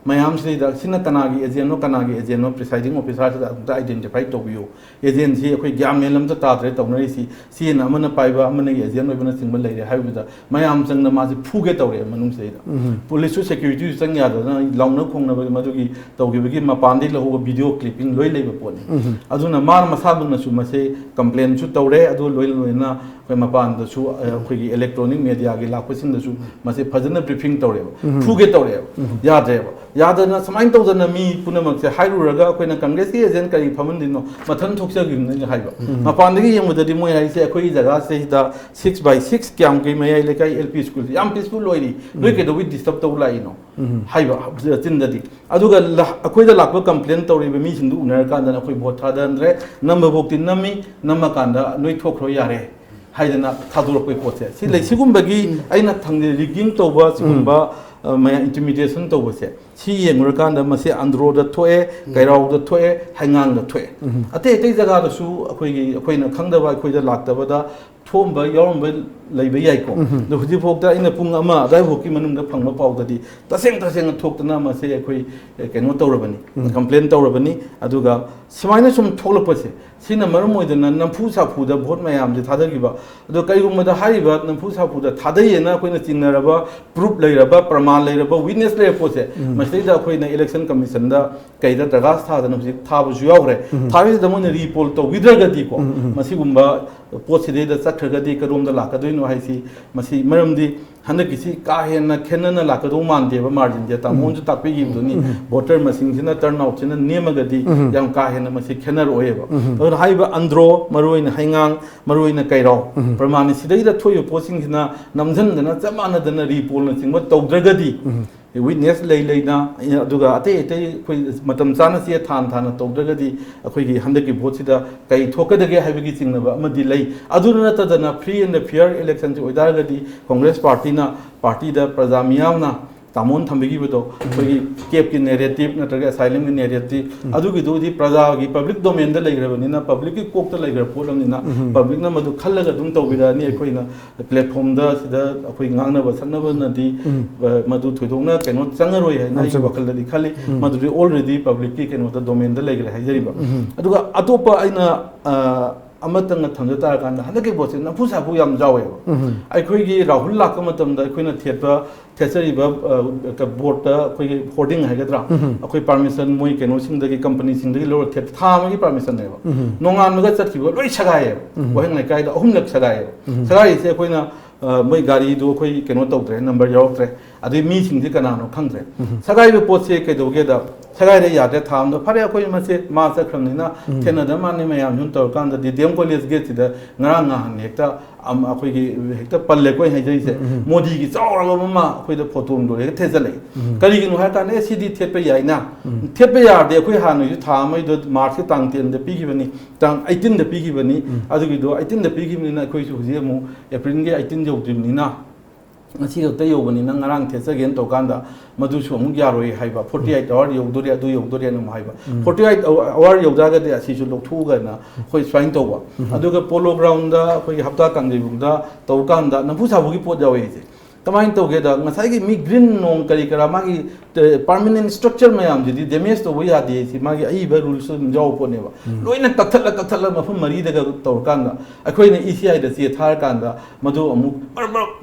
मयाम सिना कनागी एजेंनो प्रिसाइडिंग ऑफिसर से आइडेंटिफाई तौबियो एजेंट सी अखोइ ग्याम मेलम ताद्रे तौनरिसी सीन अमना पाइबा अमना एजेंट ओइबना सिंगबा लेरे हाइबदा मयाम संगना मासे फुगे तौरे मनुंग सेदा पुलिस सिक्योरिटी संग यादना लाउना खोंगना मदुगी तौगिबगी मपानदि लहो वीडियो क्लिपिंग लोइ लेबा पोनी अदुना मार मसाबुना सु मसे कंप्लेन सु तौरे अदु लोइ लोइना कोइ मपान दसु अखोइगी इलेक्ट्रॉनिक मीडिया की लाखसिंग दसु मसे फजना ब्रीफिंग तौरे फुगे तौरे याद्रेबा यादना समाइन तौदना मी पुनमक से हाइरुरगा अखोइना कांग्रेस की एजेंट करी फमनदिनो मथन थोक्सगिन हाइबा मपानदगी यमददी मोय हाइसे अखोइ जगह से हिदा 6/6 क्याम के मयाइ लेकाइ LP स्कूल याम पीसफुल लोइरी लोइ के दोबि डिस्टर्ब तौ लाइनो हाइबा चिंददी अदुगा अखोइदा लाखबा कंप्लेन तौरिबा मी सिंदु उनर कांदना अखोइ भोट थादनद्रे नम्बर बोक्ति नमी नम्मा कांदा नोइ थोखरो यारे हाइदना थादुरपै पोसे सि लेसिगुम्बगी आइना थंगे रिगिंग तौबा सिगुम्बा ꯃꯌꯥꯝ intimidation ꯇꯧꯕꯁꯦ ꯁꯤ ꯌꯦꯡꯉꯨꯔꯀꯥꯟꯗ ꯃꯁꯤ ꯑꯟꯗ꯭ꯔꯣꯗ ꯊꯣꯛꯑꯦ ꯀꯩꯔꯥꯎꯗ ꯊꯣꯛꯑꯦ ꯍꯩꯉꯥꯡꯗ ꯊꯣꯛꯑꯦ ꯑꯇꯩ ꯖꯒꯥꯗꯁꯨ ꯑꯩꯈꯣꯏꯅ ꯈꯪꯗꯕ ꯑꯩꯈꯣꯏꯗ ꯂꯥꯛꯇꯕꯗ ꯊꯣꯛꯑꯝꯕ ꯌꯥꯎꯔꯝꯕ ꯂꯩꯕ ꯌꯥꯏꯀꯣ ꯑꯗꯣ ꯍꯧꯖꯤꯛꯐꯥꯎꯗ ꯑꯩꯅ ꯄꯨꯡ ꯑꯃ ꯑꯗꯥꯏꯐꯥꯎꯒꯤ ꯃꯅꯨꯡꯗ ꯐꯪꯕ ꯄꯥꯎꯗꯗꯤ ꯇꯁꯦꯡꯅ ꯊꯣꯛꯇꯅ ꯃꯁꯤ ꯑꯩꯈꯣꯏ ꯀꯩꯅꯣ ꯇꯧꯔꯕꯅꯤ ꯀꯝꯄ꯭ꯂꯦꯟ ꯇꯧꯔꯕꯅꯤ ꯑꯗꯨꯒ ꯁꯨꯃꯥꯏꯅ ꯁꯨꯝ ꯊꯣꯛꯂꯛꯄꯁꯦ ꯁꯤꯅ ꯃꯔꯝ ꯑꯣꯏꯗꯅ ꯅꯝꯐꯨ ꯁꯥꯐꯨꯗ ꯚꯣꯠ ꯃꯌꯥꯝꯁꯦ ꯊꯥꯗꯈꯤꯕ ꯑꯗꯣ ꯀꯔꯤꯒꯨꯝꯕꯗ ꯍꯥꯏꯔꯤꯕ ꯅꯝꯐꯨ ꯁꯥꯐꯨꯗ ꯊꯥꯗꯩꯌꯦꯅ ꯑꯩꯈꯣꯏꯅ ꯆꯤꯡꯅꯔꯕ ꯄ꯭ꯔꯨꯞ ꯂꯩꯔꯕ ꯄ꯭ꯔꯃꯥꯟ ꯂꯩꯔꯕ ꯋꯤꯠꯅꯦꯁ ꯂꯩꯔꯕ ꯄꯣꯠꯁꯦ ꯃꯁꯤꯗꯩꯗ ꯑꯩꯈꯣꯏꯅ ꯏꯂꯦꯛꯁꯟ ꯀꯃꯤꯁꯟꯗ ꯀꯩꯗ ꯗꯔꯒꯥꯁ ꯊꯥꯗꯅ ꯍꯧꯖꯤꯛ ꯊꯥꯕꯁꯨ ꯌꯥꯎꯈ꯭ꯔꯦ ꯊꯥꯕꯁꯤꯗ ꯃꯣꯏꯅ ꯔꯤꯄꯣꯜ ꯇꯧꯕꯤꯗ꯭ꯔꯒꯗꯤꯀꯣ ꯃꯁꯤꯒꯨꯝꯕ ꯄꯣꯠꯁꯤꯗꯩꯗ ꯆꯠꯈ꯭ꯔꯒꯗꯤ ꯀꯔꯣꯝꯗ ꯂꯥꯛꯀꯗꯣꯏꯅꯣ ꯍꯥꯏꯁꯤ ꯃꯁꯤ ꯃꯔꯝꯗꯤ ꯍꯟꯗꯛꯀꯤꯁꯤ ꯀꯥ ꯍꯦꯟꯅ ꯈꯦꯟꯅꯅ ꯂꯥꯛꯀꯗꯧ ꯃꯥꯟꯗꯦꯕ ꯃꯥꯔꯖꯤꯟꯁꯦ ꯇꯥꯃꯣꯟꯁꯨ ꯇꯥꯛꯄꯤꯈꯤꯕꯗꯨꯅꯤ ꯚꯣꯇꯔ ꯃꯁꯤꯡꯁꯤꯅ ꯇꯔꯟ ꯑꯥꯎꯠꯁꯤꯅ ꯅꯦꯝꯃꯒꯗꯤ ꯌꯥꯝ ꯀꯥ ꯍꯦꯟꯅ ꯃꯁꯤ ꯈꯦꯟꯅꯔꯛꯑꯣꯏꯕ ꯑꯗꯨꯅ ꯍꯥꯏꯔꯤꯕ ꯑꯟꯗ꯭ꯔꯣ ꯃꯔꯨꯑꯣꯏꯅ ꯍꯩꯉꯥꯡ ꯃꯔꯨꯑꯣꯏꯅ ꯀꯩꯔꯥꯎ ꯄ꯭ꯔꯃꯥꯟꯅꯤ ꯁꯤꯗꯩꯗ ꯊꯣꯛꯏꯕ ꯄꯣꯠꯁꯤꯡꯁꯤꯅ ꯅꯝꯁꯤꯟꯗꯅ ꯆꯞ ꯃꯥꯟꯅꯗꯅ ꯔꯤꯄꯣꯜꯅꯆꯤꯡꯕ ꯇꯧꯗ꯭ꯔꯒꯗꯤ ꯋꯤꯠꯅꯦꯁ ꯂꯩꯅ ꯑꯗꯨꯒ ꯑꯇꯩ ꯑꯩꯈꯣꯏ ꯃꯇꯝ ꯆꯥꯅ ꯆꯦ ꯊꯥꯅ ꯇꯧꯗ꯭ꯔꯒꯗꯤ ꯑꯩꯈꯣꯏꯒꯤ ꯍꯟꯗꯛꯀꯤ ꯚꯣꯠꯁꯤꯗ ꯀꯩ ꯊꯣꯛꯀꯗꯒꯦ ꯍꯥꯏꯕꯒꯤ ꯆꯤꯡꯅꯕ ꯑꯃꯗꯤ ꯂꯩ ꯑꯗꯨꯅ ꯅꯠꯇꯗꯅ ꯐ꯭ꯔꯤ ꯑꯦꯟ ꯐꯤꯌꯔ ꯏꯂꯦꯛꯁꯟꯁꯤ ꯑꯣꯏꯇꯥꯔꯒꯗꯤ ꯀꯣꯡꯒ꯭ꯔꯦꯁ ꯄꯥꯔꯇꯤꯗ ꯄ꯭ꯔꯖꯥ ꯃꯤꯌꯥꯝꯅ ꯇꯥꯃꯣꯟ ꯊꯝꯕꯤꯈꯤꯕꯗꯣ ꯑꯩꯈꯣꯏꯒꯤ ꯀꯦꯞꯀꯤ ꯅꯦꯔꯦꯇꯤꯞ ꯅꯠꯇ꯭ꯔꯒ ꯑꯦꯁꯥꯏꯂꯝꯒꯤ ꯅꯦꯔꯦꯇꯤꯞ ꯑꯗꯨꯒꯤꯗꯨꯗꯤ ꯄ꯭ꯔꯖꯥꯒꯤ ꯄꯕ꯭ꯂꯤꯛ ꯗꯣꯃꯦꯟꯗ ꯂꯩꯈ꯭ꯔꯕꯅꯤ나 ꯄꯕ꯭ꯂꯤꯛꯀꯤ ꯀꯣꯛꯇ ꯂꯩꯈ꯭ꯔꯕ ꯄꯣꯠ ꯑꯃꯅꯤꯅ ꯄꯕ꯭ꯂꯤꯛꯅ ꯃꯗꯨ ꯈꯜꯂꯒ ꯑꯗꯨꯝ ꯇꯧꯕꯤꯔꯛꯑꯅꯤ ꯑꯩꯈꯣꯏꯅ ꯄ꯭ꯂꯦꯠꯐꯣꯝꯗ ꯁꯤꯗ ꯑꯩꯈꯣꯏ ꯉꯥꯡꯅꯕ ꯁꯛꯅꯕꯅꯗꯤ ꯃꯗꯨ ꯊꯣꯏꯗꯣꯛꯅ ꯀꯩꯅꯣ ꯆꯪꯉꯔꯣꯏ ꯍꯥꯏꯅ ꯑꯩꯒꯤ ꯋꯥꯈꯜꯗꯗꯤ ꯈꯜꯂꯤ ꯃꯗꯨꯗꯤ ꯑꯣꯜꯔꯦꯗꯤ ꯄꯕ꯭ꯂꯤꯛꯀꯤ ꯀꯩꯅꯣꯗ ꯗꯣꯃꯦꯟꯗ ꯂꯩꯈ꯭ꯔꯦ ꯍꯥꯏꯖꯔꯤꯕ ꯑꯗꯨꯒ ꯑꯇꯣꯞꯄ ꯑꯩꯅ ꯑꯃꯇꯪꯅ ꯊꯝꯖ ꯇꯥꯔꯀꯥꯟꯗ ꯍꯟꯗꯛꯀꯤ ꯚꯣꯠꯁꯦ ꯅꯝꯐꯨ ꯁꯥꯐꯨ ꯌꯥꯝ ꯌꯥꯎꯋꯦꯕ ꯑꯩꯈꯣꯏꯒꯤ ꯔꯥꯍꯨꯜ ꯂꯥꯛꯄ ꯃꯇꯝꯗ ꯑꯩꯈꯣꯏꯅ ꯊꯦꯠꯆꯔꯤꯕ ꯕꯣꯔꯗꯇ ꯑꯩꯈꯣꯏꯒꯤ ꯍꯣꯔꯗꯤꯡ ꯍꯥꯏꯒꯗ꯭ꯔꯥ ꯑꯩꯈꯣꯏ ꯄꯥꯔꯃꯤꯁꯟ ꯃꯣꯏ ꯀꯩꯅꯣꯁꯤꯡꯗꯒꯤ ꯀꯝꯄꯅꯤꯁꯤꯡꯗꯒꯤ ꯂꯧꯔ ꯊꯥ ꯑꯃꯒꯤ ꯄꯥꯔꯃꯤꯁꯟꯅꯦꯕ ꯅꯣꯡꯉꯥꯟꯕꯒ ꯆꯠꯈꯤꯕ ꯂꯣꯏ ꯁꯒꯥꯏꯌꯦꯕ ꯋꯥꯍꯦꯡ ꯂꯩꯀꯥꯏꯗ 3ꯂꯛ ꯁꯒꯥꯏꯌꯦꯕ ꯁꯒꯥꯏꯔꯤꯁꯦ ꯑꯩꯈꯣꯏꯅ ꯃꯣꯏ ꯒꯥꯔꯤꯗꯣ ꯑꯩꯈꯣꯏ ꯀꯩꯅꯣ ꯇꯧꯗ꯭ꯔꯦ ꯅꯝꯕꯔ ꯌꯥꯎꯔꯛꯇ꯭ꯔꯦ ꯑꯗꯩ ꯃꯤꯁꯤꯡꯁꯦ ꯀꯅꯥꯅꯣ ꯈꯪꯗ꯭ꯔꯦ ꯁꯒꯥꯏꯕ ꯄꯣꯠꯁꯦ ꯀꯩꯗꯧꯒꯦꯗ ꯁꯒꯥꯏꯔ ꯌꯥꯗ꯭ꯔꯦ ꯊꯥ ꯑꯃꯗ ꯐꯔꯦ ꯑꯩꯈꯣই ꯃꯁꯦ ꯃꯥ ꯆꯠꯈ꯭ꯔꯕꯅꯤꯅ ꯊꯦꯡꯅꯗꯕ ꯃꯥꯅꯤ ꯃꯌꯥꯝ ꯁꯨꯝ ꯇꯧꯔꯀꯥꯟꯗ ꯗꯤ ꯑꯦꯝ ꯀꯣꯂꯦꯖ ꯒꯦꯠꯁꯤꯗ ꯉꯔꯥꯡ ꯅꯍꯥꯟ ꯍꯦꯛꯇ ꯑꯩꯈꯣꯏꯒꯤ ꯍꯦꯛꯇ ꯄꯜꯂꯦ ꯑꯩꯈꯣꯏ ꯍꯥꯏꯖꯔꯤꯁꯦ ꯃꯣꯗꯤꯒꯤ ꯆꯥꯎꯔꯕ ꯑꯃ ꯑꯩꯈꯣꯏꯗ ꯐꯣꯇꯣꯗꯣ ꯍꯦꯛꯇ ꯊꯦꯠꯆꯜꯂꯛꯏ ꯀꯔꯤꯒꯤꯅꯣ ꯍꯥꯏ ꯀꯥꯟꯗ ꯁꯤꯗꯤ ꯊꯦꯠꯄ ꯌꯥꯏꯅ ꯊꯦꯠꯄ ꯌꯥꯔꯗꯤ ꯑꯩꯈꯣꯏ ꯍꯥꯟꯅꯁꯨ ꯊꯥ ꯑꯃꯒꯤꯗꯣ ꯃꯥꯔꯆꯀꯤ ꯇꯥꯡ 10ꯗ ꯄꯤꯈꯤꯕꯅꯤ ꯇꯥꯡ 18ꯗ ꯄꯤꯈꯤꯕꯅꯤ ꯑꯗꯨꯒꯤꯗꯣ 18ꯗ ꯄꯤꯈꯤꯕꯅꯤꯅ ꯑꯩꯈꯣꯏꯁꯨ ꯍꯧꯖꯤꯛ ꯑꯃꯨꯛ ꯑꯦꯄ꯭ꯔꯤꯜꯒꯤ 18 ꯌꯧꯗ꯭ꯔꯤꯕꯅꯤꯅ ꯉꯁꯤ ꯈꯛꯇ ꯌꯧꯕꯅꯤꯅ ꯉꯔꯥꯡ ꯊꯦꯠꯆꯒꯦꯅ ꯇꯧꯀꯥꯟꯗ ꯃꯗꯨꯁꯨ ꯑꯃꯨꯛ ꯌꯥꯔꯣꯏ ꯍꯥꯏꯕ 48 ꯑꯋꯥꯔ ꯌꯧꯗꯣꯔꯦ ꯑꯗꯨ ꯌꯧꯗꯣꯔꯦꯅ ꯑꯃꯨꯛ ꯍꯥꯏꯕ 48 ꯑꯋꯥꯔ ꯌꯧꯗ꯭ꯔꯒꯗꯤ ꯑꯁꯤꯁꯨ ꯂꯧꯊꯣꯛꯎꯒꯅ ꯑꯩꯈꯣꯏ ꯁꯨꯃꯥꯏꯅ ꯇꯧꯕ ꯑꯗꯨꯒ ꯄꯣꯂꯣ ꯒ꯭ꯔꯥꯎꯟꯗ ꯑꯩꯈꯣꯏꯒꯤ ꯍꯞꯇꯥ ꯀꯥꯡꯖꯩꯕꯨꯡꯗ ꯇꯧꯀꯥꯟꯗ ꯅꯝꯐꯨ ꯁꯥꯐꯨꯒꯤ ꯄꯣꯠ ꯌꯥꯎꯋꯦ ꯍꯥꯏꯁꯦ ꯀꯃꯥꯏꯅ ꯇꯧꯒꯦꯗ ꯉꯁꯥꯏꯒꯤ ꯃꯤ ꯒ꯭ꯔꯤꯟ ꯅꯣꯡ ꯀꯔꯤ ꯀꯔꯥ ꯃꯥꯒꯤ ꯄꯥꯔꯃꯤꯅꯦꯟ ꯁ꯭ꯇ꯭ꯔꯛꯆꯔ ꯃꯌꯥꯝꯁꯤꯗꯤ ꯗꯦꯃꯦꯖ ꯇꯧꯕ ꯌꯥꯗꯦ ꯁꯤ ꯃꯥꯒꯤ ꯑꯏꯕ ꯔꯨꯜꯁ ꯑꯗꯨꯝ ꯌꯥꯎꯕ ꯄꯣꯠꯅꯦꯕ ꯂꯣꯏꯅ ꯀꯛꯊꯠꯂ ꯃꯐꯝ 4ꯗꯒ ꯇꯧꯔꯀꯥꯟꯗ ꯑꯩꯈꯣꯏꯅ ECIꯗ ꯆꯦ ꯊꯥꯔꯀꯥꯟꯗ ꯃꯗꯨ ꯑꯃꯨꯛ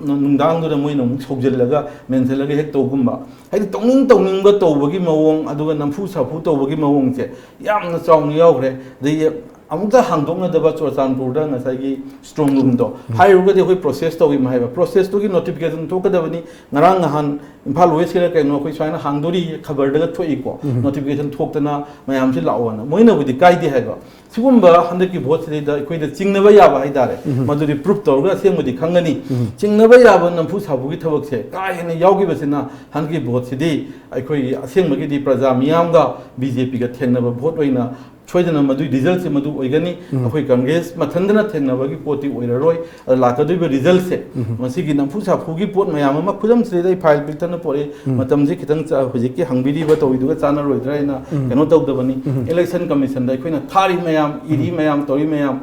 ꯅꯨꯡꯗꯥꯡꯗꯨꯗ ꯃꯣꯏꯅ ꯑꯃꯨꯛ ꯁꯧꯖꯤꯜꯂꯒ ꯃꯦꯟꯁꯤꯜꯂꯒ ꯍꯦꯛ ꯇꯧꯒꯨꯝꯕ ꯍꯥꯏꯗꯤ ꯇꯧꯅꯤꯡꯕ ꯇꯧꯕꯒꯤ ꯃꯑꯣꯡ ꯑꯗꯨꯒ ꯅꯝꯐꯨ ꯁꯥꯐꯨ ꯇꯧꯕꯒꯤ ꯃꯑꯣꯡꯁꯦ ꯌꯥꯝꯅ ꯆꯥꯎꯅ ꯌꯥꯎꯈ꯭ꯔꯦ ꯑꯗꯒꯤ ꯑꯃꯨꯛꯇ ꯍꯥꯡꯗꯣꯛꯅꯗꯕ ꯆꯨꯔꯆꯥꯟꯄꯨꯔꯗ ꯉꯁꯥꯏꯒꯤ ꯁ꯭ꯇ꯭ꯔꯣꯡ ꯔꯨꯝꯗꯣ ꯍꯥꯏꯔꯨꯔꯒꯗꯤ ꯑꯩꯈꯣꯏ ꯄ꯭ꯔꯣꯁꯦꯁ ꯇꯧꯏꯃ ꯍꯥꯏꯕ ꯄ꯭ꯔꯣꯁꯦꯁꯇꯨꯒꯤ ꯅꯣꯇꯤꯐꯤꯀꯦꯁꯟ ꯊꯣꯛꯀꯗꯕꯅꯤ ꯉꯔꯥꯡ ꯅꯍꯥꯟ ꯏꯝꯐꯥꯜ ꯋꯦꯁꯀꯤꯔ ꯀꯩꯅꯣ ꯑꯩꯈꯣই ꯁꯨꯃꯥꯏꯅ ꯍꯥꯡꯗꯣꯔꯤ ꯈꯕꯔꯗꯒ ꯊꯣꯛꯏꯀꯣ ꯅꯣꯇꯤꯐꯤꯀꯦꯁꯟ ꯊꯣꯛꯇꯅ ꯃꯌꯥꯝꯁꯤ ꯂꯥꯛꯑꯣꯅ ꯃꯣꯏꯅꯕꯨꯗꯤ ꯀꯥꯏꯗꯦ ꯍꯥꯏꯕ ꯁꯤꯒꯨꯝꯕ ꯍꯟꯗꯛꯀꯤ ꯚꯣꯠꯁꯤꯗꯩꯗ ꯑꯩꯈꯣꯏꯗ ꯆꯤꯡꯅꯕ ꯌꯥꯕ ꯍꯥꯏꯇꯥꯔꯦ ꯃꯗꯨꯗꯤ ꯄ꯭ꯔꯨꯞ ꯇꯧꯔꯒ ꯑꯁꯦꯡꯕꯗꯤ ꯈꯪꯒꯅꯤ ꯆꯤꯡꯅꯕ ꯌꯥꯕ ꯅꯝꯐꯨ ꯁꯥꯐꯨꯒꯤ ꯊꯕꯛꯁꯦ ꯀꯥ ꯍꯦꯟꯅ ꯌꯥꯎꯈꯤꯕꯁꯤꯅ ꯍꯟꯗꯛꯀꯤ ꯚꯣꯠꯁꯤꯗꯤ ꯑꯩꯈꯣꯏꯒꯤ ꯑꯁꯦꯡꯕꯒꯤꯗꯤ ꯄ꯭ꯔꯖꯥ ꯃꯤꯌꯥꯝꯒ BJPꯒ ꯊꯦꯡꯅꯕ ꯚꯣꯠ ꯑꯣꯏꯅ सोयदना मदु रिजल्ट से मदु ओइगनी अखोई कांग्रेस मथंदना थेंगनबगी पोटी ओइररोय लाकदुबे रिजल्ट से मसिगी नंफु साफुगी पोट मयाम मा खुदम से फाइल पिक्तन पोरे मतम जे खितंग हुजिकि हंगबिरी ब तोइदुगा चाना रोइद्रायना कनो तौदबनी इलेक्शन कमीशन दा अखोइना थारी मयाम इरी मयाम तोरी मयाम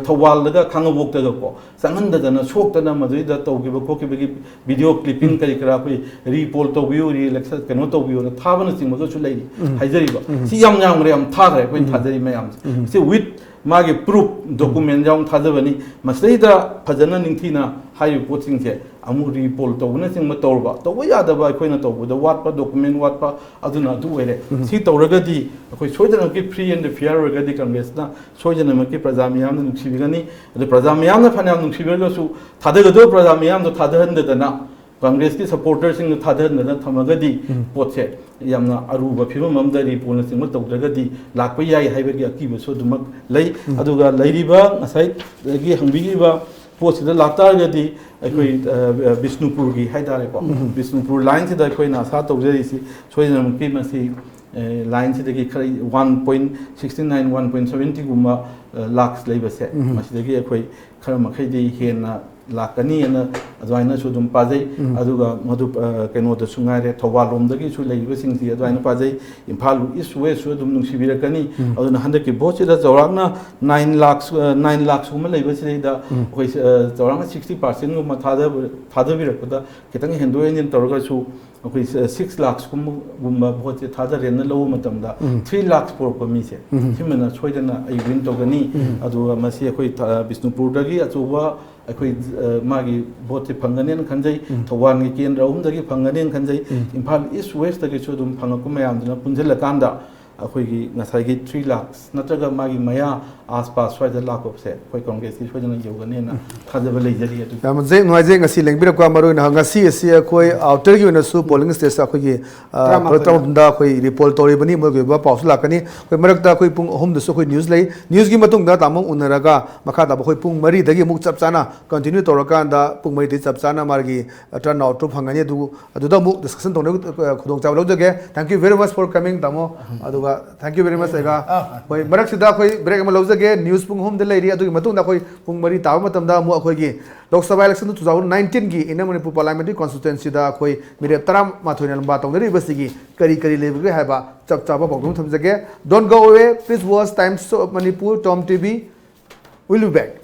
थौवालदगा खांगबोक्तगा को संगंददना सोक्तना मदुइदा तौगिबो कोकिबगी वीडियो क्लिपिंग करी करा कोई रीपोल तौबियो री इलेक्शन कनो तौबियो थाबना सिंगमगो सु लेरी हाइजरिबा सी याम याम रे याम थागरे कोइ थाजरी मयाम से विथ मागे प्रूफ डॉक्यूमेंट जाउं थाजबनी मसैदा फजना निंथीना हाइ पोचिंग से अमु रिपोल तौबना सिंगम तौरबा तौबा यादबा अखोइना तौबदा वाटपा डॉक्यूमेंट वाटपा अदुना दु ओइरे सी तौरगदी अखोइ सोइदनकि फ्री एंड फेयर ओइगदी कांग्रेसना सोइदनमकि प्रजा मियामना नुक्सिबिगनी अदु प्रजा मियामना फनाम नुक्सिबिगसु थादगदो प्रजा मियामदो थादहनदना कांग्रेस की सपोर्टर सिंग थादहनदना थमगदी पोचे यामना अरुबा फिबम अमदा रिपोल सिंग तौदगदी लाकपा याय हाइबगी अकिबसु दुमक लै अदुगा लैरिबा असै गी हंबिगिबा पोसिदा लातारगदी अखोइ बिष्णुपुर की हाइदारेको बिष्णुपुर लाइन से अखोइना आशा तौजरिसि सोइदनमकि मसि लाइन से 1.69 1.70 गुमा लाख लेबसे मसिदगी अखोइ खर मखैदि हेना lakani na adwaina su dum pajai aduga madu keno da sungaire thawalom dagi su leiba singsi adwaina pajai imphal east west su dum nungsibirakani aduna handaki bochi da jawrangna 9 lakhs kuma leiba si da koi jawrangna 60% guma thada birakda kitang hendo engine torga su koi 6 lakhs guma bochi thada rena lo matamda 3 lakhs por komise himana choidana ai win togani aduga masi koi Bisnupur dagi achuba अखोई मागी बोते फंगनेन खंजई थवान की केंद्र उमदगी फंगनेन खंजई इम्फाल ईस्ट वेस्ट दगी चोदुम फंगकु मयामदना पुंजल कांदा अखोई की नसाई 3 लाख नत्रगा मागी मया आसपास स्वाइद लाख से कोई कांग्रेस की सोजना योगनेना थाजब लेजरी अदु यामजे नोइजे ngasi lengbira kwa maru na ngasi esi koi outer gi na su polling station akhoi gi protam da khoi report tori bani mo ge ba paus la kani khoi marak da khoi pung hom da su khoi news lei news gi matung da tamong unaraga makha da khoi pung mari da gi muk chap chana continue torakan da pung mari chap chana mar gi turn out to phangani adu da muk discussion tone khudong chaw lo jage thank you very much for coming tamo aduga thank you very much ega khoi marak sida khoi break ma lo jage news pung hom de lei ri adu gi matung da khoi pung mari taw matam da mu akhoi gi Lok Sabha election 2019 की इन मणिपुर पार्लियामेंट्री कॉन्स्टिट्यूएंसी दा कोई मेरे तराम माथोइन लंबा तौनरी बसिगी करी लेबगे हाबा चप चाबा पगदुम थमजगे don't go away please watch Times of Manipur TOM TV will be back